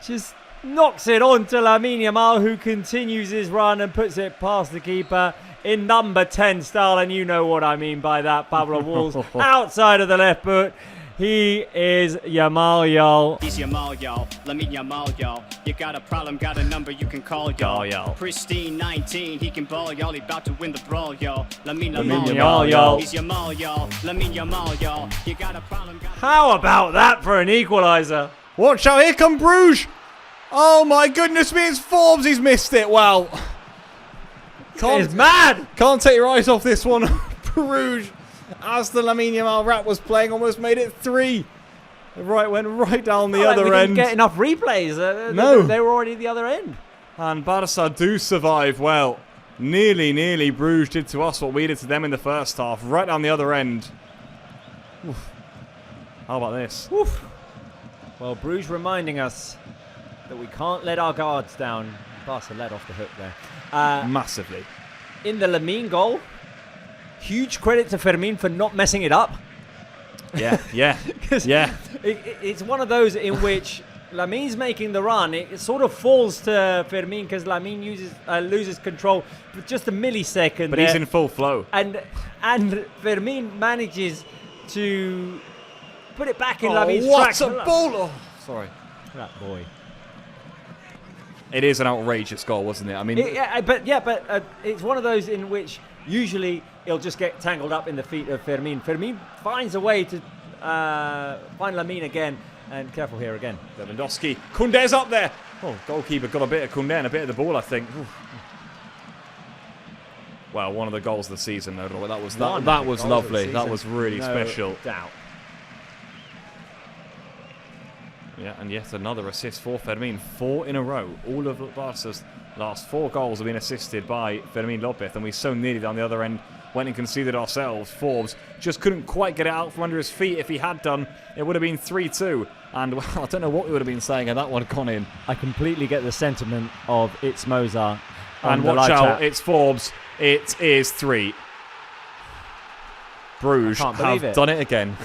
just knocks it on to Lamine Yamal, who continues his run and puts it past the keeper in number 10 style. And you know what I mean by that, Pablo Walls. Outside of the left foot. He is Yamal, y'all. He's Yamal, y'all. Lamine Yamal, y'all. You got a problem, got a number you can call, y'all. Y'all. Pristine 19, he can ball, y'all. He about to win the brawl, y'all. Lamine Yamal, Yamal, y'all. He's Yamal, y'all. Lamine Yamal, y'all. You got a problem, got a... How about that for an equalizer? Watch out, here come Bruges. Oh my goodness me, it's Forbes. He's missed it. Wow. It's mad. Can't take your eyes off this one. Bruges, as the Lamine Yamal rap was playing, almost made it 3. Went right down the other we end. didn't get enough replays. No. They were already at the other end. And Barca do survive well. Nearly Bruges did to us what we did to them in the first half. Right down the other end. Oof. How about this? Oof. Well, Bruges reminding us that we can't let our guards down. Barca let off the hook there. Massively. In the Lamine goal, huge credit to Fermin for not messing it up. Yeah. It's one of those in which Lamine's making the run. It sort of falls to Fermin because Lamine loses control for just a millisecond. But he's in full flow. And Fermin manages to put it back in Lamine's track. What a ball! Oh, sorry. That boy. It is an outrageous goal, wasn't it? I mean, But it's one of those in which usually it'll just get tangled up in the feet of Fermin. Fermin finds a way to find Lamine again, and careful here again. Lewandowski. Koundé's up there. Oh, goalkeeper got a bit of Koundé and a bit of the ball, I think. Oof. Well, one of the goals of the season, no doubt. That was lovely. That was really special. Doubt. Yeah, and yet another assist for Fermin. 4 in a row. All of Barca's last 4 goals have been assisted by Fermin Lopez, and we so nearly down the other end went and conceded ourselves. Forbes just couldn't quite get it out from under his feet. If he had done, it would have been 3-2. And well, I don't know what we would have been saying had that one gone in. I completely get the sentiment of it's Mozart. And watch out, it's Forbes. It is 3. Bruges have done it again.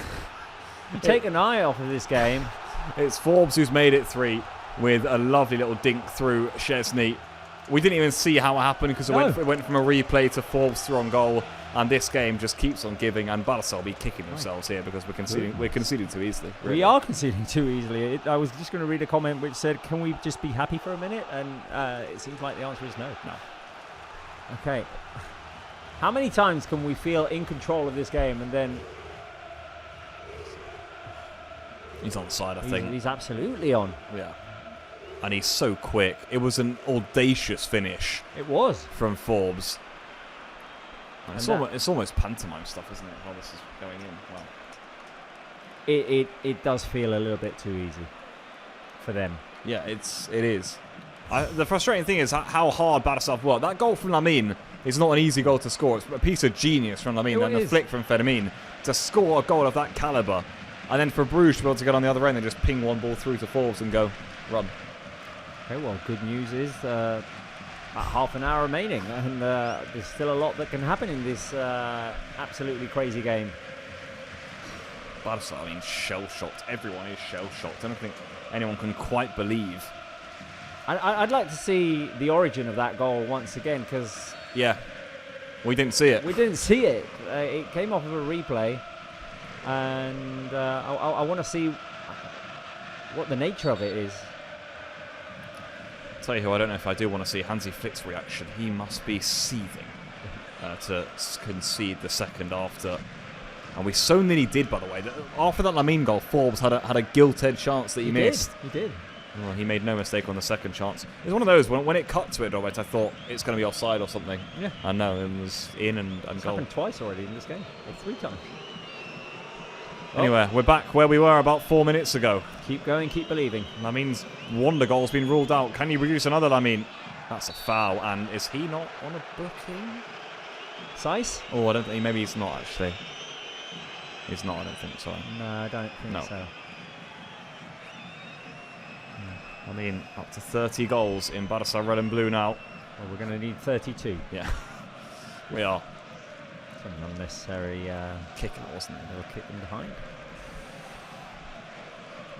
Take an eye off of this game. It's Forbes who's made it 3 with a lovely little dink through Szczesny. We didn't even see how it happened because it went from a replay to Forbes through on goal, and this game just keeps on giving, and Barca will be kicking themselves here because we're conceding too easily. Really. We are conceding too easily. I was just going to read a comment which said, can we just be happy for a minute? And it seems like the answer is no. Okay. How many times can we feel in control of this game and then... He's on side, I think. He's absolutely on. Yeah. And he's so quick. It was an audacious finish. It was. From Forbes. It's almost pantomime stuff, isn't it, while this is going in? Wow. It does feel a little bit too easy for them. Yeah, it is. The frustrating thing is how hard Barca have worked. That goal from Lamine is not an easy goal to score. It's a piece of genius from Lamine and a flick from Fermin to score a goal of that calibre. And then for Bruges to be able to get on the other end and just ping one ball through to Forbes and go, run. Okay, well, good news is about half an hour remaining, and there's still a lot that can happen in this absolutely crazy game. Barca, I mean, shell-shocked. Everyone is shell-shocked. I don't think anyone can quite believe. I'd like to see the origin of that goal once again, because... Yeah, we didn't see it. We didn't see it. It came off of a replay, and I want to see what the nature of it is. tell you who I don't know if I do want to see, Hansi Flick's reaction. He must be seething to concede the second after. And we so nearly did, by the way. After that Lamine goal, Forbes had a gilt-edged chance that he missed. He did. Well, he made no mistake on the second chance. It was one of those, when it cut to it, Robert, I thought it's going to be offside or something. Yeah. And no, it was in and It's goal. happened twice already in this game. Or 3 times. Anyway, we're back where we were about 4 minutes ago. Keep going, keep believing. Lamine's wonder goal's been ruled out. Can you produce another Lamine? That's a foul. And is he not on a booking? Size? Oh, I don't think. Maybe he's not, actually. He's not, I don't think so. No, I don't think so. I mean, up to 30 goals in Barca red and blue now. Well, we're going to need 32. Yeah, we are. Some unnecessary Kicking it, wasn't it? little kick in behind.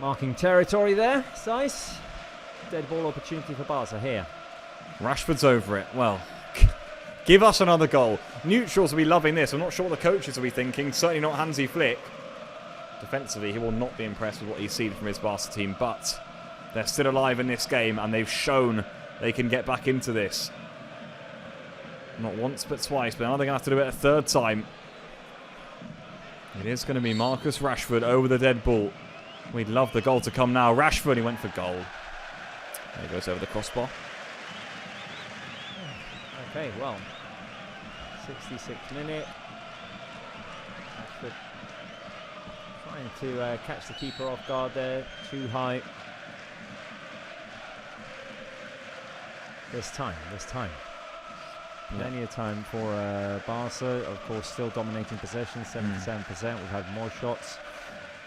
Marking territory there, Size. Dead ball opportunity for Barca here. Rashford's over it. Well, give us another goal. Neutrals will be loving this. I'm not sure what the coaches will be thinking. Certainly not Hansi Flick. Defensively, he will not be impressed with what he's seen from his Barca team, but they're still alive in this game, and they've shown they can get back into this. Not once, but twice, but now they're going to have to do it a third time. It is going to be Marcus Rashford over the dead ball. We'd love the goal to come now. Rashford, he went for goal. There he goes over the crossbar. Okay, well, 66th minute. Rashford trying to catch the keeper off guard there, too high. There's time. Plenty of time for Barca. Of course, still dominating possession, 77%. We've had more shots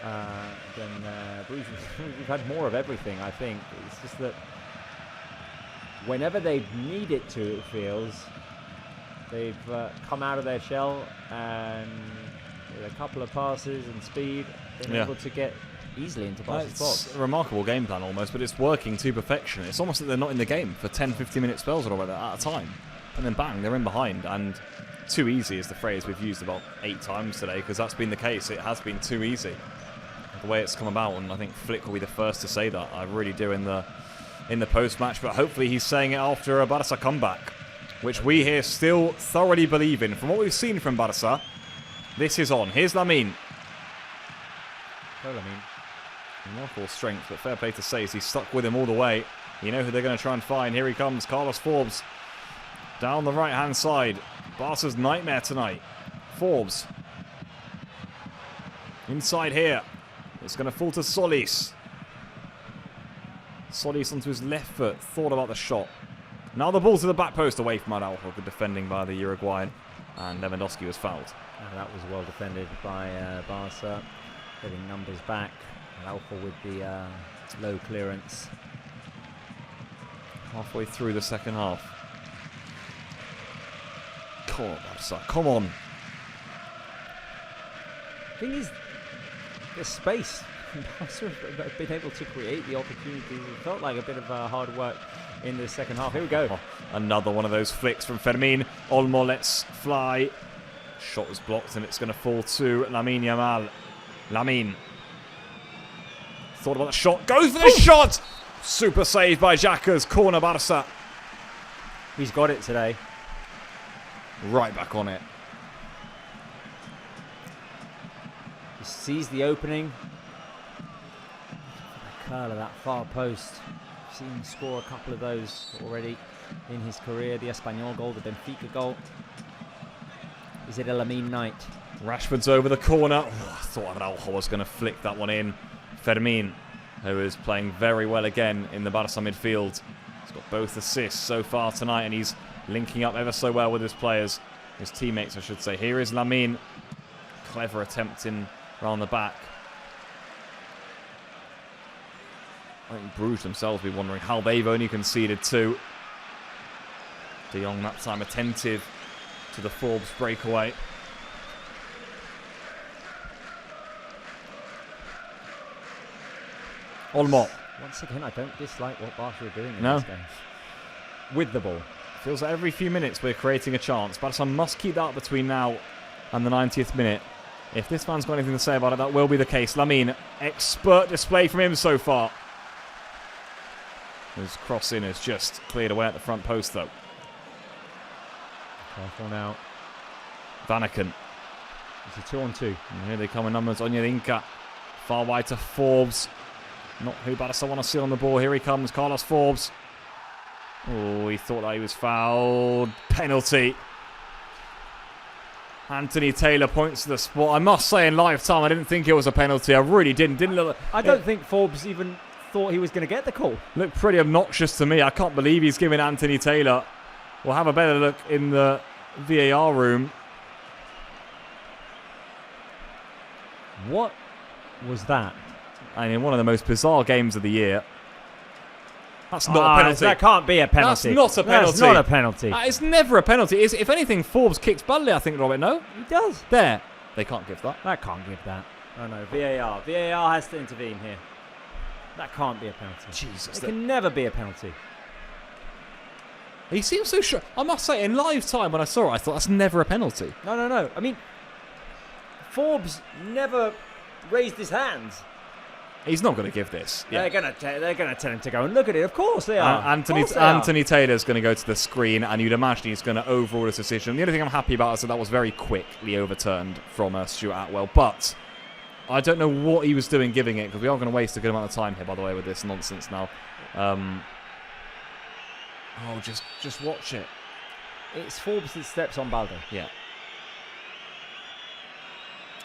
than Bruge. We've had more of everything, I think. It's just that whenever they've needed to, it feels, they've come out of their shell and with a couple of passes and speed, been able to get easily into Barca's box. It's a remarkable game plan almost, but it's working to perfection. It's almost that they're not in the game for 10-15 minute spells or whatever at a time. And then bang, they're in behind. And too easy is the phrase we've used about 8 times today, because that's been the case. It has been too easy, the way it's come about. And I think Flick will be the first to say that. I really do in the post-match. But hopefully he's saying it after a Barca comeback, which we here still thoroughly believe in. From what we've seen from Barca, this is on. Here's Lamine. Go, Lamine. Not full strength, but fair play to say, he's stuck with him all the way. You know who they're going to try and find. Here he comes, Carlos Forbes. Down the right-hand side. Barca's nightmare tonight. Forbes. Inside here. It's going to fall to Solis. Solis onto his left foot. Thought about the shot. Now the ball to the back post away from Araujo. Good defending by the Uruguayan. And Lewandowski was fouled. That was well defended by Barca. Getting numbers back. Araujo with the low clearance. Halfway through the second half. Come on, Barca. Come on. Thing is, the space. Barca have been able to create the opportunities. It felt like a bit of hard work in the second half. Here we go. Another one of those flicks from Fermin. Olmo lets fly. Shot was blocked and it's going to fall to Lamine Yamal. Lamine. Thought about the shot. Goes for the shot! Super save by Xhaka's. Corner Barca. He's got it today. Right back on it. He sees the opening. The curl of that far post. I've seen him score a couple of those already in his career. The Espanyol goal, the Benfica goal. Is it a Lamine night? Rashford's over the corner. Oh, I thought Araujo was going to flick that one in. Fermin, who is playing very well again in the Barca midfield. He's got both assists so far tonight, and he's linking up ever so well with his players. His teammates, I should say. Here is Lamine. Clever attempt in around the back. I think Bruges themselves will be wondering how they've only conceded 2. De Jong that time attentive to the Forbes breakaway. Olmo. Once again, I don't dislike what Barca are doing in No. this game. With the ball. Feels like every few minutes we're creating a chance. Barca must keep that between now and the 90th minute. If this fan's got anything to say about it, that will be the case. Lamine, expert display from him so far. His crossing is just cleared away at the front post, though. Careful now. Vanaken. It's a 2-on-2. And here they come in numbers. Onyedinka. Far wide to Forbes. Not who Barca want to see on the ball. Here he comes, Carlos Forbes. Oh, he thought that he was fouled. Penalty. Anthony Taylor points to the spot. I must say, in live time, I didn't think it was a penalty. I really didn't. Didn't look. I don't think Forbes even thought he was going to get the call. Looked pretty obnoxious to me. I can't believe he's giving Anthony Taylor. We'll have a better look in the VAR room. What was that? I mean, one of the most bizarre games of the year. That's not a penalty. That can't be a penalty. That's not a penalty. That's not a penalty. It's never a penalty. If anything, Forbes kicks badly, I think, Robert. No? He does. There. They can't give that. That can't give that. Oh no, VAR. VAR has to intervene here. That can't be a penalty. Jesus. It can never be a penalty. He seems so sure. I must say, in live time, when I saw it, I thought that's never a penalty. No. I mean, Forbes never raised his hands. He's not going to give this. Yeah. They're gonna tell him to go and look at it. Of course they are. Anthony Taylor's going to go to the screen, and you'd imagine he's going to overrule his decision. The only thing I'm happy about is that was very quickly overturned from Stuart Atwell. But I don't know what he was doing giving it, because we are going to waste a good amount of time here, by the way, with this nonsense now. Just watch it. It's Forbes that steps on Balde. Yeah.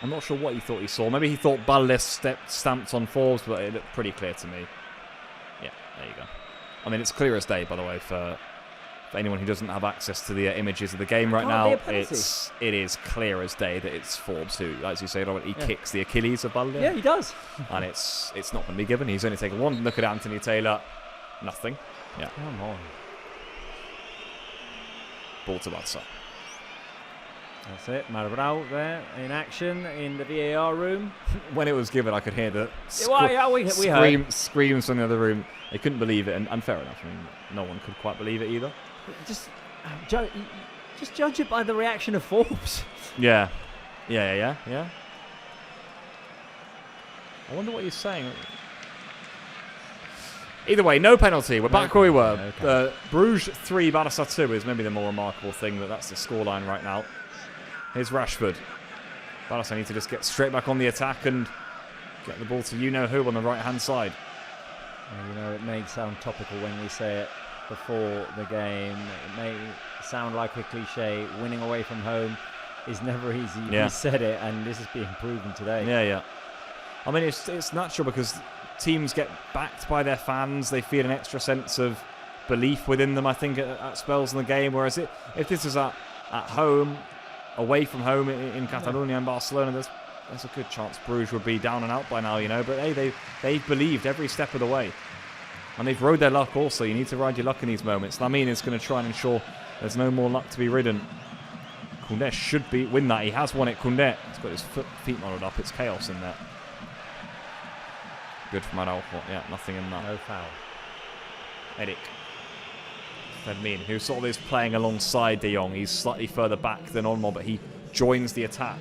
I'm not sure what he thought he saw. Maybe he thought Balde stamped on Forbes, but it looked pretty clear to me. Yeah, there you go. I mean, it's clear as day, by the way, for anyone who doesn't have access to the images of the game right now. It is clear as day that it's Forbes who, as you say, Robert, he kicks the Achilles of Balde. Yeah, he does. And it's not going to be given. He's only taken one look at Anthony Taylor. Nothing. Yeah. Come on. Ball to Barca. That's it. Marabral there in action in the VAR room. When it was given, I could hear the screams from the other room. They couldn't believe it, and fair enough. I mean, no one could quite believe it either. Just judge it by the reaction of Forbes. Yeah. I wonder what he's saying. Either way, no penalty. We're back where we were. Okay. Bruges 3, Barca 2 is maybe the more remarkable thing. That's the scoreline right now. Here's Rashford. Barca need to just get straight back on the attack and get the ball to you-know-who on the right-hand side. Well, it may sound topical when we say it before the game. It may sound like a cliche. Winning away from home is never easy. Yeah. We said it, and this is being proven today. Yeah. I mean, it's natural because teams get backed by their fans. They feel an extra sense of belief within them, I think, at spells in the game. Whereas if this is at home, away from home in Catalonia and Barcelona, there's a good chance Bruges would be down and out by now, But hey, they've believed every step of the way. And they've rode their luck also. You need to ride your luck in these moments. Lamine is going to try and ensure there's no more luck to be ridden. Koundé should win that. He has won it. Koundé. He's got his feet muddled up. It's chaos in there. Good from Araujo. Yeah, nothing in that. No foul. Eric. Fermin, who sort of is playing alongside De Jong. He's slightly further back than Olmo, but he joins the attack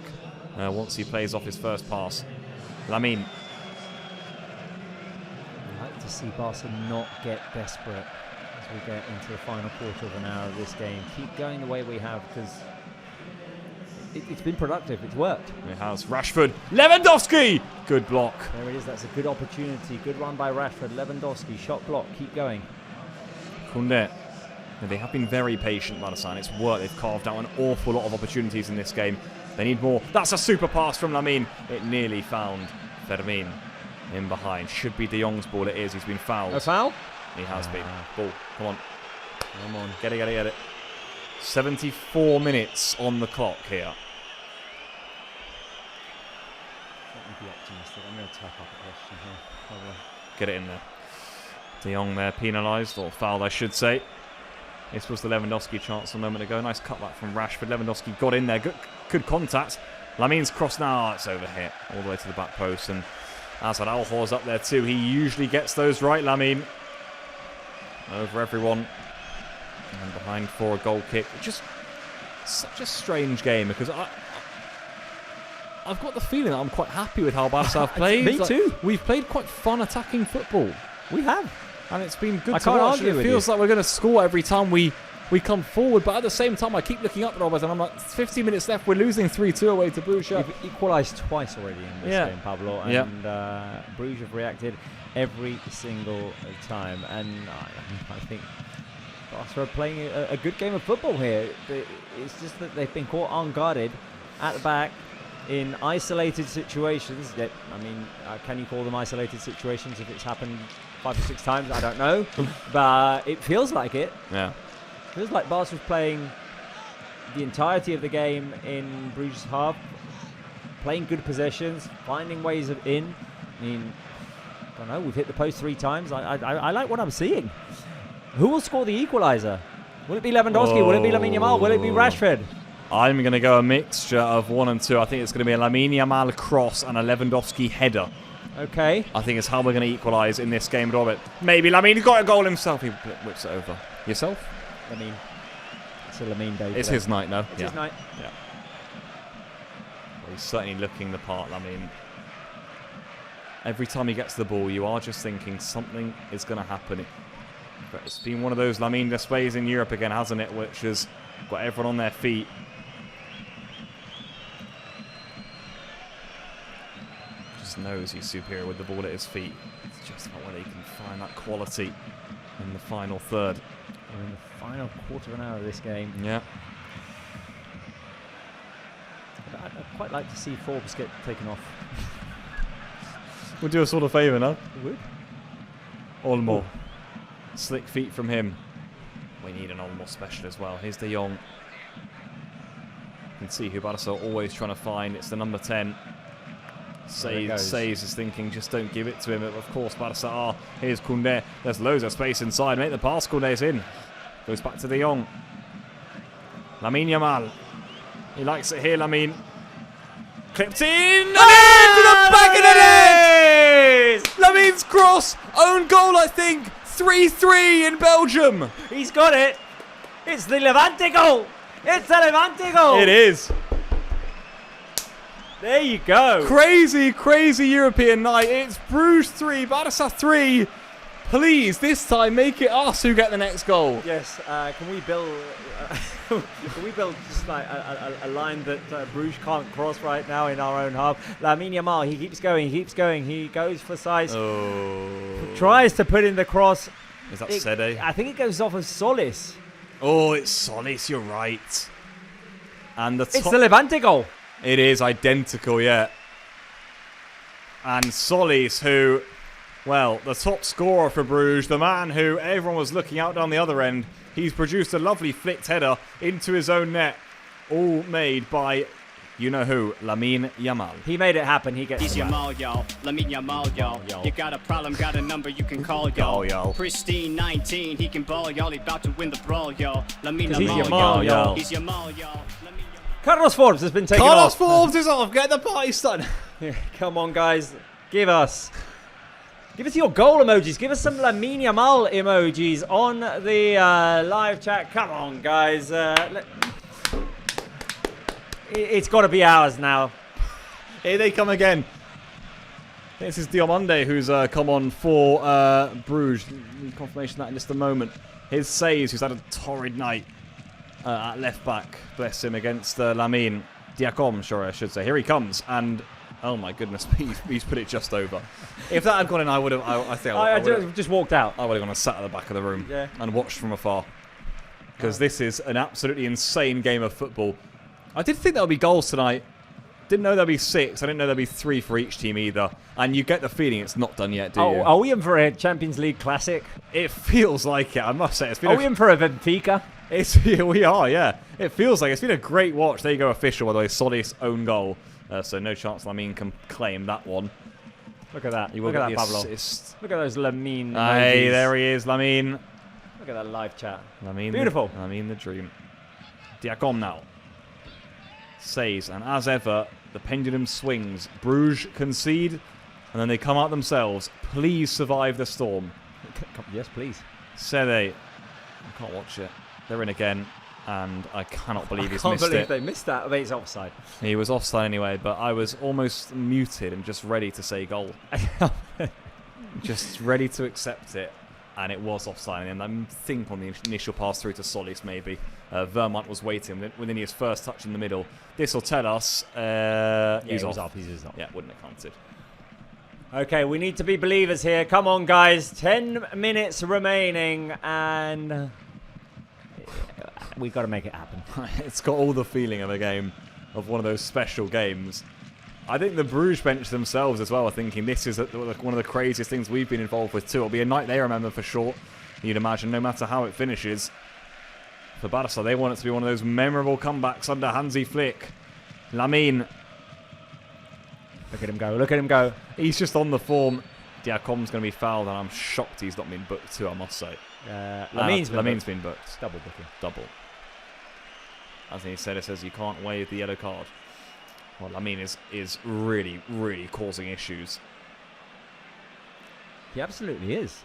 once he plays off his first pass. Lamine. I'd like to see Barca not get desperate as we get into the final quarter of an hour of this game. Keep going the way we have, because it's been productive. It's worked. It has. Rashford. Lewandowski! Good block. There it is. That's a good opportunity. Good run by Rashford. Lewandowski. Shot block. Keep going. Koundé. They have been very patient, Barca, and it's worked. They've carved out an awful lot of opportunities in this game. They need more. That's a super pass from Lamine. It nearly found Fermin in behind. Should be De Jong's ball. It is. He's been fouled. A foul? He has been. Ball. Come on. Get it. 74 minutes on the clock here. Let me be optimistic. I'm going to type up a question here. Probably. Get it in there. De Jong there penalised, or fouled, I should say. This was the Lewandowski chance a moment ago. Nice cutback from Rashford. Lewandowski got in there. Good contact. Lamine's cross now. It's over hit all the way to the back post. And as Araujo's up there too, he usually gets those right, Lamine. Over everyone. And behind for a goal kick. Just such a strange game, because I've got the feeling that I'm quite happy with how Barca have played. Me too. We've played quite fun attacking football. We have. And it's been good I to can't watch. argue It with feels you. like we're going to score every time we come forward. But at the same time, I keep looking up, Robert, and I'm like, 15 minutes left. We're losing 3-2 away to Bruge. We've equalised twice already in this Yeah. game, Pablo, and Bruges have reacted every single time. And I think Barca are playing a good game of football here. It's just that they've been caught unguarded at the back in isolated situations. I mean, can you call them isolated situations if it's happened 5 or 6 times? I don't know. But it feels like it. Yeah. It feels like Barca was playing the entirety of the game in Bruges' half, playing good possessions, finding ways of in. I mean, I don't know, we've hit the post 3 times. I like what I'm seeing. Who will score the equaliser? Will it be Lewandowski? Will it be Lamine Yamal? Will it be Rashford? I'm going to go a mixture of 1 and 2. I think it's going to be a Lamine Yamal cross and a Lewandowski header. Okay. I think it's how we're going to equalise in this game, Robert. Maybe Lamine got a goal himself. He whips it over. Yourself? Lamine. It's a Lamine day. It's today. his night, no? It's his night. Yeah. Well, he's certainly looking the part, Lamine. Every time he gets the ball, you are just thinking something is going to happen. But it's been one of those Lamine displays in Europe again, hasn't it? Which has got everyone on their feet. Just knows he's superior with the ball at his feet. It's just about whether he can find that quality in the final third. We're in the final quarter of an hour of this game. Yeah. I'd quite like to see Forbes get taken off. We'll do a sort of favour, no? We would. Olmo. Slick feet from him. We need an Olmo special as well. Here's De Jong. You can see who Barca are always trying to find. It's the number 10. Says is thinking, just don't give it to him. Of course, Barca are. Here's Koundé. There's loads of space inside. Make the pass. Koundé's in. Goes back to De Jong. Lamine Yamal. He likes it here, Lamine. Clipped in! And into the back of the net! Lamine's cross! Own goal, I think! 3-3 in Belgium! He's got it! It's the Levante goal! It's the Levante goal! It is. There you go. Crazy, crazy European night. It's Bruges 3, Barca 3. Please, this time, make it us who get the next goal. Yes, can we build just like a line that Bruges can't cross right now in our own half? Lamine Yamal, he keeps going, he goes for size, tries to put in the cross. Is that Sede? I think it goes off of Solis. Oh, it's Solis, you're right. And It's the Levante goal. It is identical, yeah. And Solis, who, well, the top scorer for Bruges, the man who everyone was looking out down the other end, he's produced a lovely flicked header into his own net, all made by, you know who, Lamine Yamal. He made it happen. He gets He's the rap. Yamal, y'all. Lamine Yamal, y'all. You got a problem, got a number you can call, y'all. Y'all. Pristine 19, he can ball, y'all. He about to win the brawl, y'all. Lamine 'Cause he's Yamal, Yamal, y'all. He's Yamal, y'all. Carlos Forbes has been taken Carlos off. Forbes is off. Get the party started. Yeah, come on, guys. Give us your goal emojis. Give us some Lamine Yamal emojis on the live chat. Come on, guys. It's got to be ours now. Here they come again. This is Diomande who's come on for Bruges. Confirmation of that in just a moment. Here's Says, who's had a torrid night at left back. Bless him, against Lamine. Diacom, sure I should say. Here he comes, and oh my goodness, he's put it just over. If that had gone in, I would have. I just walked out. I would have gone and sat at the back of the room and watched from afar, because this is an absolutely insane game of football. I did think there would be goals tonight. Didn't know there'd be 6. I didn't know there'd be 3 for each team either. And you get the feeling it's not done yet, do you? Are we in for a Champions League classic? It feels like it, I must say. It's been Are we in for a Benfica? We are, yeah. It feels like it's been a great watch. There you go, official, by the way. Solis' own goal. So no chance Lamine can claim that one. Look at that. He will Look at get that, the Pablo. assist. Look at those Lamine Hey, emojis. there he is, Lamine. Look at that live chat. Lamine. Beautiful. Lamine the dream. Diacom now. Says, and as ever, the pendulum swings. Bruges concede, and then they come out themselves. Please survive the storm. Yes, please. Sede. I can't watch it. They're in again, and I cannot believe he's I missed can't believe it. they missed that. I mean, it's offside. He was offside anyway, but I was almost muted and just ready to say goal. Just ready to accept it. and it was offside. And I think on the initial pass through to Solis, maybe Vermont was waiting within his first touch in the middle. This will tell us he's off. He's off. Yeah, wouldn't have counted. Okay, we need to be believers here. Come on, guys. 10 minutes remaining, and we've got to make it happen. It's got all the feeling of a game, of one of those special games. I think the Bruges bench themselves as well are thinking this is one of the craziest things we've been involved with too. It'll be a night they remember for sure, you'd imagine, no matter how it finishes. For Barca, they want it to be one of those memorable comebacks under Hansi Flick. Lamine. Look at him go. Look at him go. He's just on the form. Diacom's going to be fouled, and I'm shocked he's not been booked too, I must say. Lamine's been booked. Double booking. Double. As he said, it says you can't waive the yellow card. Well, Lamine is really, really causing issues. He absolutely is.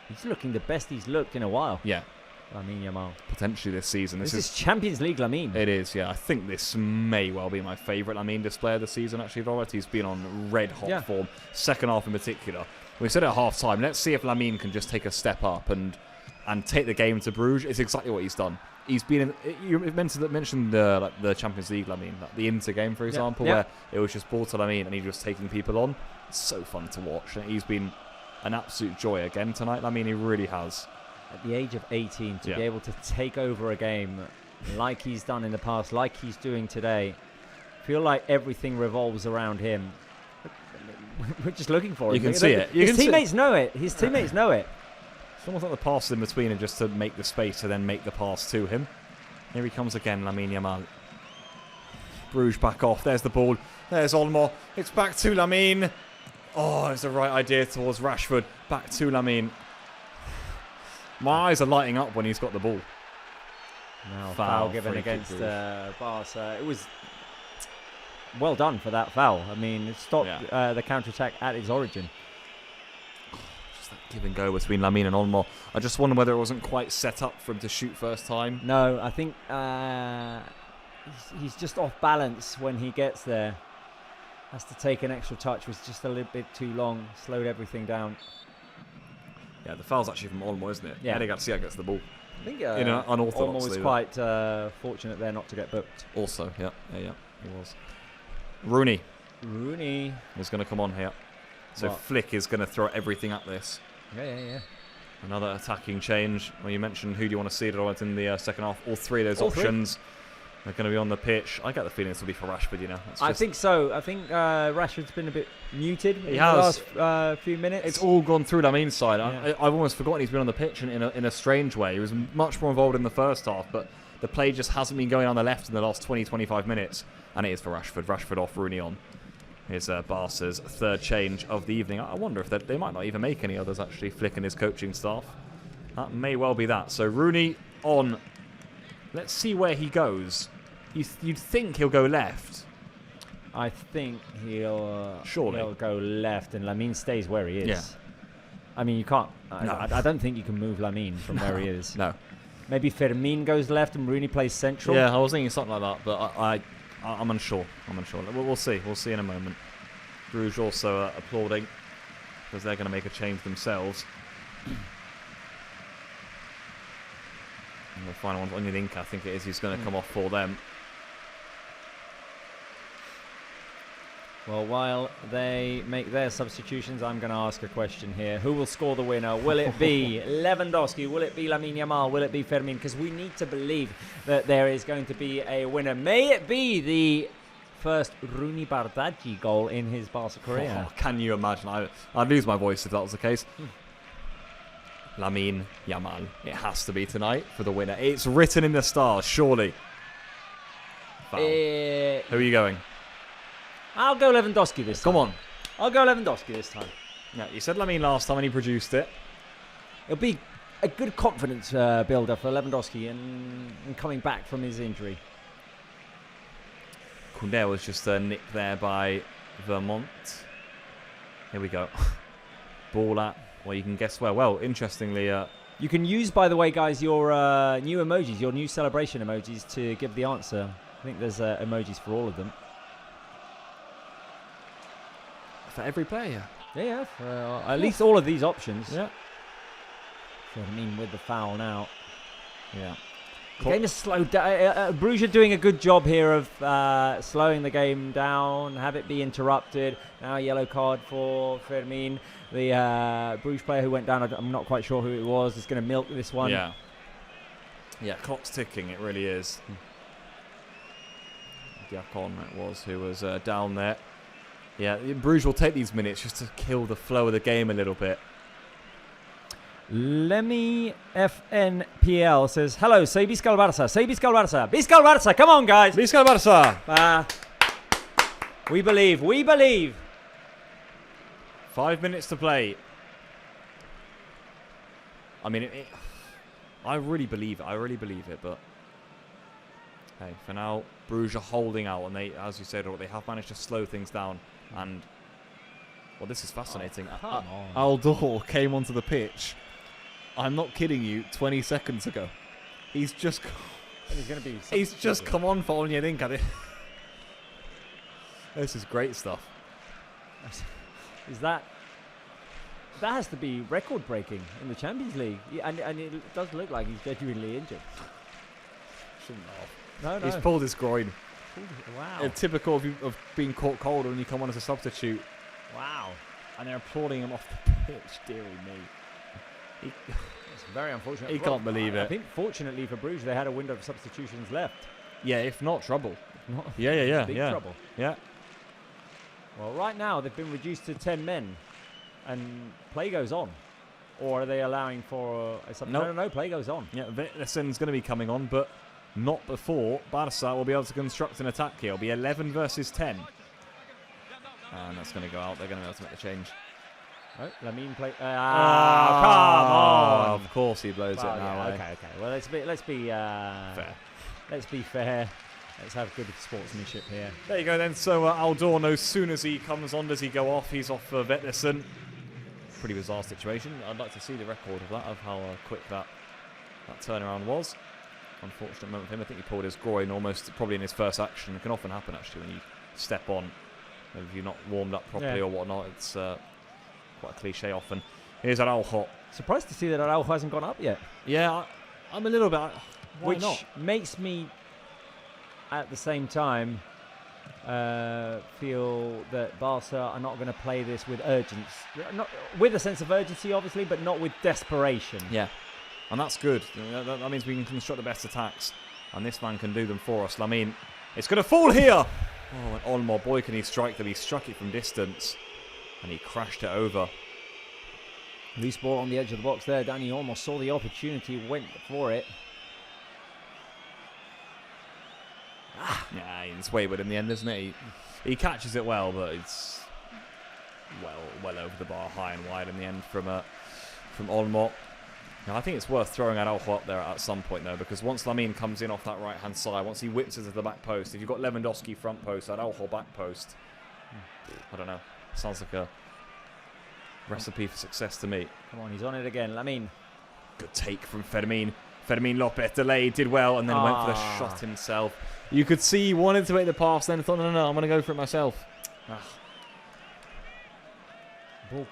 He's looking the best he's looked in a while. Yeah. Lamine Yamal. Potentially this season. This is Champions League Lamine. It is, yeah. I think this may well be my favourite Lamine display of the season, actually, Robert. He's been on red-hot form, second half in particular. We said at half-time, let's see if Lamine can just take a step up and take the game to Bruges. It's exactly what he's done. He's been in, you mentioned the Champions League Lamine, like the Inter game, for example, where it was just ball to Lamine and he was taking people on. It's so fun to watch. And he's been an absolute joy again tonight. Lamine, he really has. At the age of 18, to be able to take over a game like he's done in the past, like he's doing today, feel like everything revolves around him. We're just looking for him. You can see it. His teammates know it. His teammates know it. It's almost like the pass in between and just to make the space to then make the pass to him. Here he comes again, Lamine Yamal. Bruges back off. There's the ball. There's Olmo. It's back to Lamine. Oh, it's the right idea towards Rashford. Back to Lamine. My eyes are lighting up when he's got the ball. Now foul given against Barca. It was well done for that foul. I mean, it stopped the counter-attack at its origin. Just that give and go between Lamine and Olmo. I just wonder whether it wasn't quite set up for him to shoot first time. No, I think he's just off balance when he gets there. Has to take an extra touch. Was just a little bit too long. Slowed everything down. Yeah, the foul's actually from Olmo, isn't it? Yeah. Eddie Garcia gets the ball. I think unorthodoxly. Olmo was quite fortunate there not to get booked. Also, yeah, he was. Rooney is going to come on here. So Flick is going to throw everything at this. Yeah. Another attacking change. Well, you mentioned who do you want to see it in the second half. All three of those options are going to be on the pitch. I get the feeling this will be for Rashford, you know. I think so. I think Rashford's been a bit muted in the last few minutes. It's all gone through Lamine's side. Yeah. I've almost forgotten he's been on the pitch in a strange way. He was much more involved in the first half, but the play just hasn't been going on the left in the last 20-25 minutes. And it is for Rashford. Rashford off, Rooney on. Here's Barca's third change of the evening. I wonder if they might not even make any others, actually, Flick and his coaching staff. That may well be that. So Rooney on. Let's see where he goes. You'd think he'll go left. I think he'll go left, and Lamine stays where he is. Yeah. I mean, you can't. I don't think you can move Lamine from where he is. No. Maybe Fermin goes left and Rooney plays central. Yeah, I was thinking something like that, but I'm unsure. We'll see. We'll see in a moment. Bruges also applauding because they're going to make a change themselves. And the final one's Onyelinka, I think it is, who's going to come off for them. Well, while they make their substitutions, I'm going to ask a question here. Who will score the winner? Will it be Lewandowski? Will it be Lamine Yamal? Will it be Fermin? Because we need to believe that there is going to be a winner. May it be the first Rooney Bardghji goal in his Barca career? Oh, can you imagine? I'd lose my voice if that was the case. Lamine Yamal. It has to be tonight for the winner. It's written in the stars, surely. Who are you going? I'll go Lewandowski this time. Come on. I'll go Lewandowski this time. Yeah, you said Lamine last time when he produced it. It'll be a good confidence builder for Lewandowski and coming back from his injury. Koundé was just nicked there by Vermont. Here we go. Ball at, well, you can guess where. Well, interestingly... you can use, by the way, guys, your new emojis, your new celebration emojis to give the answer. I think there's emojis for all of them. For every player? Yeah, at least all of these options. Yeah. I mean, with the foul now. Yeah. The game is slowed down. Bruges are doing a good job here of slowing the game down, have it be interrupted. Now a yellow card for Fermin. The Bruges player who went down, I'm not quite sure who it was, is going to milk this one. Yeah. Yeah, clock's ticking, it really is. Diakon it was who was down there. Yeah, Bruges will take these minutes just to kill the flow of the game a little bit. Lemmy FNPL says, hello, say Visca el Barça, say Visca el Barça, Visca el Barça, come on guys. Visca el Barça. We believe, we believe. 5 minutes to play. I mean, I really believe it, but hey, for now, Bruges are holding out, and they, as you said, they have managed to slow things down. And well, this is fascinating. Araujo came onto the pitch. I'm not kidding you. 20 seconds ago, he's just come on for Onyedinka. This is great stuff. Is that has to be record breaking in the Champions League, and it does look like he's genuinely injured. Shouldn't have. No. He's pulled his groin. Wow. Typical of being caught cold when you come on as a substitute. Wow. And they're applauding him off the pitch. Deary me. It's very unfortunate. He can't believe it. I think fortunately for Bruges, they had a window of substitutions left. Yeah, if not trouble. Not Yeah. big trouble. Yeah. Well, right now they've been reduced to 10 men, and play goes on. Or are they allowing for a substitution? No, play goes on. Yeah, Vitessen's going to be coming on, but not before Barca will be able to construct an attack here. It'll be 11 versus 10. And that's going to go out. They're going to be able to make the change. Oh, Lamine play. Come on! Of course he blows it now. Okay. Well, let's be fair. Let's be fair. Let's have good sportsmanship here. There you go then. So Aldorno, as soon as he comes on, does he go off? He's off for Vetlesen. Pretty bizarre situation. I'd like to see the record of that, of how quick that turnaround was. Unfortunate moment for him. I think he pulled his groin almost probably in his first action. It can often happen actually when you step on. Maybe if you're not warmed up properly or whatnot. It's quite a cliche often. Here's Araujo. Surprised to see that Araujo hasn't gone up yet. Yeah, I'm a little bit. Why Which not? Makes me, at the same time, feel that Barca are not going to play this with urgency. Not with a sense of urgency, obviously, but not with desperation. Yeah. And that's good. That means we can construct the best attacks. And this man can do them for us. Lamine, it's going to fall here. Oh, and Olmo, boy, can he strike them. He struck it from distance. And he crashed it over. Loose ball on the edge of the box there. Danny almost saw the opportunity, went for it. Yeah, it's wayward in the end, isn't it? He catches it well, but it's well over the bar, high and wide in the end from Olmo. Now, I think it's worth throwing Araujo up there at some point, though, because once Lamine comes in off that right-hand side, once he whips it to the back post, if you've got Lewandowski front post, Araujo back post, I don't know. Sounds like a recipe for success to me. Come on, he's on it again. Lamine. Good take from Fermin. Fermin Lopez delayed, did well, and then went for the shot himself. You could see he wanted to make the pass, then thought, no, I'm going to go for it myself. Ball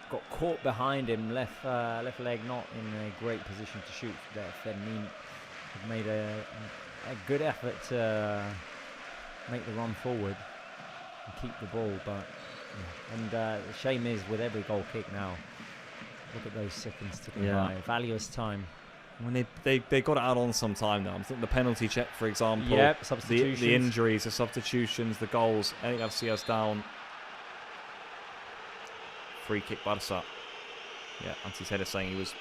got caught behind him, left leg not in a great position to shoot there. Fermin had made a good effort to make the run forward and keep the ball, but the shame is with every goal kick now, look at those seconds ticking by. Valueless time. When they got it out on some time now. I'm thinking the penalty check, for example. Yep, substitutions. The injuries, the substitutions, the goals. Anything FC us down. Free kick Barca. Yeah, Hansi's header saying he was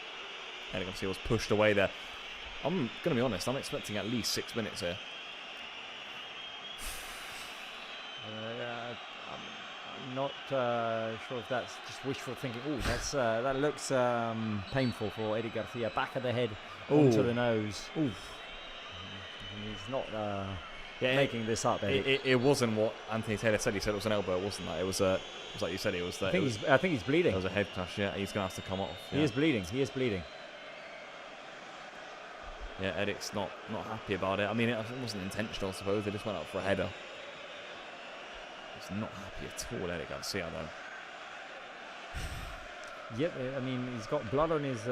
pushed away there. I'm going to be honest, I'm expecting at least 6 minutes here. I'm not sure if that's just wishful thinking. Oh, that looks painful for Eddie Garcia. Back of the head onto the nose. He's not making this up. It wasn't what Anthony Taylor said. He said it was an elbow. It wasn't that. It was like you said. It was that. I think he's bleeding. It was a head clash. Yeah, he's going to have to come off. He is bleeding. Yeah, Edic's not happy about it. I mean, it wasn't intentional, I suppose. They just went up for a header. He's not happy at all, Eric Garcia, though. Yep, I mean, he's got blood on his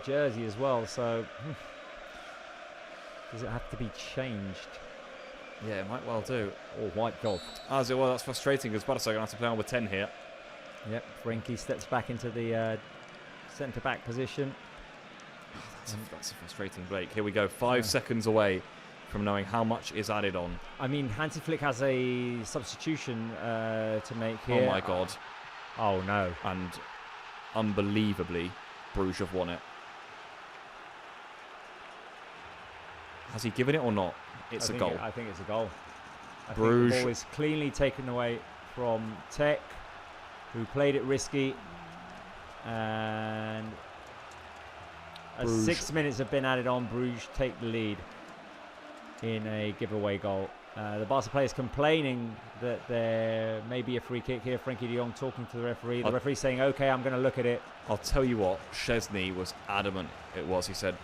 jersey as well, so does it have to be changed? Yeah, it might well do. Or white gold. As it well, that's frustrating because Barca are going to have to play on with 10 here. Yep, Frankie steps back into the centre-back position. That's a frustrating break. Here we go, 5 seconds away from knowing how much is added on. I mean, Hansi Flick has a substitution to make here. Oh my God. Oh no. And unbelievably, Bruge have won it. Has he given it or not? It's a goal. I think it's a goal. I Bruge. think the ball is cleanly taken away from Tech, who played it risky. And as Bruge. 6 minutes have been added on, Bruges take the lead in a giveaway goal. The Barca players complaining that there may be a free kick here. Frankie de Jong talking to the referee. The referee saying, okay, I'm going to look at it. I'll tell you what, Szczesny was adamant it was. He said,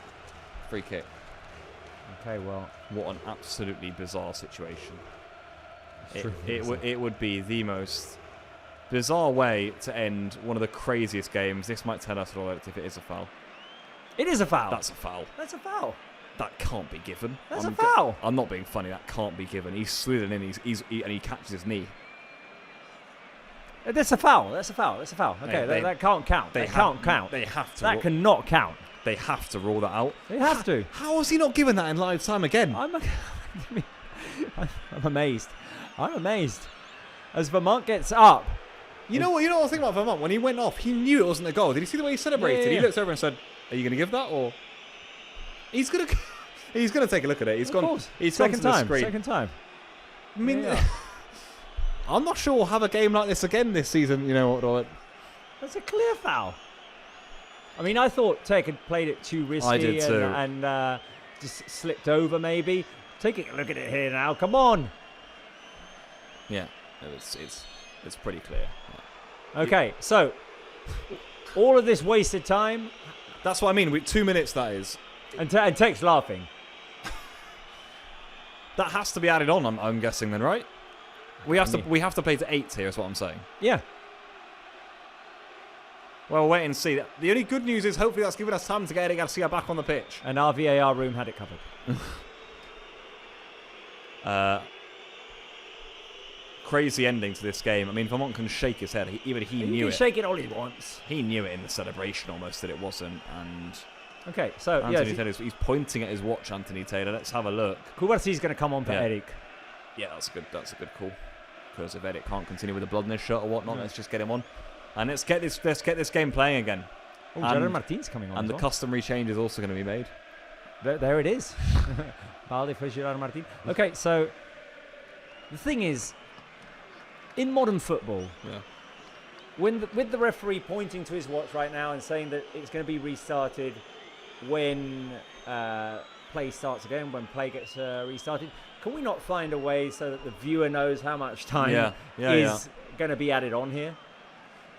free kick. Okay, well. What an absolutely bizarre situation. True. It would be the most bizarre way to end one of the craziest games. This might tell us all if it is a foul. It is a foul. That's a foul. That's a foul. That can't be given. That's a foul. I'm not being funny. That can't be given. He's slidden in. And he catches his knee. That's a foul. That's a foul. That's a foul. Okay, that can't count. That can't count. They have to. That cannot count. They have to rule that out. They have to. How has he not given that in live time again? I'm amazed. I'm amazed. As Vermont gets up. You know what I was thinking about Vermont? When he went off, he knew it wasn't a goal. Did you see the way he celebrated? Yeah. He looked over and said, "Are you going to give that?" Or he's going to take a look at it. He's Of gone. course. He's Second gone to time. the screen. Second time. I mean, Yeah. I'm not sure we'll have a game like this again this season. You know what? That's a clear foul. I mean, I thought Tech had played it too risky. I did too. And just slipped over maybe. Taking a look at it here now. Come on. Yeah, it's pretty clear. Yeah. Okay, so all of this wasted time. That's what I mean. 2 minutes, that is. And Tech's laughing. That has to be added on. I'm guessing then, right? We have to play to 8 here. Is what I'm saying. Yeah. Well, we'll wait and see. The only good news is hopefully that's given us time to get Eric Garcia back on the pitch. And our VAR room had it covered. Crazy ending to this game. I mean, Vermont can shake his head. He knew can it. shake it all he wants. He knew it in the celebration almost that it wasn't. And Okay, so Anthony Taylor, he's pointing at his watch. Anthony Taylor. Let's have a look. Kubarsi's going to come on for Yeah. Eric. Yeah, that's a good call. Because if Eric can't continue with the blood in his shirt or whatnot, let's just get him on. And let's get this game playing again. Oh, Gerard Martin's coming on. And as the well. customary change is also going to be made. There it is. Balde for Gerard Martin. Okay, so the thing is, in modern football, with the referee pointing to his watch right now and saying that it's going to be restarted when play starts again, when play gets restarted, can we not find a way so that the viewer knows how much time is going to be added on here?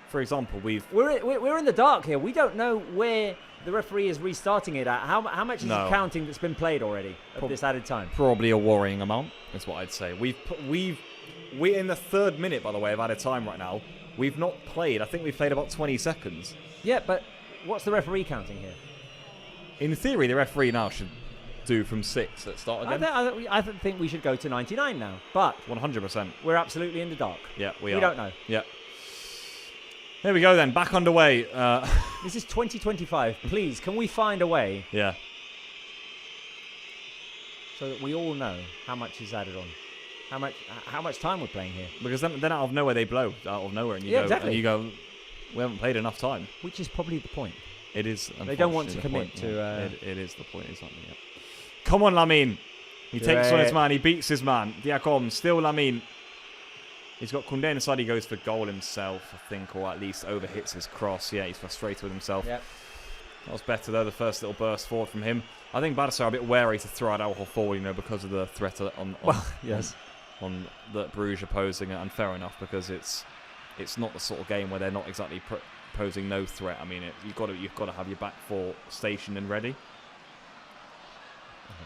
For example, we're in the dark here. We don't know where the referee is restarting it at. How much is he counting that's been played already at this added time? Probably a worrying amount, is what I'd say. We're in the 3rd minute, by the way, of added time right now. We've not played. I think we've played about 20 seconds. Yeah, but what's the referee counting here? In theory, the referee now should do from 6 at start again. I think we should go to 99 now. But 100%. we're absolutely in the dark. Yeah, we We don't know. Yeah. Here we go then, back underway. This is 2025. Please, can we find a way Yeah. so that we all know how much is added on? How much time we're playing here? Because then out of nowhere they blow. Out of nowhere. And you Yeah, go, exactly. And you go, we haven't played enough time. Which is probably the point. It is. They don't want to unfortunately commit the point, to... yeah. It is the point, exactly. Yeah. Come on, Lamine. He takes on his man. He beats his man. Diacom, still Lamine. He's got Koundé inside. He goes for goal himself, I think, or at least overhits his cross. Yeah, he's frustrated with himself. Yep. That was better, though, the first little burst forward from him. I think Barca are a bit wary to throw Araujo forward, because of the threat on that Bruges are posing, and fair enough, because it's not the sort of game where they're not exactly posing no threat. I mean, you've got to have your back four stationed and ready.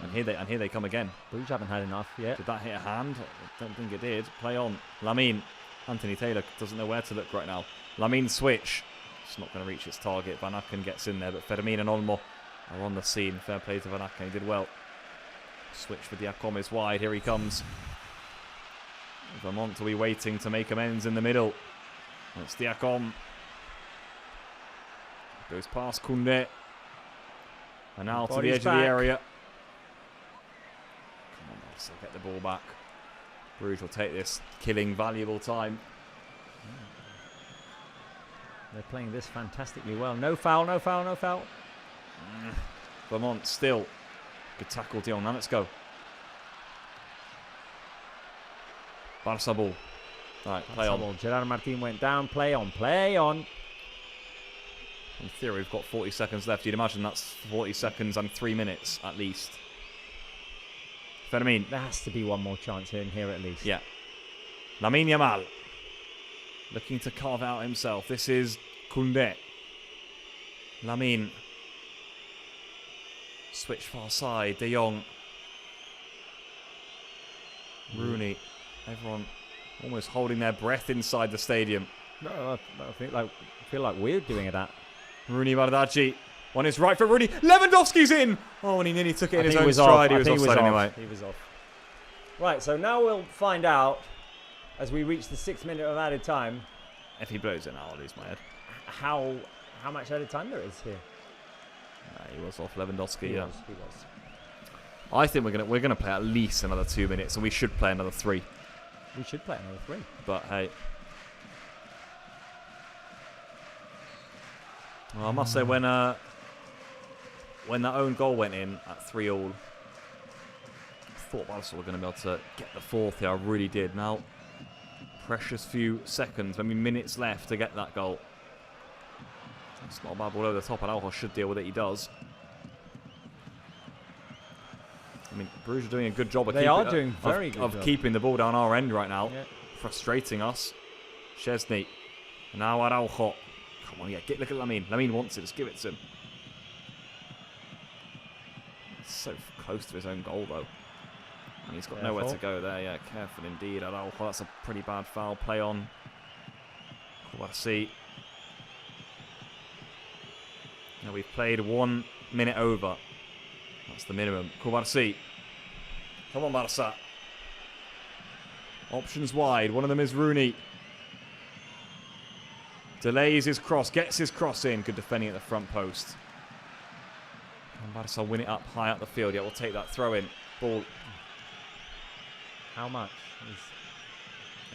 And here they come again. Bruges haven't had enough yet. Did that hit a hand? I don't think it did. Play on. Lamine. Anthony Taylor doesn't know where to look right now. Lamine switch. It's not going to reach its target. Van Aken gets in there, but Fermin and Olmo are on the scene. Fair play to Van Aken. He did well. Switch for Diacom is wide. Here he comes. Vermont will be waiting to make amends in the middle. It's Diacom. Goes past Koundé. And now to the edge of the area. Come on, Barca, get the ball back. Bruges will take this, killing valuable time. They're playing this fantastically well. No foul, no foul, no foul. Vermont still. Good tackle, Dion. Now let's go. Barca ball. Right, play on. Gerard Martin went down. Play on, play on. In theory, we've got 40 seconds left. You'd imagine that's 40 seconds and 3 minutes at least. Fermin. There has to be one more chance here at least. Yeah. Lamine Yamal. Looking to carve out himself. This is Koundé. Lamine. Switch far side. De Jong. Rooney. Everyone almost holding their breath inside the stadium. No, I feel like we're doing that. Rooney Bardghji on his right foot. Rooney. Lewandowski's in. Oh, and he nearly took it in his own stride. He was offside anyway. He was off. Right, so now we'll find out as we reach the 6th minute of added time. If he blows it now, I'll lose my head. How much added time there is here? He was off Lewandowski. He Yeah. was. I think we're gonna play at least another 2 minutes, and we should play another 3. We should play another 3. But hey. Well, I must say, when that own goal went in at 3-3, I thought Barca were going to be able to get the 4th here. I really did. Now, precious few seconds, maybe minutes left to get that goal. It's not a bad ball over the top, and Araujo should deal with it. He does. I mean, Bruges are doing a good job of keeping the ball down our end right now. Yeah. Frustrating us. Szczesny. And now Araujo. Come on, yeah, look at Lamine. Lamine wants it, just give it to him. It's so close to his own goal, though. And he's got nowhere to go there. Yeah, careful indeed. Araujo, that's a pretty bad foul. Play on. Kouassi. Now we've played 1 minute over. That's the minimum. Kouassi. Come on, Barca. Options wide. One of them is Rooney. Delays his cross, gets his cross in. Good defending at the front post. And Barca win it up high up the field. Yeah, we'll take that throw in. Ball. How much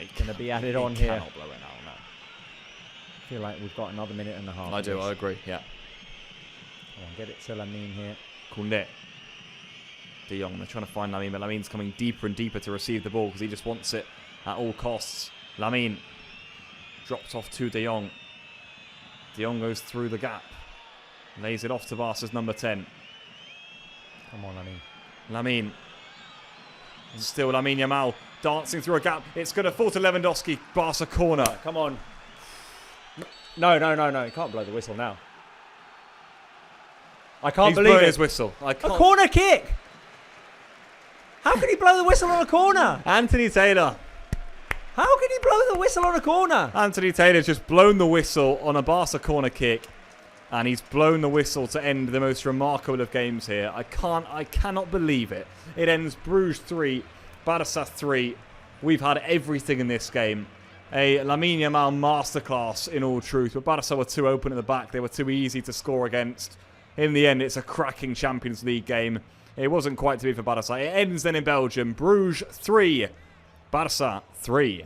is going to be added on here? Cannot blow it now, no. I feel like we've got another minute and a half. I do, I agree, yeah. Come on, get it to Lamine here. Koundé. De Jong, they're trying to find Lamine, but Lamine's coming deeper and deeper to receive the ball because he just wants it at all costs. Lamine. Drops off to De Jong. De Jong goes through the gap. Lays it off to Barca's number 10. Come on, Lamine. Lamine. Still Lamine Yamal dancing through a gap. It's going to fall to Lewandowski. Barca corner. Come on. No. You can't blow the whistle now. I can't believe it. His whistle. A corner kick. How can he blow the whistle on a corner? Anthony Taylor. How can he blow the whistle on a corner? Anthony Taylor's just blown the whistle on a Barca corner kick. And he's blown the whistle to end the most remarkable of games here. I cannot believe it. It ends Bruges 3, Barça 3. We've had everything in this game. A Lamine Yamal masterclass in all truth. But Barca were too open at the back. They were too easy to score against. In the end, it's a cracking Champions League game. It wasn't quite to be for Barca. It ends then in Belgium. Bruges 3, Barça 3.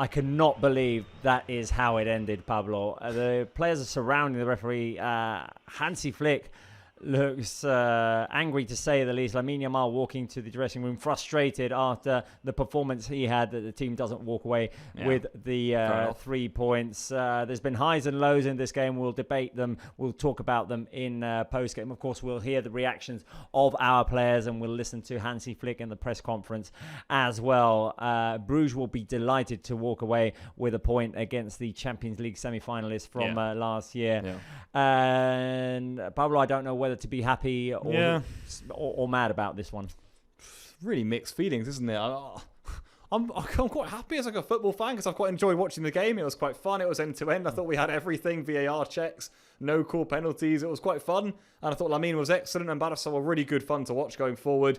I cannot believe that is how it ended, Pablo. The players are surrounding the referee. Hansi Flick looks angry, to say the least. Lamine Yamal walking to the dressing room, frustrated after the performance he had, that the team doesn't walk away with the 3 points. There's been highs and lows in this game. We'll debate them. We'll talk about them in post-game. Of course, we'll hear the reactions of our players, and we'll listen to Hansi Flick in the press conference as well. Bruges will be delighted to walk away with a point against the Champions League semi-finalists from last year. Yeah. And Pablo, I don't know whether to be happy or mad about this one. Really mixed feelings, isn't it? I'm quite happy as like a football fan because I've quite enjoyed watching the game. It was quite fun. It was end to end. I thought we had everything: VAR checks, no call penalties. It was quite fun, and I thought Lamine was excellent, and Barça were really good fun to watch going forward.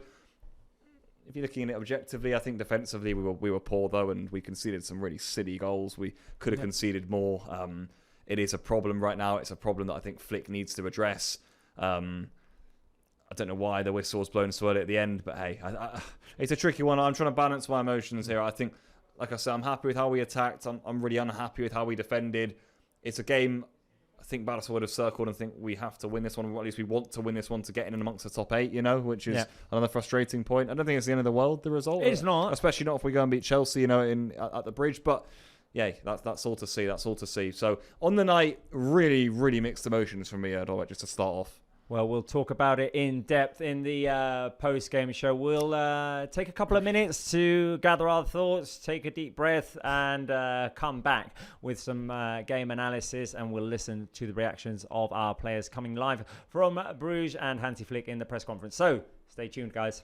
If you're looking at it objectively, I think defensively we were poor though, and we conceded some really silly goals. We could have conceded more. It is a problem right now. It's a problem that I think Flick needs to address. I don't know why the whistle was blown so early at the end, but hey, it's a tricky one. I'm trying to balance my emotions here. I think, like I said, I'm happy with how we attacked. I'm really unhappy with how we defended. It's a game I think Barca would have circled and think we have to win this one, or at least we want to win this one to get in amongst the top 8, which is another frustrating point. I don't think it's the end of the world, the result. It's not. Especially not if we go and beat Chelsea, at the Brugge, but yeah, that's all to see. That's all to see. So on the night, really, really mixed emotions from me, Dorwet, just to start off. Well, we'll talk about it in depth in the post-game show. We'll take a couple of minutes to gather our thoughts, take a deep breath, and come back with some game analysis, and we'll listen to the reactions of our players coming live from Bruges and Hansi Flick in the press conference. So stay tuned, guys.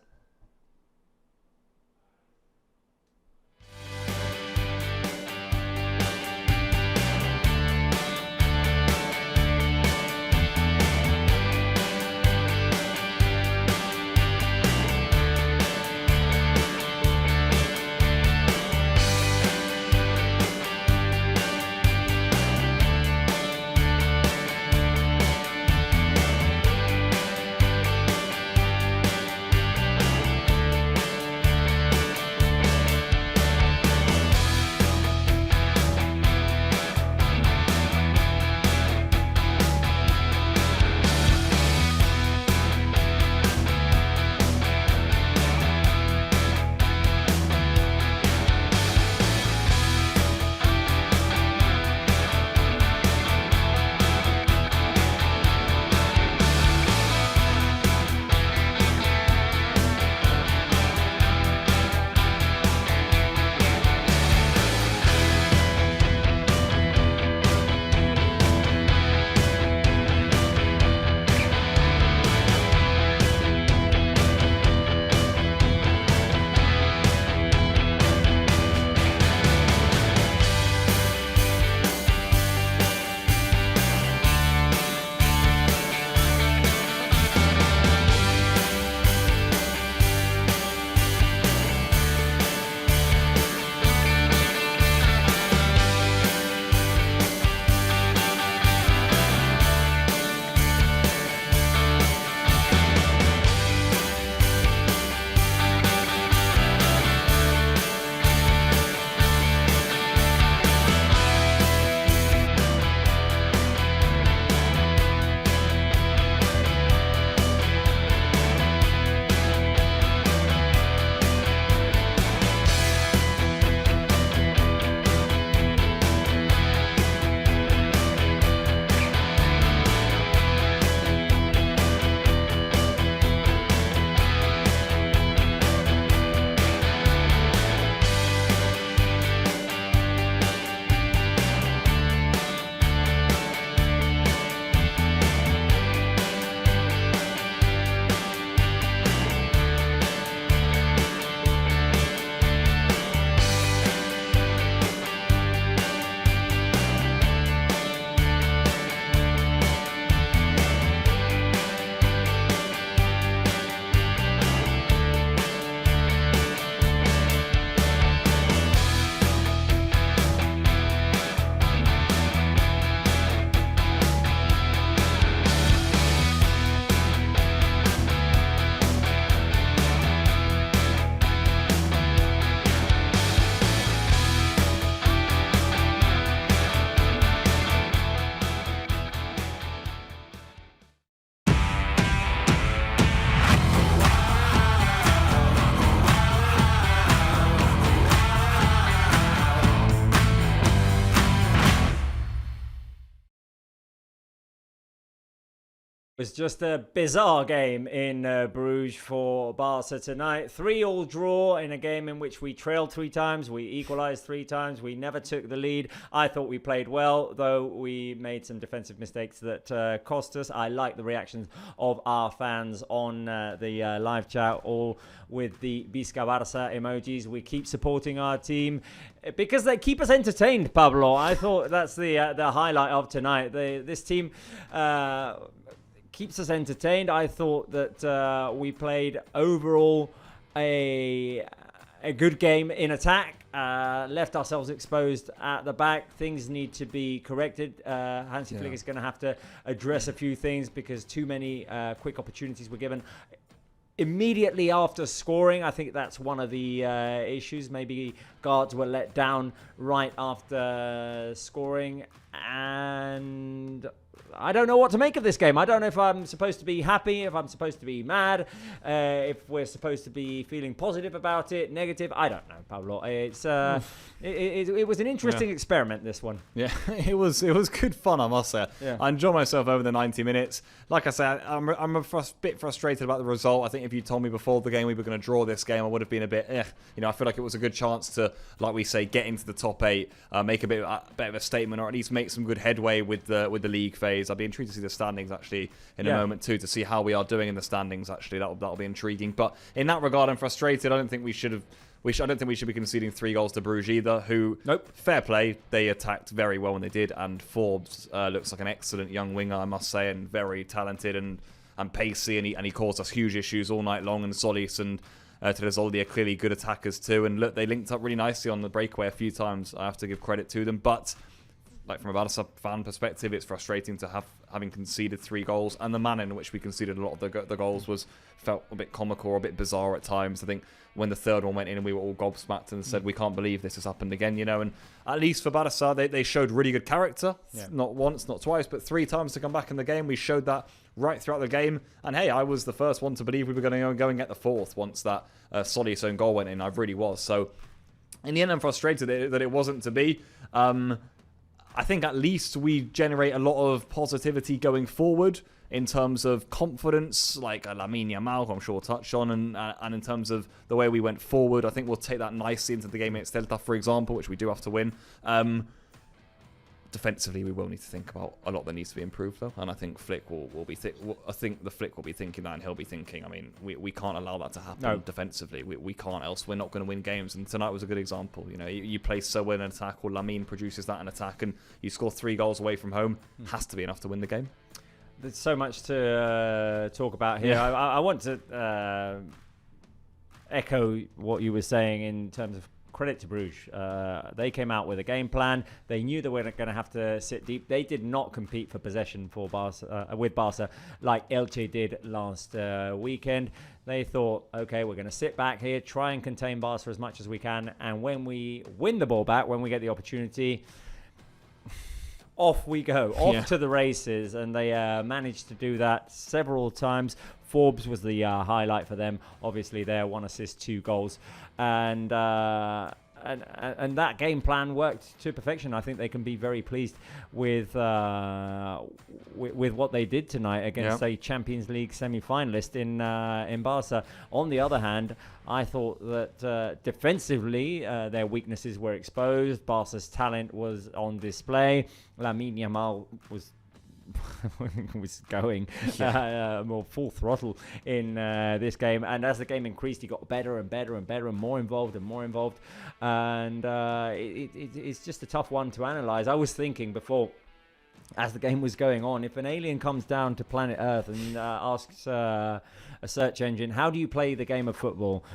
It was just a bizarre game in Bruges for Barca tonight. 3-3 draw in a game in which we trailed 3 times, we equalised 3 times, we never took the lead. I thought we played well, though we made some defensive mistakes that cost us. I like the reactions of our fans on the live chat, all with the Visca Barça emojis. We keep supporting our team because they keep us entertained, Pablo. I thought that's the highlight of tonight. This team keeps us entertained. I thought that we played overall a good game in attack. Left ourselves exposed at the back. Things need to be corrected. Hansi Flick is going to have to address a few things because too many quick opportunities were given immediately after scoring. I think that's one of the issues. Maybe guards were let down right after scoring, and I don't know what to make of this game. I don't know if I'm supposed to be happy, if I'm supposed to be mad, if we're supposed to be feeling positive about it, negative. I don't know, Pablo. It's it was an interesting experiment, this one. Yeah, it was good fun, I must say. Yeah. I enjoyed myself over the 90 minutes. Like I said, I'm a bit frustrated about the result. I think if you told me before the game we were going to draw this game, I would have been a bit, I feel like it was a good chance to, like we say, get into the top 8, make a bit of a statement, or at least make some good headway with the league phase. I'll be intrigued to see the standings actually in a moment too, to see how we are doing in the standings. Actually, that'll be intriguing. But in that regard, I'm frustrated. I don't think we should be conceding 3 goals to Bruges either. Who, fair play, they attacked very well when they did, and Forbes looks like an excellent young winger, I must say, and very talented and pacey, and he caused us huge issues all night long. And Solis and Tresoldi are clearly good attackers too. And look, they linked up really nicely on the breakaway a few times. I have to give credit to them, but like from a Barca fan perspective, it's frustrating to having conceded 3 goals, and the manner in which we conceded a lot of the goals felt a bit comical or a bit bizarre at times. I think when the third one went in and we were all gobsmacked and said, we can't believe this has happened again, And at least for Barca, they showed really good character. Yeah. Not once, not twice, but 3 times to come back in the game. We showed that right throughout the game. And hey, I was the first one to believe we were going to go and get the 4th once that Solis own goal went in. I really was. So in the end, I'm frustrated that it wasn't to be. I think at least we generate a lot of positivity going forward in terms of confidence, like Lamine Yamal, who I'm sure we'll touch on, and in terms of the way we went forward. I think we'll take that nicely into the game against Celta, for example, which we do have to win. Defensively, we will need to think about a lot that needs to be improved, though, and I think Flick will be. I think the Flick will be thinking that, and he'll be thinking. I mean, we can't allow that to happen defensively. We can't, else we're not going to win games. And tonight was a good example. You play so well in attack, or Lamine produces that in attack, and you score 3 goals away from home. Has to be enough to win the game. There's so much to talk about here. Yeah. I want to echo what you were saying in terms of credit to Bruges. They came out with a game plan. They knew they were going to have to sit deep. They did not compete for possession for Barca, with Barca like Elche did last weekend. They thought, okay, we're going to sit back here, try and contain Barca as much as we can, and when we win the ball back, when we get the opportunity, off we go, to the races. And they managed to do that several times. Forbes was the highlight for them. Obviously, there 1 assist, 2 goals, and that game plan worked to perfection. I think they can be very pleased with what they did tonight against a Champions League semi-finalist in Barca. On the other hand, I thought that defensively their weaknesses were exposed. Barca's talent was on display. Lamine Yamal was going more full throttle in this game, and as the game increased, he got better and better and better and more involved, and it's just a tough one to analyze. I was thinking before, as the game was going on, if an alien comes down to planet Earth and asks a search engine, how do you play the game of football?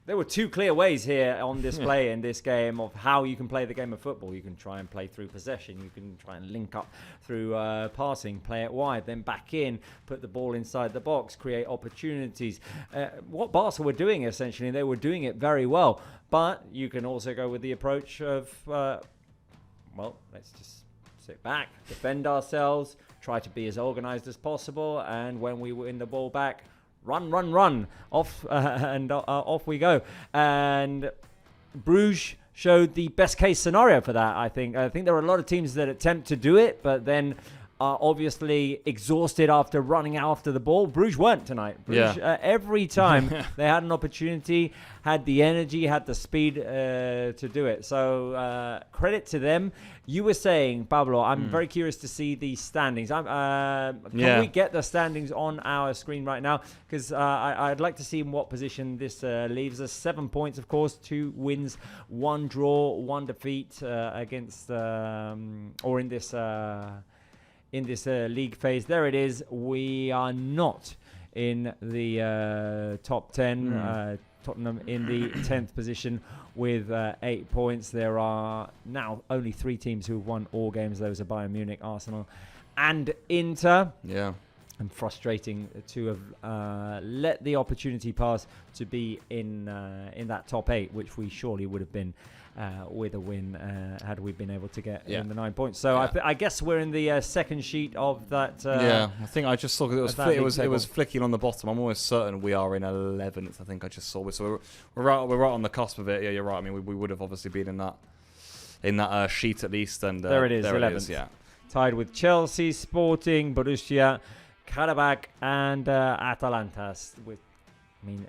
There were 2 clear ways here on display in this game of how you can play the game of football. You can try and play through possession. You can try and link up through passing, play it wide, then back in, put the ball inside the box, create opportunities. What Barca were doing, essentially, they were doing it very well. But you can also go with the approach of, let's just sit back, defend ourselves, try to be as organized as possible, and when we win the ball back, run off, and off we go. And Bruges showed the best case scenario for that. I think there are a lot of teams that attempt to do it, but then are obviously exhausted after running after the ball. Bruges weren't tonight. Bruges, every time they had an opportunity, had the energy, had the speed to do it. So credit to them. You were saying, Pablo, I'm very curious to see the standings. Can we get the standings on our screen right now? Because I'd like to see in what position this leaves us. 7 points, of course, 2 wins, 1 draw, 1 defeat against or in this league phase. There it is. We are not in the top 10. Tottenham in the 10th position with 8 points. There are now only 3 teams who've won all games. Those are Bayern Munich, Arsenal, and Inter. Yeah. And frustrating to have let the opportunity pass to be in that top 8, which we surely would have been with a win had we been able to get in the 9 points. So I guess we're in the second sheet of that. I think I just saw it was flicking on the bottom. I'm almost certain we are in 11th. I think I just saw it. So we're right on the cusp of it. Yeah, you're right. I mean, we would have obviously been in that sheet at least. And there it is, 11th. Tied with Chelsea, Sporting, Borussia, Karabakh, and Atalanta.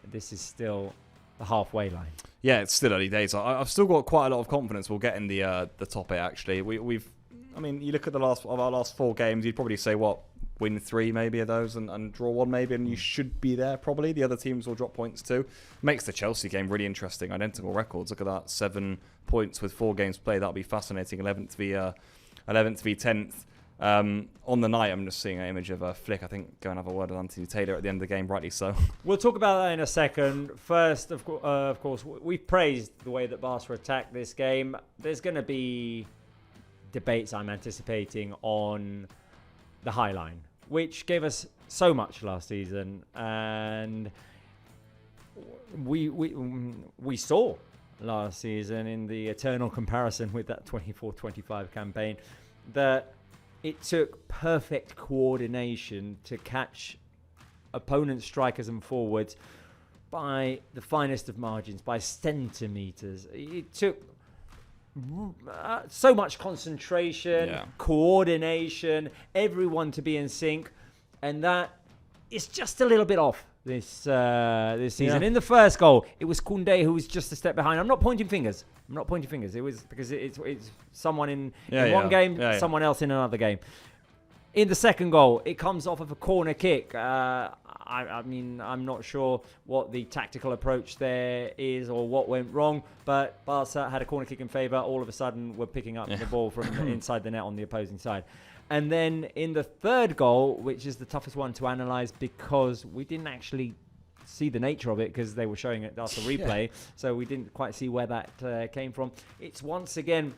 This is still the halfway line. Yeah, it's still early days. I've still got quite a lot of confidence we'll get in the top 8. Actually, you look at our last 4 games, you'd probably say win 3 maybe of those and draw 1 maybe, and you should be there probably. The other teams will drop points too. Makes the Chelsea game really interesting. Identical records. Look at that, 7 points with 4 games played. That'll be fascinating. 11th v 10th. On the night, I'm just seeing an image of Flick. I think go and have a word with Anthony Taylor at the end of the game, rightly so. We'll talk about that in a second. First, of course, we've praised the way that Barca attacked this game. There's going to be debates, I'm anticipating, on the high line, which gave us so much last season, and we saw last season in the eternal comparison with that 24-25 campaign that it took perfect coordination to catch opponent strikers and forwards by the finest of margins, by centimetres. It took so much concentration, coordination, everyone to be in sync, and that is just a little bit off this season. In the first goal, it was Koundé who was just a step behind. I'm not pointing fingers. It was because it's someone in one game, someone else in another game. In the second goal, it comes off of a corner kick. I'm not sure what the tactical approach there is or what went wrong, but Barca had a corner kick in favour. All of a sudden, we're picking up the ball from inside the net on the opposing side. And then in the third goal, which is the toughest one to analyse because we didn't actually see the nature of it because they were showing it after replay, so we didn't quite see where that came from. It's once again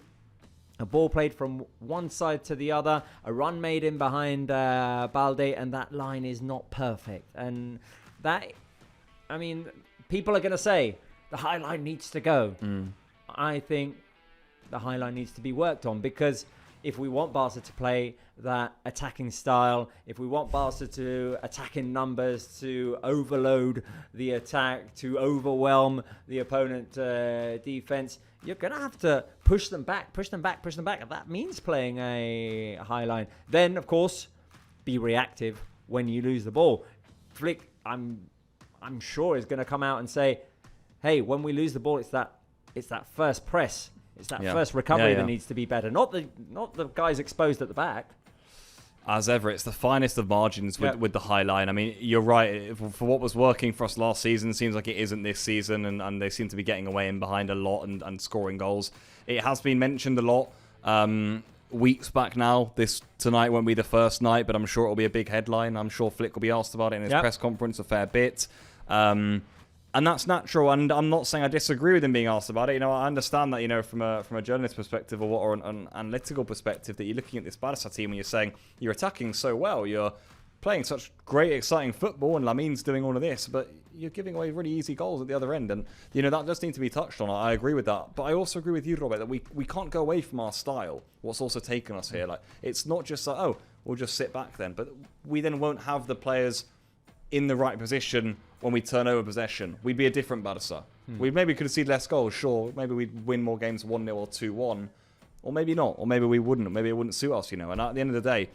a ball played from one side to the other, a run made in behind Balde, and that line is not perfect. And that, people are going to say the high line needs to go. I think the high line needs to be worked on, because if we want Barca to play that attacking style, if we want Barca to attack in numbers, to overload the attack, to overwhelm the opponent defense, you're going to have to push them back. And that means playing a high line. Then, of course, be reactive when you lose the ball. Flick, I'm sure, is going to come out and say, hey, when we lose the ball, it's that first press. It's that first recovery that needs to be better. Not the guys exposed at the back. As ever, it's the finest of margins with the high line. I mean, you're right. For what was working for us last season, seems like it isn't this season, and they seem to be getting away in behind a lot and scoring goals. It has been mentioned a lot weeks back now. Tonight won't be the first night, but I'm sure it'll be a big headline. I'm sure Flick will be asked about it in his press conference a fair bit. And that's natural, and I'm not saying I disagree with him being asked about it. I understand that, from a journalist perspective or an analytical perspective, that you're looking at this Barca team and you're saying you're attacking so well, you're playing such great, exciting football, and Lamine's doing all of this, but you're giving away really easy goals at the other end, and that does need to be touched on. I agree with that, but I also agree with you, Robert, that we can't go away from our style. What's also taken us here, it's not just like, we'll just sit back then, but we then won't have the players in the right position when we turn over possession. We'd be a different Barca. We maybe could have seen less goals, sure. Maybe we'd win more games 1-0 or 2-1. Or maybe not. Or maybe we wouldn't. Or maybe it wouldn't suit us, And at the end of the day,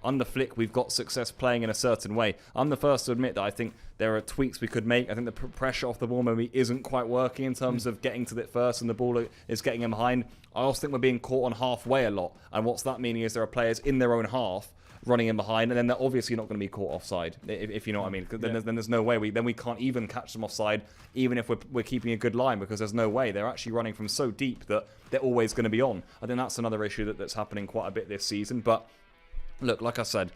under Flick, we've got success playing in a certain way. I'm the first to admit that I think there are tweaks we could make. I think the pressure off the ball maybe isn't quite working in terms of getting to it first and the ball is getting him behind. I also think we're being caught on halfway a lot. And what's that meaning is there are players in their own half running in behind, and then they're obviously not going to be caught offside, if you know what I mean. Because then there's no way we can't even catch them offside, even if we're keeping a good line, because there's no way. They're actually running from so deep that they're always going to be on. I think that's another issue that's happening quite a bit this season. But look, like I said,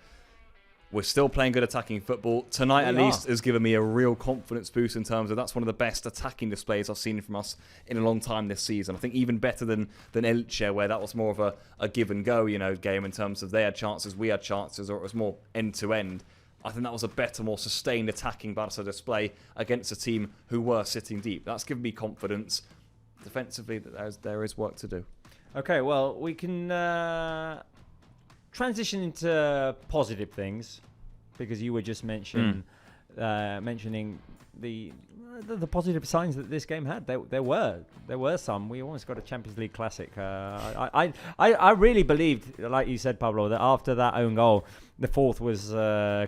we're still playing good attacking football. Tonight, at least, has given me a real confidence boost in terms of that's one of the best attacking displays I've seen from us in a long time this season. I think even better than Elche, where that was more of a give and go, game in terms of they had chances, we had chances, or it was more end to end. I think that was a better, more sustained attacking Barca display against a team who were sitting deep. That's given me confidence. Defensively, there is work to do. Okay, well, we can transition into positive things, because you were just mentioning the positive signs that this game had. There were some. We almost got a Champions League classic. I really believed, like you said, Pablo, that after that own goal, the fourth was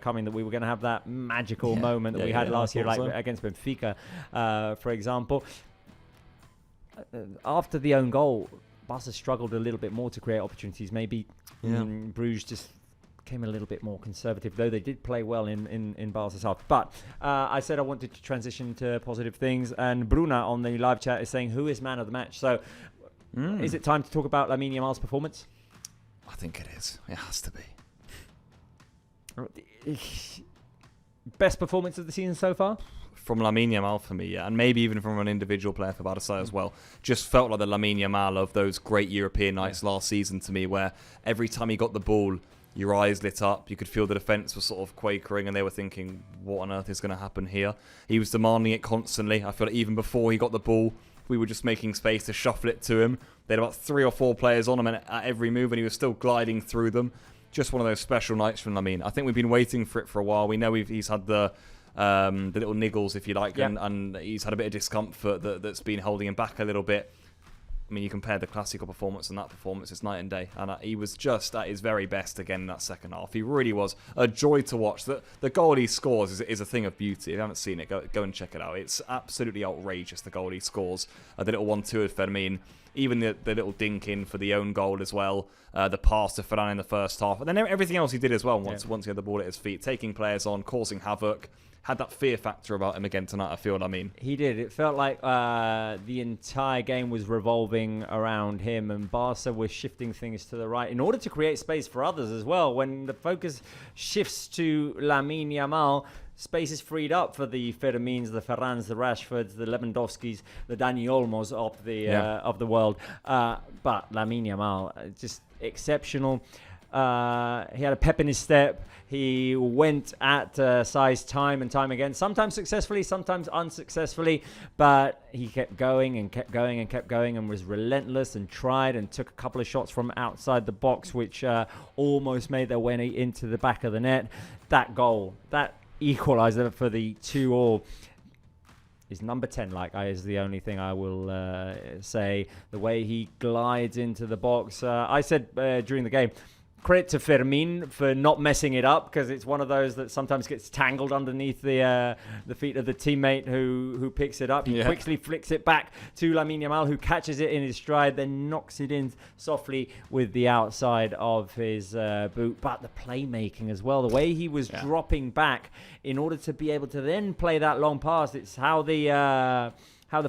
coming, that we were going to have that magical moment that we had last year, like against Benfica, for example. After the own goal, Barca struggled a little bit more to create opportunities. Maybe Bruges just came a little bit more conservative, though they did play well in Barca's half. But I said I wanted to transition to positive things, and Bruna on the live chat is saying, who is man of the match? So is it time to talk about Lamine Yamal's performance? I think it is. It has to be. Best performance of the season so far? From Lamine Yamal for me, yeah, and maybe even from an individual player for Barca as well. Just felt like the Lamine Yamal of those great European nights last season to me, where every time he got the ball, your eyes lit up. You could feel the defence was sort of quakering, and they were thinking, what on earth is going to happen here? He was demanding it constantly. I feel like even before he got the ball, we were just making space to shuffle it to him. They had about 3 or 4 players on him at every move, and he was still gliding through them. Just one of those special nights from Lamine. I think we've been waiting for it for a while. We know he's had the little niggles, if you like, and he's had a bit of discomfort that's been holding him back a little bit. I mean, you compare the Clásico performance and that performance, it's night and day. And he was just at his very best again in that second half. He really was a joy to watch. The goal he scores is a thing of beauty. If you haven't seen it, go and check it out. It's absolutely outrageous, the goal he scores. The little 1-2 with Fermin. Even the little dink in for the own goal as well. The pass to Ferran in the first half. And then everything else he did as well once he had the ball at his feet. Taking players on, causing havoc. Had that fear factor about him again tonight, I feel. He did. It felt like the entire game was revolving around him, and Barca was shifting things to the right in order to create space for others as well. When the focus shifts to Lamine Yamal, space is freed up for the Fermins, the Ferrans, the Rashfords, the Lewandowskis, the Dani Olmos of the world. But Lamine Yamal, just exceptional. He had a pep in his step. He went at size time and time again, sometimes successfully, sometimes unsuccessfully, but he kept going and kept going and kept going and was relentless and tried and took a couple of shots from outside the box, which almost made their way into the back of the net. That goal, that equalizer for the 2-2, is number 10, is the only thing I will say. The way he glides into the box. I said during the game, credit to Fermin for not messing it up, because it's one of those that sometimes gets tangled underneath the feet of the teammate who picks it up. He quickly flicks it back to Lamine Yamal, who catches it in his stride, then knocks it in softly with the outside of his boot. But the playmaking as well, the way he was dropping back in order to be able to then play that long pass. It's how the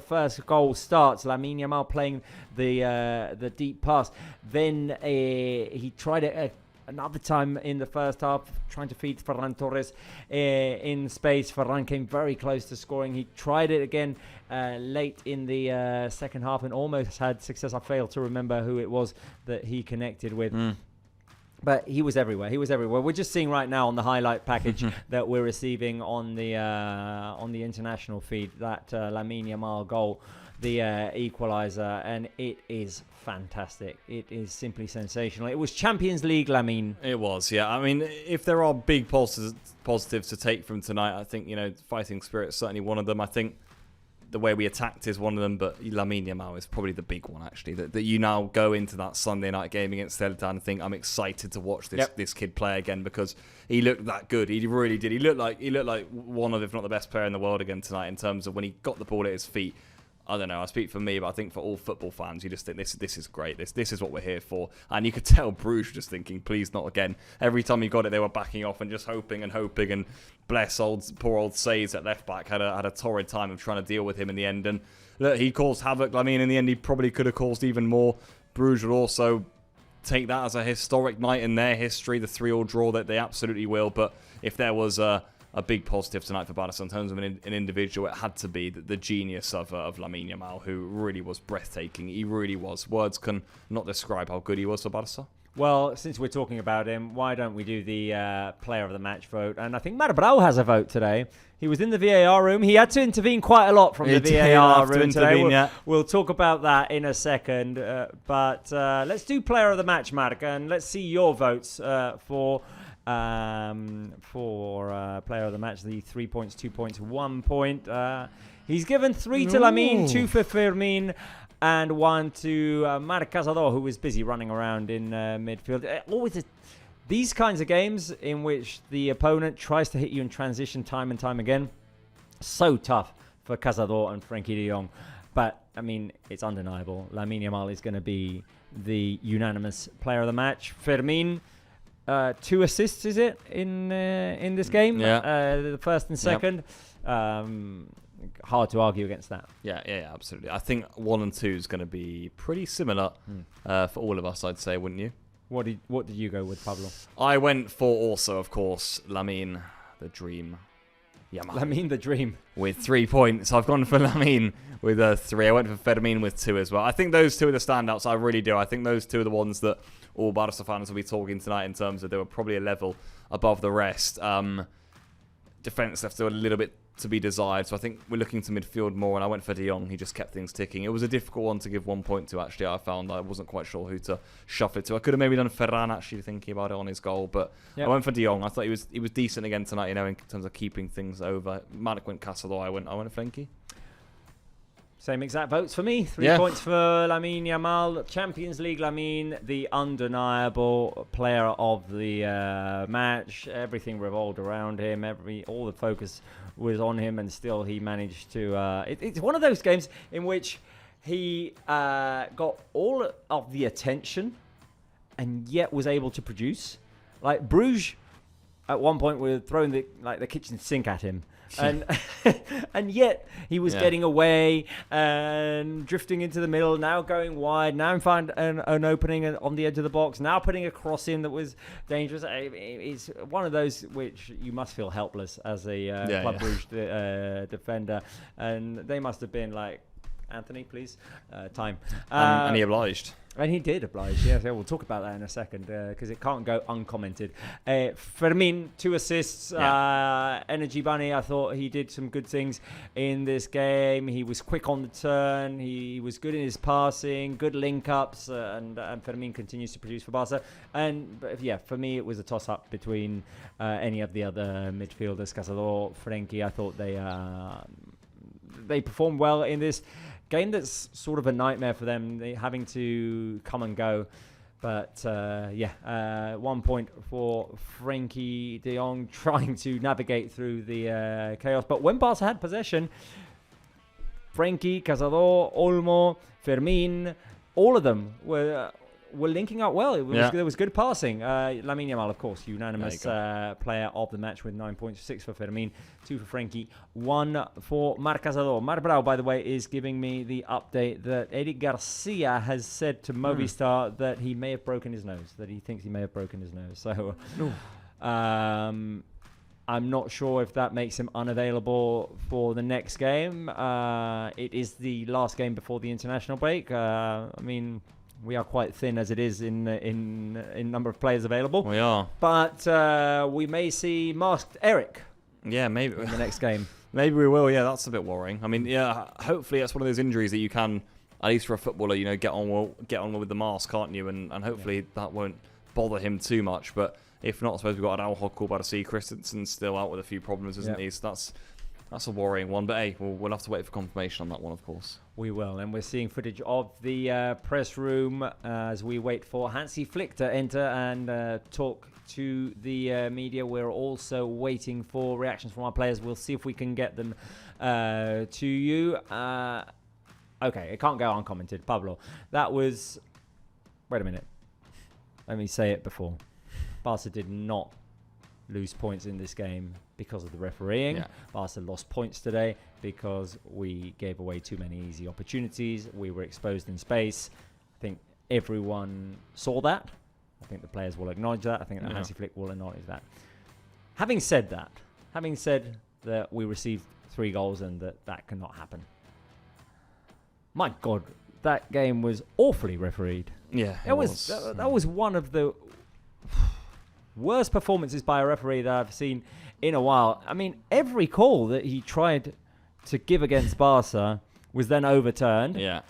first goal starts. Lamine Yamal playing the deep pass. Then he tried it another time in the first half, trying to feed Ferran Torres in space. Ferran came very close to scoring. He tried it again late in the second half and almost had success. I failed to remember who it was that he connected with. But he was everywhere. We're just seeing right now on the highlight package that we're receiving on the international feed that Lamine Yamal goal, the equalizer, and it is fantastic. It is simply sensational. It was Champions League Lamine. It was, yeah. I mean, if there are big positives to take from tonight, I think fighting spirit is certainly one of them. I think the way we attacked is one of them, but Lamine Yamal is probably the big one, actually. That you now go into that Sunday night game against Celta and think, I'm excited to watch this kid play again, because he looked that good. He really did. He looked like one of, if not the best player in the world again tonight, in terms of when he got the ball at his feet. I don't know, I speak for me, but I think for all football fans, you just think this is great. This is what we're here for. And you could tell Bruges just thinking, please not again. Every time he got it, they were backing off and just hoping. And bless poor old Says at left back had a torrid time of trying to deal with him in the end. And look, he caused havoc. I mean, in the end, he probably could have caused even more. Bruges would also take that as a historic night in their history, the 3-3 draw, that they absolutely will. But if there was a big positive tonight for Barca in terms of an individual, it had to be the genius of Lamine Yamal, who really was breathtaking. He really was. Words can not describe how good he was for Barca. Well, since we're talking about him, why don't we do the player of the match vote? And I think Brugge has a vote today. He was in the VAR room. He had to intervene quite a lot from the VAR room today. We'll talk about that in a second. But let's do player of the match, Mark, and let's see your votes for player of the match. The 3 points, 2 points, 1 point. He's given 3 to Lamine, 2 for Fermin, and 1 to Marc Cazador, who was busy running around in midfield. These kinds of games in which the opponent tries to hit you in transition time and time again, so tough for Cazador and Frenkie de Jong. But I mean, it's undeniable. Lamine Yamal is going to be the unanimous player of the match. Fermin, 2 assists, is it, in this game? Yeah. The first and second. Yep. Hard to argue against that. Yeah, absolutely. I think 1 and 2 is going to be pretty similar for all of us, I'd say, wouldn't you? What did you go with, Pablo? I went for also, of course, Lamine, the dream. Yamal. Lamine, the dream. With 3 points. I've gone for Lamine with 3. I went for Fermin with 2 as well. I think those 2 are the standouts. I really do. I think those 2 are the ones that all Barca fans will be talking tonight in terms of they were probably a level above the rest. Defence left a little bit to be desired, so I think we're looking to midfield more, and I went for de Jong. He just kept things ticking. It was a difficult one to give 1 point to, actually. I found I wasn't quite sure who to shuffle it to. I could have maybe done Ferran, actually, thinking about it on his goal, but I went for de Jong. I thought he was decent again tonight, in terms of keeping things over. Marc went Cazador, I went Frenkie. Same exact votes for me. 3 points for Lamine Yamal. Champions League Lamine, the undeniable player of the match. Everything revolved around him. All the focus was on him, and still he managed to... It's one of those games in which he got all of the attention and yet was able to produce. Like Bruges, at one point, were throwing the kitchen sink at him. And and yet he was getting away and drifting into the middle, now going wide, now find an opening on the edge of the box, now putting a cross in that was dangerous. It's one of those which you must feel helpless as a Club Brugge defender, and they must have been like, Anthony, please, time. And he obliged. And he did oblige, yeah. We'll talk about that in a second, because it can't go uncommented. Fermin, 2 assists. Energy Bunny, I thought he did some good things in this game. He was quick on the turn. He was good in his passing, good link-ups, and Fermin continues to produce for Barca. But for me, it was a toss-up between any of the other midfielders. Cazador, Frenkie, I thought they performed well in this game that's sort of a nightmare for them, having to come and go. But 1 point for Frenkie de Jong, trying to navigate through the chaos. But when Barca had possession, Frenkie, Cazador, Olmo, Fermin, all of them were linking up well. There was good passing. Lamine Yamal, of course, unanimous player of the match with 9 points, 6 for Fermin, 2 for Frenkie, 1 for Marc Cazador. Marc Brugge, by the way, is giving me the update that Eric Garcia has said to Movistar that he may have broken his nose, that he thinks he may have broken his nose. So I'm not sure if that makes him unavailable for the next game. It is the last game before the international break. We are quite thin as it is in number of players available. We are. But we may see masked Eric. Yeah, maybe. In the next game. Maybe we will. Yeah, that's a bit worrying. I mean, hopefully that's one of those injuries that you can, at least for a footballer, get on with the mask, can't you? And hopefully that won't bother him too much. But if not, I suppose we've got Araujo called by the sea. Christensen's still out with a few problems, isn't he? So that's That's a worrying one, but hey, we'll have to wait for confirmation on that one, of course. We will, and we're seeing footage of the press room as we wait for Hansi Flick to enter and talk to the media. We're also waiting for reactions from our players. We'll see if we can get them to you. Okay, it can't go uncommented. Pablo, that was... Wait a minute. Let me say it before. Barca did not lose points in this game because of the refereeing. Yeah. Barca lost points today because we gave away too many easy opportunities. We were exposed in space. I think everyone saw that. I think the players will acknowledge that. I think that Hansi Flick will acknowledge that. Having said that we received 3 goals and that cannot happen. My God, that game was awfully refereed. Yeah, That was one of the worst performances by a referee that I've seen in a while. I mean, every call that he tried to give against Barca was then overturned. Yeah.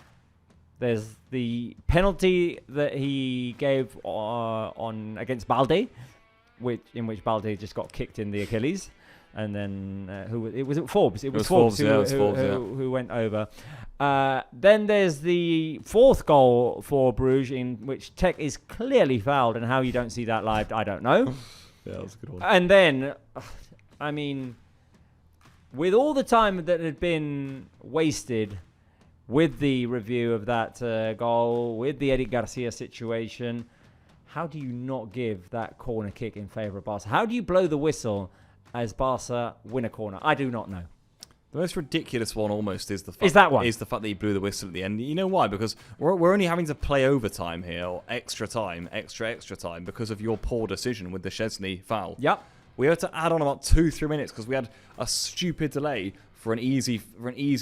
There's the penalty that he gave on against Balde, in which Balde just got kicked in the Achilles. And then was it Forbes? It was Forbes who went over. Then there's the 4th goal for Bruges, in which Tech is clearly fouled, and how you don't see that live, I don't know. Yeah, that was a good one. And then, I mean, with all the time that had been wasted with the review of that goal, with the Eric Garcia situation, how do you not give that corner kick in favour of Barca? How do you blow the whistle as Barca win a corner? I do not know. The most ridiculous one almost is the fact that he blew the whistle at the end. You know why? Because we're only having to play overtime here, or extra time because of your poor decision with the Szczesny foul. Yep. We had to add on about 2-3 minutes because we had a stupid delay for an easy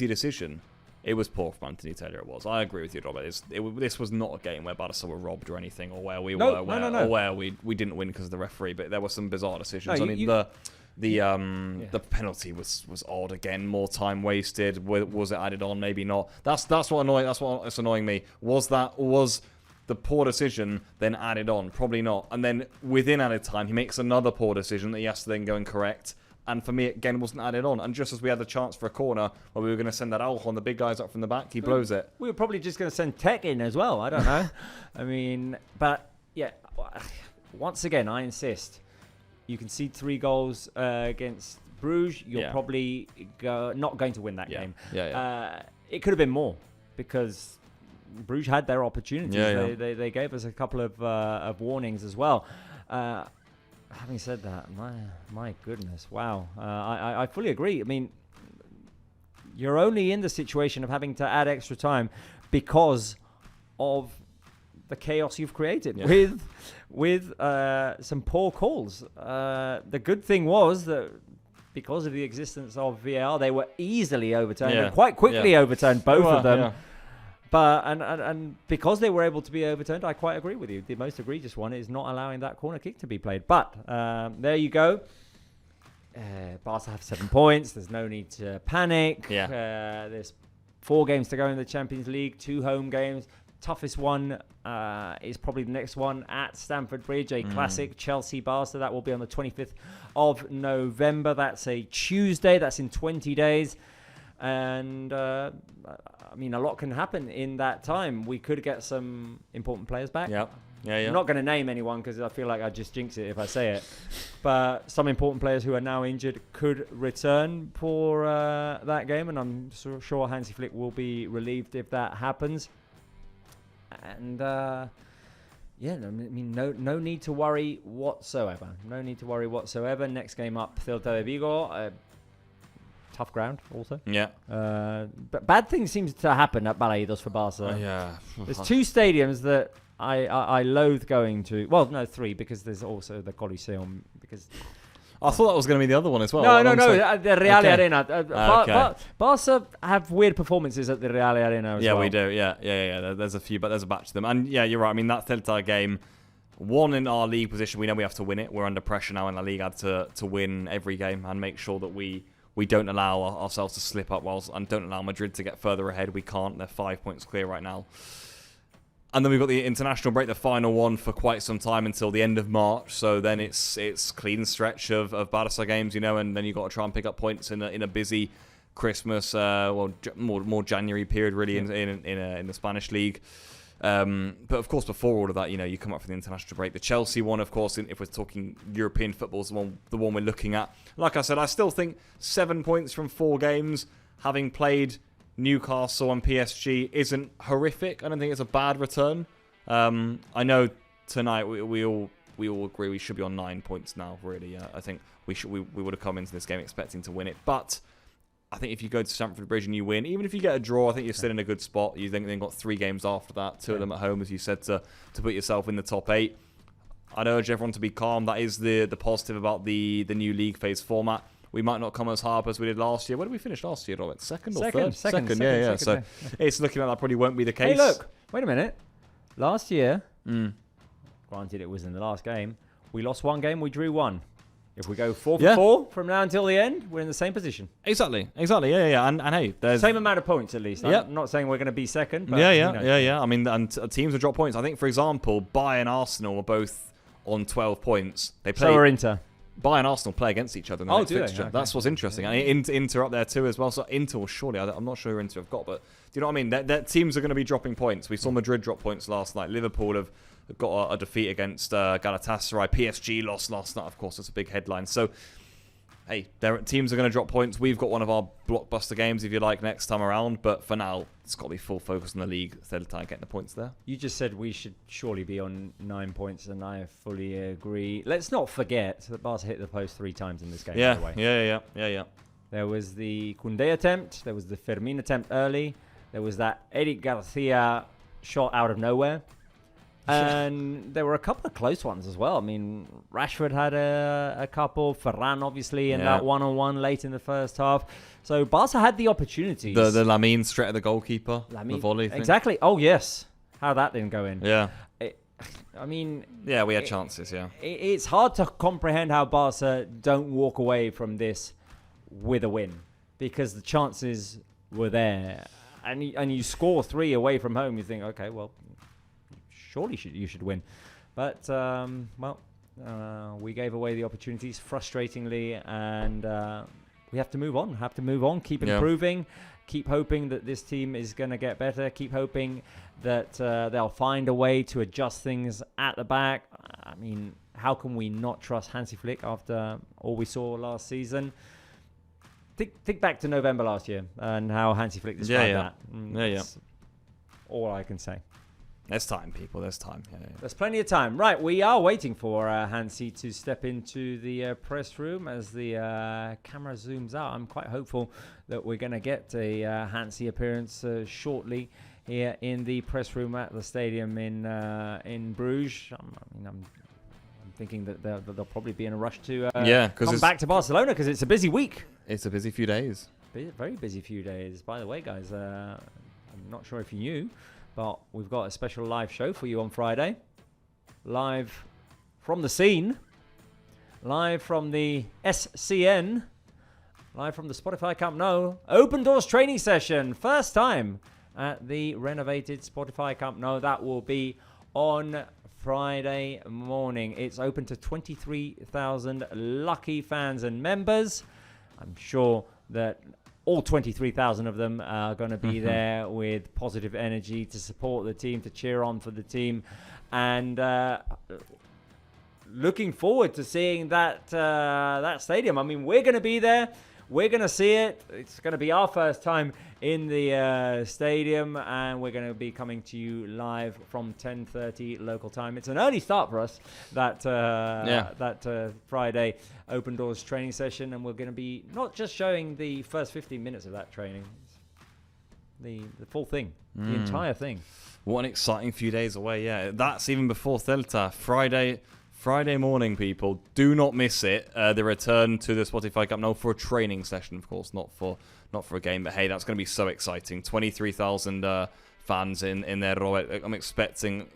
decision. It was poor from Anthony Taylor. It was. I agree with you, Robert. This was not a game where Barca were robbed or anything, or where we or where we didn't win because of the referee. But there were some bizarre decisions. The penalty was odd again. More time wasted. Was it added on? Maybe not. That's what's annoying me. Was the poor decision then added on? Probably not. And then within added time, he makes another poor decision that he has to then go and correct. And for me, again, wasn't added on. And just as we had the chance for a corner where we were going to send that Araujo on the big guys up from the back, he blows it. We were probably just going to send Tech in as well. I don't know. I mean, but yeah, once again, I insist. You concede 3 goals against Bruges. You're probably not going to win that game. It could have been more because Bruges had their opportunities. They gave us a couple of warnings as well. Having said that, my goodness, wow. I fully agree. I mean, you're only in the situation of having to add extra time because of the chaos you've created with some poor calls. The good thing was that because of the existence of VAR, they were easily overturned and quite quickly overturned, both of them. Yeah. But and because they were able to be overturned, I quite agree with you. The most egregious one is not allowing that corner kick to be played. But there you go. Barca have 7 points. There's no need to panic. There's 4 games to go in the Champions League, 2 home games. Toughest one is probably the next one at Stamford Bridge, a classic Chelsea-Barca. That will be on the 25th of November. That's a Tuesday. That's in 20 days. And, I mean, a lot can happen in that time. We could get some important players back. I'm not going to name anyone because I feel like I'd just jinx it if I say it. But some important players who are now injured could return for that game. And I'm sure Hansi Flick will be relieved if that happens. And, I mean, no need to worry whatsoever. Next game up, Celta de Vigo. Tough ground also. But bad things seem to happen at Balaidos for Barca. There's 2 stadiums that I loathe going to. Well, no, 3 because there's also the Coliseum. Because I thought that was going to be the other one as well. No, the Real Arena. Barca have weird performances at the Real Arena as well. We do. Yeah. There's a few, but there's a batch of them. And yeah, you're right. I mean, that Celta game, one in our league position, we know we have to win it. We're under pressure now in La Liga to win every game and make sure that we don't allow ourselves to slip up and don't allow Madrid to get further ahead. We can't. They're 5 points clear right now. And then we've got the international break, the final one for quite some time until the end of March. So then it's clean stretch of Barça games, and then you've got to try and pick up points in a busy Christmas, more January period really in the Spanish league. But of course, before all of that, you come up for the international break. The Chelsea one, of course, if we're talking European football, is the one we're looking at. Like I said, I still think 7 points from 4 games, having played Newcastle and PSG, isn't horrific. I don't think it's a bad return. I know tonight we all agree we should be on 9 points now. Really, I think we would have come into this game expecting to win it, but I think if you go to Stamford Bridge and you win, even if you get a draw, I think you're still in a good spot. You then got 3 games after that, 2 of them at home, as you said, to put yourself in the top 8. I'd urge everyone to be calm. That is the positive about the new league phase format. We might not come as hard as we did last year. Where did we finish last year, Robert? Second or third? Second, yeah. So it's looking like that probably won't be the case. Hey, look. Wait a minute. Last year, granted it was in the last game, we lost 1 game, we drew 1. If we go 4 for 4 from now until the end, we're in the same position. Exactly. Yeah. And hey, there's same amount of points at least. I'm not saying we're going to be second. But, yeah. I mean, and teams will drop points. I think, for example, Bayern and Arsenal are both on 12 points. They play. So are Inter. Bayern and Arsenal play against each other in the next fixture. Okay. That's what's interesting. And Inter up there too as well. So Inter, well, surely, I'm not sure who Inter have got, but do you know what I mean? That teams are going to be dropping points. We saw Madrid drop points last night. Liverpool have got a defeat against Galatasaray. PSG lost last night, of course. That's a big headline. So, hey, teams are going to drop points. We've got one of our blockbuster games, if you like, next time around. But for now, it's got to be full focus on the league instead of getting the points there. You just said we should surely be on 9 points, and I fully agree. Let's not forget that Barca hit the post 3 times in this game, by the way. Yeah. There was the Koundé attempt. There was the Fermin attempt early. There was that Eric Garcia shot out of nowhere. And there were a couple of close ones as well. I mean, Rashford had a couple. Ferran, obviously, and that one-on-one late in the first half. So Barca had the opportunities. The Lamine straight at the goalkeeper. The volley thing. Exactly. Oh, yes. How that didn't go in. Yeah. Yeah, we had chances, yeah. It's hard to comprehend how Barca don't walk away from this with a win, because the chances were there. And you score 3 away from home, you think, okay, well, surely you should win. But, we gave away the opportunities frustratingly, and we have to move on, keep improving, keep hoping that this team is going to get better, keep hoping that they'll find a way to adjust things at the back. I mean, how can we not trust Hansi Flick after all we saw last season? Think back to November last year and how Hansi Flick described that. That's all I can say. There's time, people. There's time. Yeah. There's plenty of time. Right, we are waiting for Hansi to step into the press room as the camera zooms out. I'm quite hopeful that we're going to get a Hansi appearance shortly here in the press room at the stadium in Bruges. I'm thinking that they'll probably be in a rush to come back to Barcelona, because it's a busy week. It's a busy few days. Very busy few days. By the way, guys, I'm not sure if you knew, but we've got a special live show for you on Friday. Live from the scene. Live from the SCN. Live from the Spotify Camp Nou. Open doors training session. First time at the renovated Spotify Camp Nou. That will be on Friday morning. It's open to 23,000 lucky fans and members. I'm sure that all 23,000 of them are going to be there with positive energy to support the team, to cheer on for the team, and looking forward to seeing that stadium. I mean, we're going to be there. We're going to see it. It's going to be our first time in the stadium, and we're going to be coming to you live from 10:30 local time. It's an early start for us, that Friday open doors training session, and we're going to be not just showing the first 15 minutes of that training, the full thing, the entire thing. What an exciting few days away. Yeah, that's even before Celta. Friday morning, people. Do not miss it. The return to the Spotify Camp Nou for a training session, of course, not for a game. But hey, that's going to be so exciting. 23,000 fans in there, Robert. I'm expecting,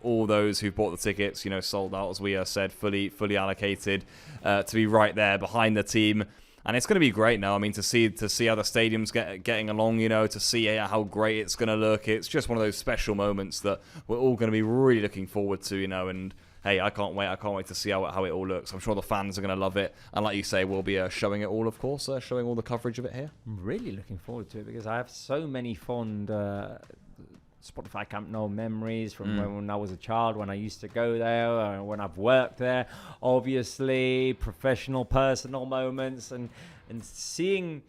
all those who bought the tickets, sold out, as we said, fully allocated, to be right there behind the team. And it's going to be great now. I mean, to see other stadiums getting along, to see how great it's going to look. It's just one of those special moments that we're all going to be really looking forward to, and hey, I can't wait. I can't wait to see how it all looks. I'm sure the fans are going to love it. And like you say, we'll be showing it all, of course, showing all the coverage of it here. I'm really looking forward to it because I have so many fond Spotify Camp Nou memories from when I was a child, when I used to go there, when I've worked there. Obviously, professional, personal moments, and seeing.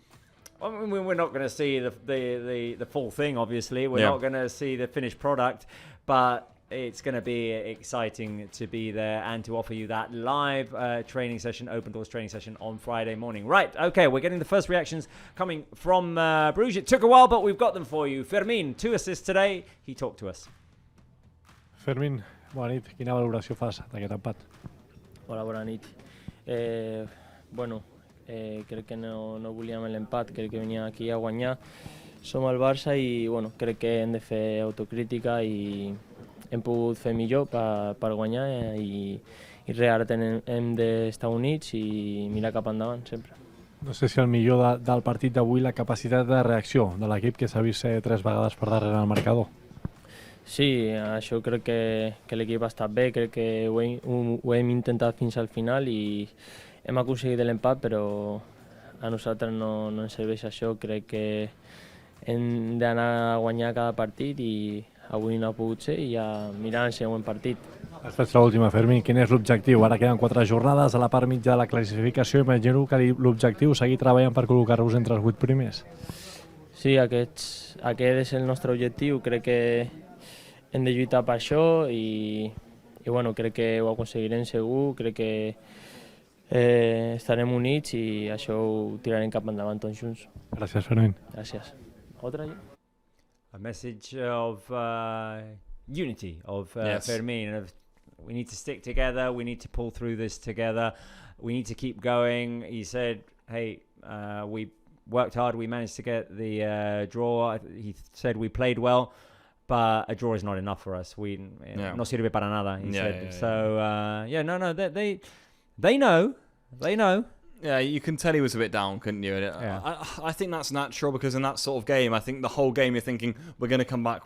I mean, we're not going to see the full thing. Obviously, we're not going to see the finished product, but it's going to be exciting to be there and to offer you that live training session, open doors training session on Friday morning. Right, okay, we're getting the first reactions coming from Bruges. It took a while, but we've got them for you. Fermín, 2 assists today. He talked to us. Fermín, bona nit. Quina valoració fas d'aquest empat? Hola, bona nit. Crec que no volíem l'empat, crec que venia aquí a guanyar. Som el Barça i crec que hem de fer autocrítica i hem pogut fer millor per guanyar i res, ara hem d'estar units i mirar cap endavant sempre. No sé si el millor del partit d'avui la capacitat de reacció de l'equip que s'ha vist 3 vegades per darrere el marcador. Sí, això crec que l'equip ha estat bé, crec que ho hem intentat fins al final i hem aconseguit l'empat, però a nosaltres no ens serveix això, crec que hem d'anar a guanyar cada partit i avui no ha pogut ser i ja mirar el següent partit. Has fet l'última, Fermín. Quin és l'objectiu? Ara queden 4 jornades a la part mitja de la classificació. Imagino que l'objectiu és seguir treballant per col·locar-vos entre els 8 primers. Sí, aquest és el nostre objectiu. Crec que hem de lluitar per això i crec que ho aconseguirem segur. Crec que estarem units i això ho tirarem cap endavant tots junts. Gràcies, Fermín. Gràcies. Otra? A message of unity of Fermín. We need to stick together. We need to pull through this together. We need to keep going. He said, hey, we worked hard. We managed to get the draw. He said we played well, but a draw is not enough for us. No sirve para nada, he said. So, they know. They know. Yeah, you can tell he was a bit down, couldn't you? I think that's natural because in that sort of game, I think the whole game you're thinking, we're going to come back,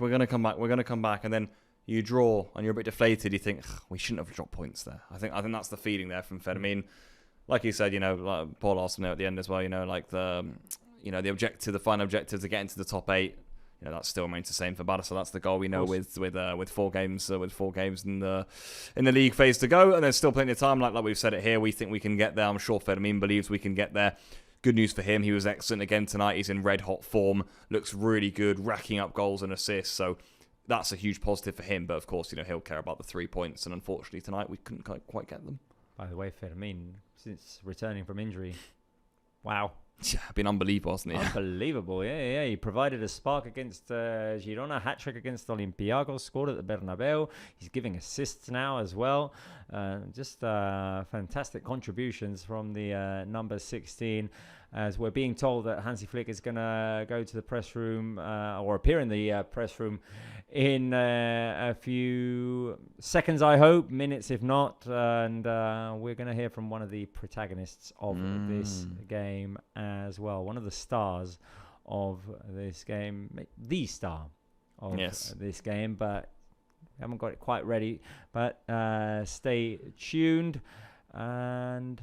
and then you draw and you're a bit deflated. You think, we shouldn't have dropped points there. I think that's the feeling there from Fermín. Like you said, like Paul asked him there at the end as well, the objective, the final objective to get into the top 8. That still remains the same for Barça. That's the goal we know with 4 games in the league phase to go, and there's still plenty of time. Like we've said it here, we think we can get there. I'm sure Fermín believes we can get there. Good news for him. He was excellent again tonight. He's in red hot form. Looks really good, racking up goals and assists. So that's a huge positive for him. But of course, he'll care about the 3 points. And unfortunately tonight we couldn't quite get them. By the way, Fermín, since returning from injury, wow. Yeah, been unbelievable, hasn't he? Unbelievable, yeah. He provided a spark against Girona, hat-trick against Olympiacos, scored at the Bernabeu. He's giving assists now as well. Just fantastic contributions from the number 16. As we're being told that Hansi Flick is going to go to the press room or appear in the press room in a few seconds, I hope, minutes if not. And we're going to hear from one of the protagonists of this game as well. One of the stars of this game, the star of this game, but haven't got it quite ready. But stay tuned. And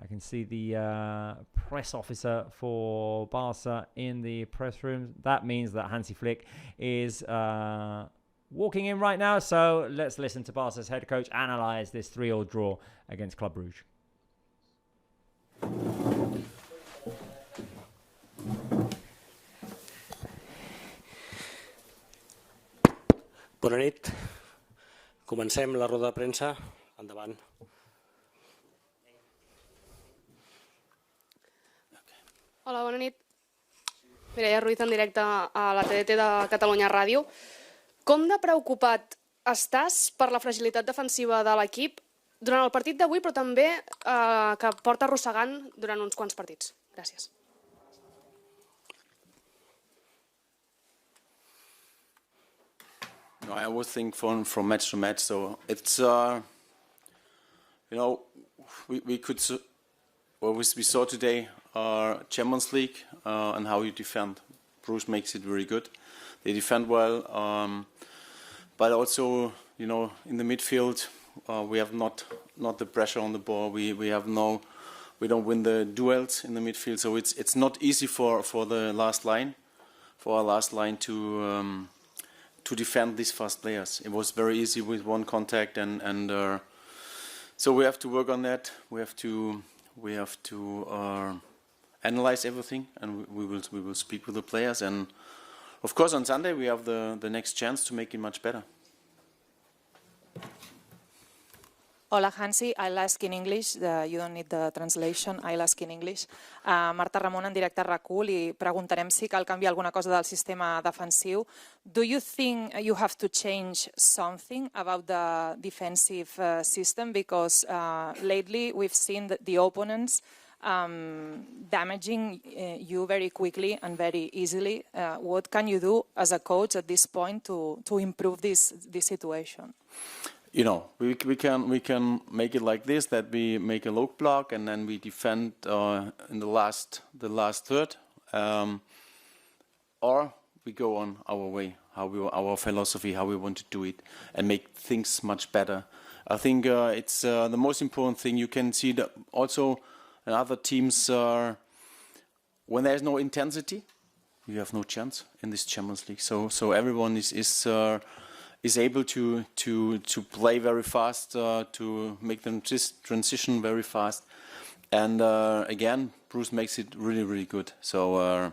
I can see the press officer for Barca in the press room. That means that Hansi Flick is walking in right now. So let's listen to Barca's head coach analyse this 3-3 draw against Club Brugge. Bona nit. Comencem la roda de premsa. Endavant. Hola, bona nit. Mireia Ruiz en directe a la TDT de Catalunya Ràdio. Com de preocupat estàs per la fragilitat defensiva de l'equip durant el partit d'avui, però també que porta arrossegant durant uns quants partits? Gràcies. No, I always think from match to match. So it's we saw today Champions League and how you defend. Bruce makes it very good. They defend well, but also, in the midfield, we have not the pressure on the ball. We don't win the duels in the midfield, so it's not easy for the last line, for our last line to defend these fast players. It was very easy with one contact, and so we have to work on that. We have to analyze everything, and we will speak with the players. And of course, on Sunday we have the next chance to make it much better. Hola, Hansi. I'll ask in English. You don't need the translation. I'll ask in English. Marta Ramon, en directe a RAC1, li preguntarem si cal canviar alguna cosa del sistema defensiu. Do you think you have to change something about the defensive system? Because lately we've seen the opponents damaging you very quickly and very easily. What can you do as a coach at this point to improve this situation? We can make it like this, that we make a low block and then we defend in the last third, or we go on our way, our philosophy, how we want to do it, and make things much better. I think it's the most important thing. You can see that also in other teams, when there's no intensity, you have no chance in this Champions League. So everyone is able to play very fast, to make them transition very fast, and again, Bruce makes it really, really good. So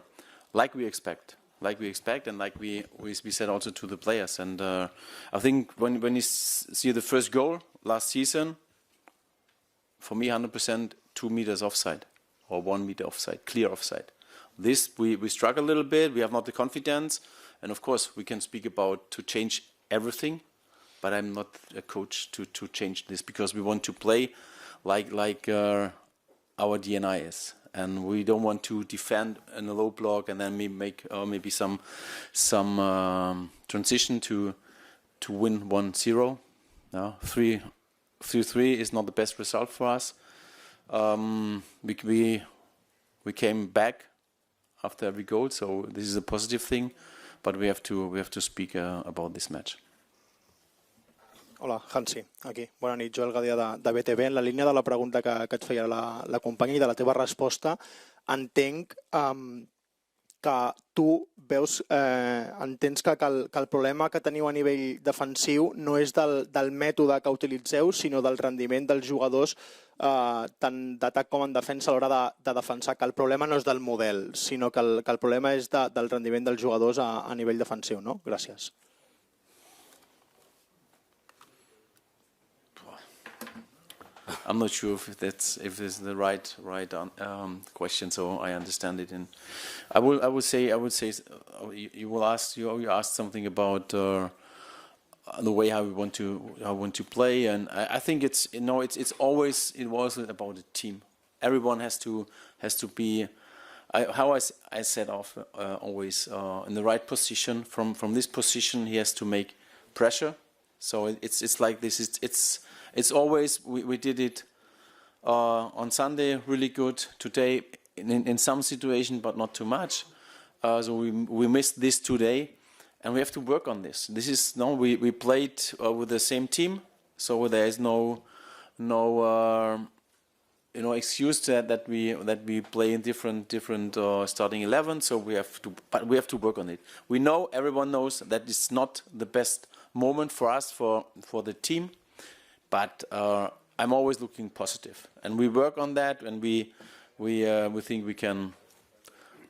like we expect, and like we said also to the players. And I think when you see the first goal last season, for me, 100% 2 meters offside or 1 meter offside, clear offside. This we struggle a little bit. We have not the confidence, and of course we can speak about to change everything, but I'm not a coach to change this, because we want to play like our DNA is, and we don't want to defend in a low block and then we make maybe some transition to win 1-0. No, 3-3 is not the best result for us. We came back after every goal, so this is a positive thing. But we have to speak about this match. Hola, Hansi, aquí. Bona nit, Joel Gadia de BTV. En la línia de la pregunta que et feia la companya i de la teva resposta, entenc que tu veus, entens que el problema que teniu a nivell defensiu no és del mètode que utilitzeu, sinó del rendiment dels jugadors tant d'atac com en defensa a l'hora de defensar, que el problema no és del model, sinó que el problema és del rendiment dels jugadors a nivell defensiu, no? Gràcies. I'm not sure if this is the right question, so I understand it. And I would say you asked something about the way how we want to play, and I think it was about a team. Everyone has to be how I said always in the right position. From this position, he has to make pressure. So it's like this. It's always we did it on Sunday really good. Today in some situation, but not too much. So we missed this today, and we have to work on this. This is we played with the same team, so there is no excuse that we play in different starting 11. So we have to work on it. We know, everyone knows that it's not the best moment for us for the team. But I'm always looking positive, and we work on that, and we think we can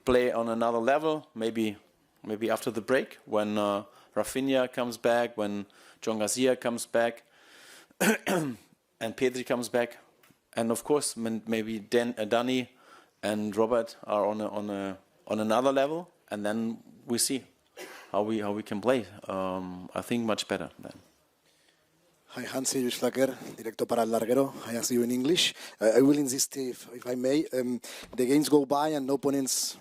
play on another level. Maybe after the break, when Rafinha comes back, when John Garcia comes back, and Pedri comes back, and of course maybe Dani and Robert are on another level, and then we see how we can play. I think much better then. Hi, Hansi, Luis Flacker, director para El Larguero. I ask you in English. I will insist, if I may. The games go by and opponents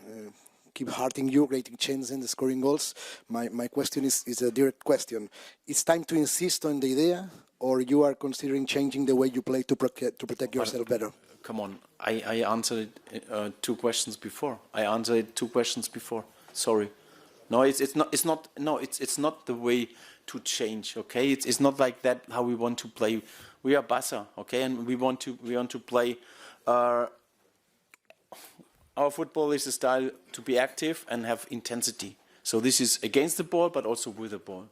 keep hurting you, creating chances and scoring goals. My question is a direct question. It's time to insist on the idea, or you are considering changing the way you play to protect yourself better? Come on, I answered it, 2 questions before. Sorry. No, it's not the way to change. Okay, it's not like that how we want to play. We are Barça, okay, and we want to play. Our football is a style to be active and have intensity. So this is against the ball, but also with the ball.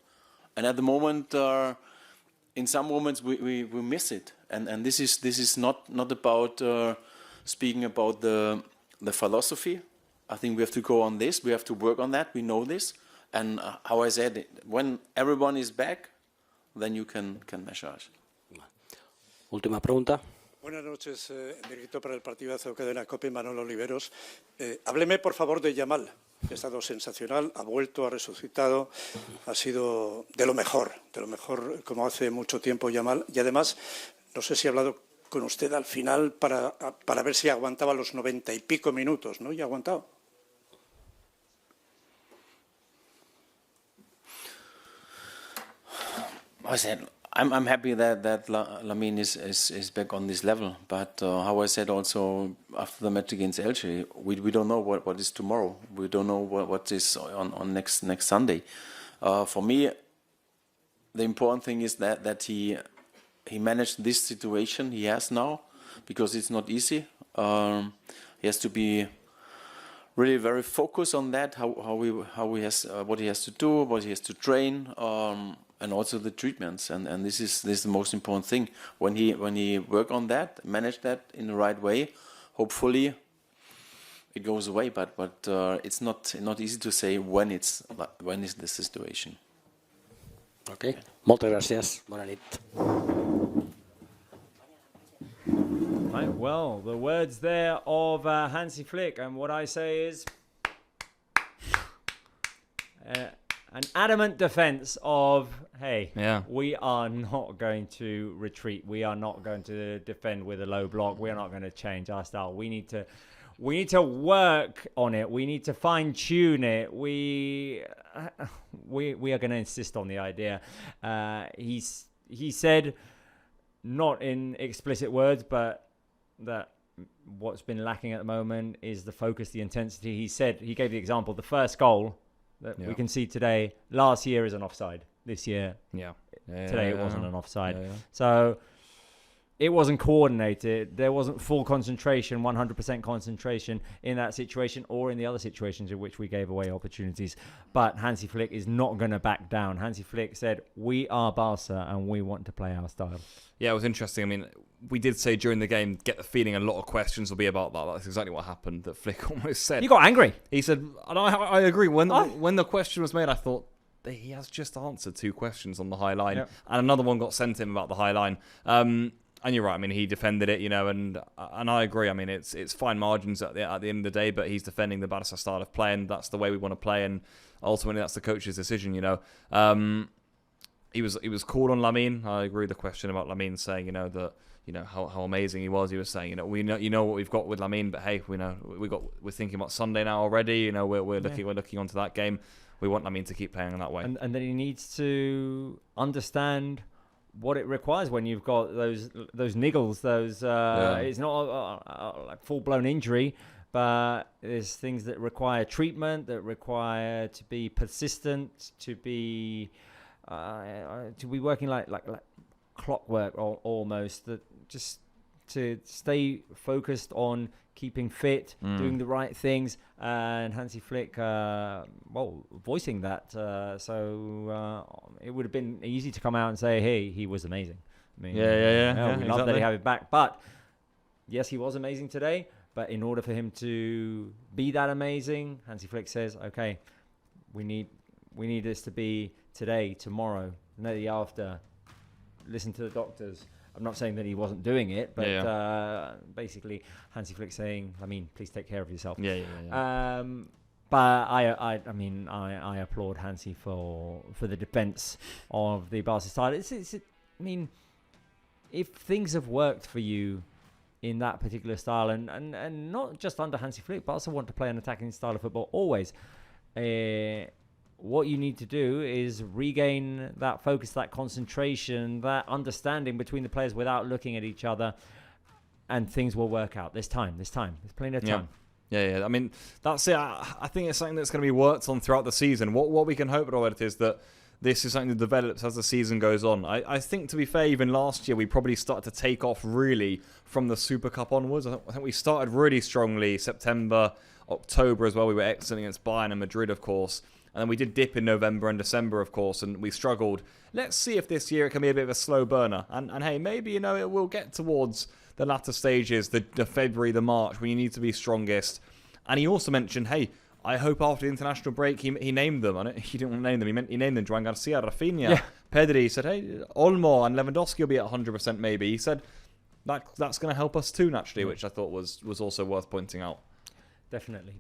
And at the moment, in some moments we miss it. And this is not about speaking about the philosophy. I think we have to go on this. We have to work on that. We know this. And how I said, when everyone is back, then you can measure us. Última pregunta. Buenas noches, director para el partidazo que de la Copa, Manolo Oliveros. Hábleme, por favor, de Yamal, que ha estado sensacional, ha vuelto, ha resucitado, ha sido de lo mejor como hace mucho tiempo Yamal. Y además, no sé si ha hablado con usted al final para ver si aguantaba los 90 y pico minutos, ¿no? Y ha aguantado. I said, I'm happy that Lamine is back on this level, but how I said also after the match against Elche, we don't know what is tomorrow. We don't know what is on next Sunday. For me, the important thing is that he managed this situation he has now, because it's not easy. He has to be really very focused on that, what he has to do, what he has to train. And also the treatments, and this is the most important thing. When he work on that, manage that in the right way, hopefully it goes away. But it's not easy to say when is the situation. Okay. Moltes gràcies. Bona nit. Right, well, the words there of Hansi Flick, and what I say is an adamant defense of, hey, we are not going to retreat. We are not going to defend with a low block. We are not going to change our style. We need to work on it. We need to fine tune it. We are going to insist on the idea. He said, not in explicit words, but that what's been lacking at the moment is the focus, the intensity. He gave the example, the first goal that we can see today, last year is an offside. This year, today it wasn't an offside. So it wasn't coordinated. There wasn't full concentration, 100% concentration in that situation or in the other situations in which we gave away opportunities. But Hansi Flick is not going to back down. Hansi Flick said, we are Barca and we want to play our style. Yeah, it was interesting. I mean, we did say during the game, get the feeling a lot of questions will be about that. That's exactly what happened, that Flick almost said. He got angry. He said, and I agree. When the question was made, I thought, he has just answered 2 questions on the high line. Yep. And another one got sent to him about the high line. And you're right. I mean, he defended it, and I agree. I mean, it's fine margins at the end of the day, but he's defending the Barca style of play, and that's the way we want to play. And ultimately, that's the coach's decision. He was called on Lamine. I agree with the question about Lamine saying, that how amazing he was. He was saying, we know what we've got with Lamine, but hey, we're thinking about Sunday now already. We're looking onto that game. We want Lamine to keep playing in that way, and then he needs to understand what it requires when you've got those niggles. It's not a full-blown injury, but there's things that require treatment, that require to be persistent, to be working like clockwork or almost, that just to stay focused on keeping fit, doing the right things, and Hansi Flick, voicing that. It would have been easy to come out and say, hey, he was amazing. I mean, we love that he have it back. But yes, he was amazing today. But in order for him to be that amazing, Hansi Flick says, okay, we need this to be today, tomorrow, the day after. Listen to the doctors. I'm not saying that he wasn't doing it, but basically Hansi Flick saying, please take care of yourself. But I applaud Hansi for the defense of the Barca style. If things have worked for you in that particular style, and not just under Hansi Flick, but also want to play an attacking style of football always. What you need to do is regain that focus, that concentration, that understanding between the players without looking at each other, and things will work out. There's time. There's plenty of time. Yeah. I mean, that's it. I think it's something that's going to be worked on throughout the season. What we can hope, Robert, is that this is something that develops as the season goes on. I think, to be fair, even last year, we probably started to take off really from the Super Cup onwards. I think we started really strongly September, October as well. We were excellent against Bayern and Madrid, of course. And then we did dip in November and December, of course, and we struggled. Let's see if this year it can be a bit of a slow burner. And hey, maybe, it will get towards the latter stages, the February, the March, when you need to be strongest. And he also mentioned, hey, I hope after the international break, he named them. He didn't want to name them. He named them. Joan Garcia, Rafinha, Pedri. He said, hey, Olmo and Lewandowski will be at 100% maybe. He said that's going to help us too, naturally, which I thought was also worth pointing out. Definitely.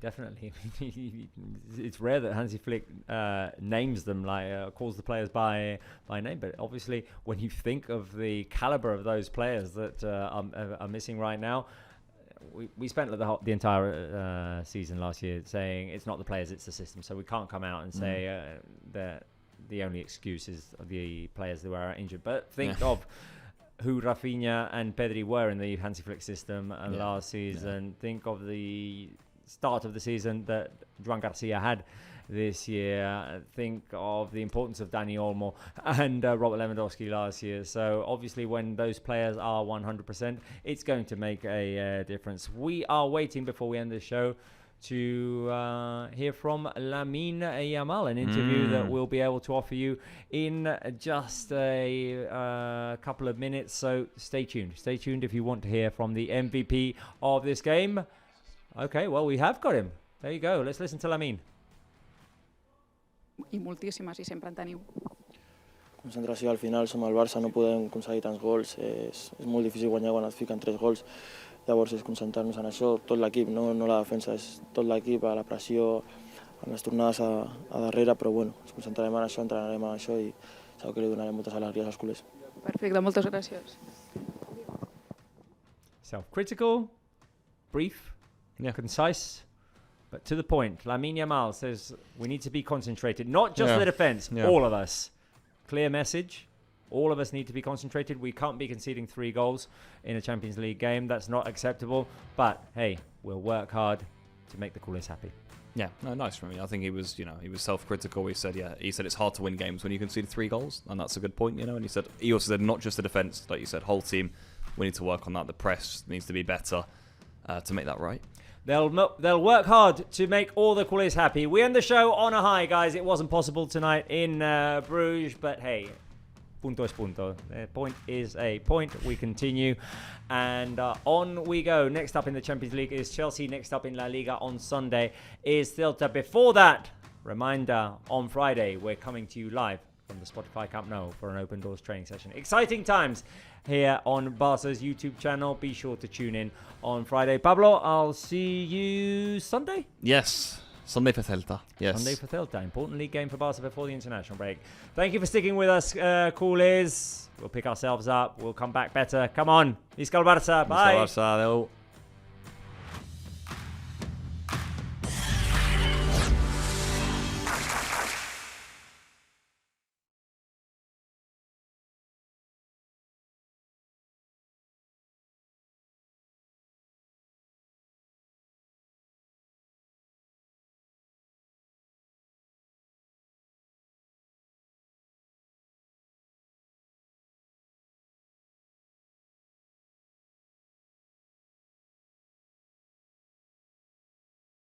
It's rare that Hansi Flick names them, calls the players by name. But obviously, when you think of the caliber of those players that are missing right now, we spent the entire season last year saying it's not the players, it's the system. So we can't come out and say that the only excuse is the players who are injured. But think of who Rafinha and Pedri were in the Hansi Flick system last season. Think of the start of the season that Joan Garcia had this year. Think of the importance of Dani Olmo and Robert Lewandowski last year. So obviously when those players are 100%, it's going to make a difference. We are waiting before we end the show to hear from Lamine Yamal, an interview that we'll be able to offer you in just a couple of minutes. So stay tuned. Stay tuned if you want to hear from the MVP of this game. Okay, well, we have got him. There you go. Let's listen to Lamine. I moltíssimes, i sempre en teniu. Concentració, al final som el Barça, no podem aconseguir tants gols, és molt difícil guanyar quan et fiquen 3 gols, llavors és concentrar-nos en això, tot l'equip, no la defensa, és tot l'equip, a la pressió, en les tornades a darrere, però bueno, ens concentrarem en això, entrenarem en això i segur que li donarem moltes alegries als culers. Perfecte, moltes gràcies. Self-critical, brief, concise, but to the point. Lamine Yamal says we need to be concentrated, not just the defense, all of us. Clear message. All of us need to be concentrated. We can't be conceding 3 goals in a Champions League game. That's not acceptable. But hey, we'll work hard to make the coolest happy. Yeah, no, nice from me. I think he was self-critical. He said it's hard to win games when you concede 3 goals, and that's a good point, And he also said not just the defense, like you said, whole team. We need to work on that. The press needs to be better to make that right. They'll work hard to make all the coolies happy. We end the show on a high, guys. It wasn't possible tonight in Bruges, but hey, punto es punto. A point is a point. We continue, and on we go. Next up in the Champions League is Chelsea. Next up in La Liga on Sunday is Celta. Before that, reminder, on Friday, we're coming to you live from the Spotify Camp Nou for an open doors training session. Exciting times here on Barca's YouTube channel. Be sure to tune in on Friday. Pablo, I'll see you Sunday? Yes, Sunday for Celta. Yes. Sunday for Celta. Important league game for Barca before the international break. Thank you for sticking with us, coolies. We'll pick ourselves up. We'll come back better. Come on. Visca el Barça. Bye. Visca el Barça. Adeu.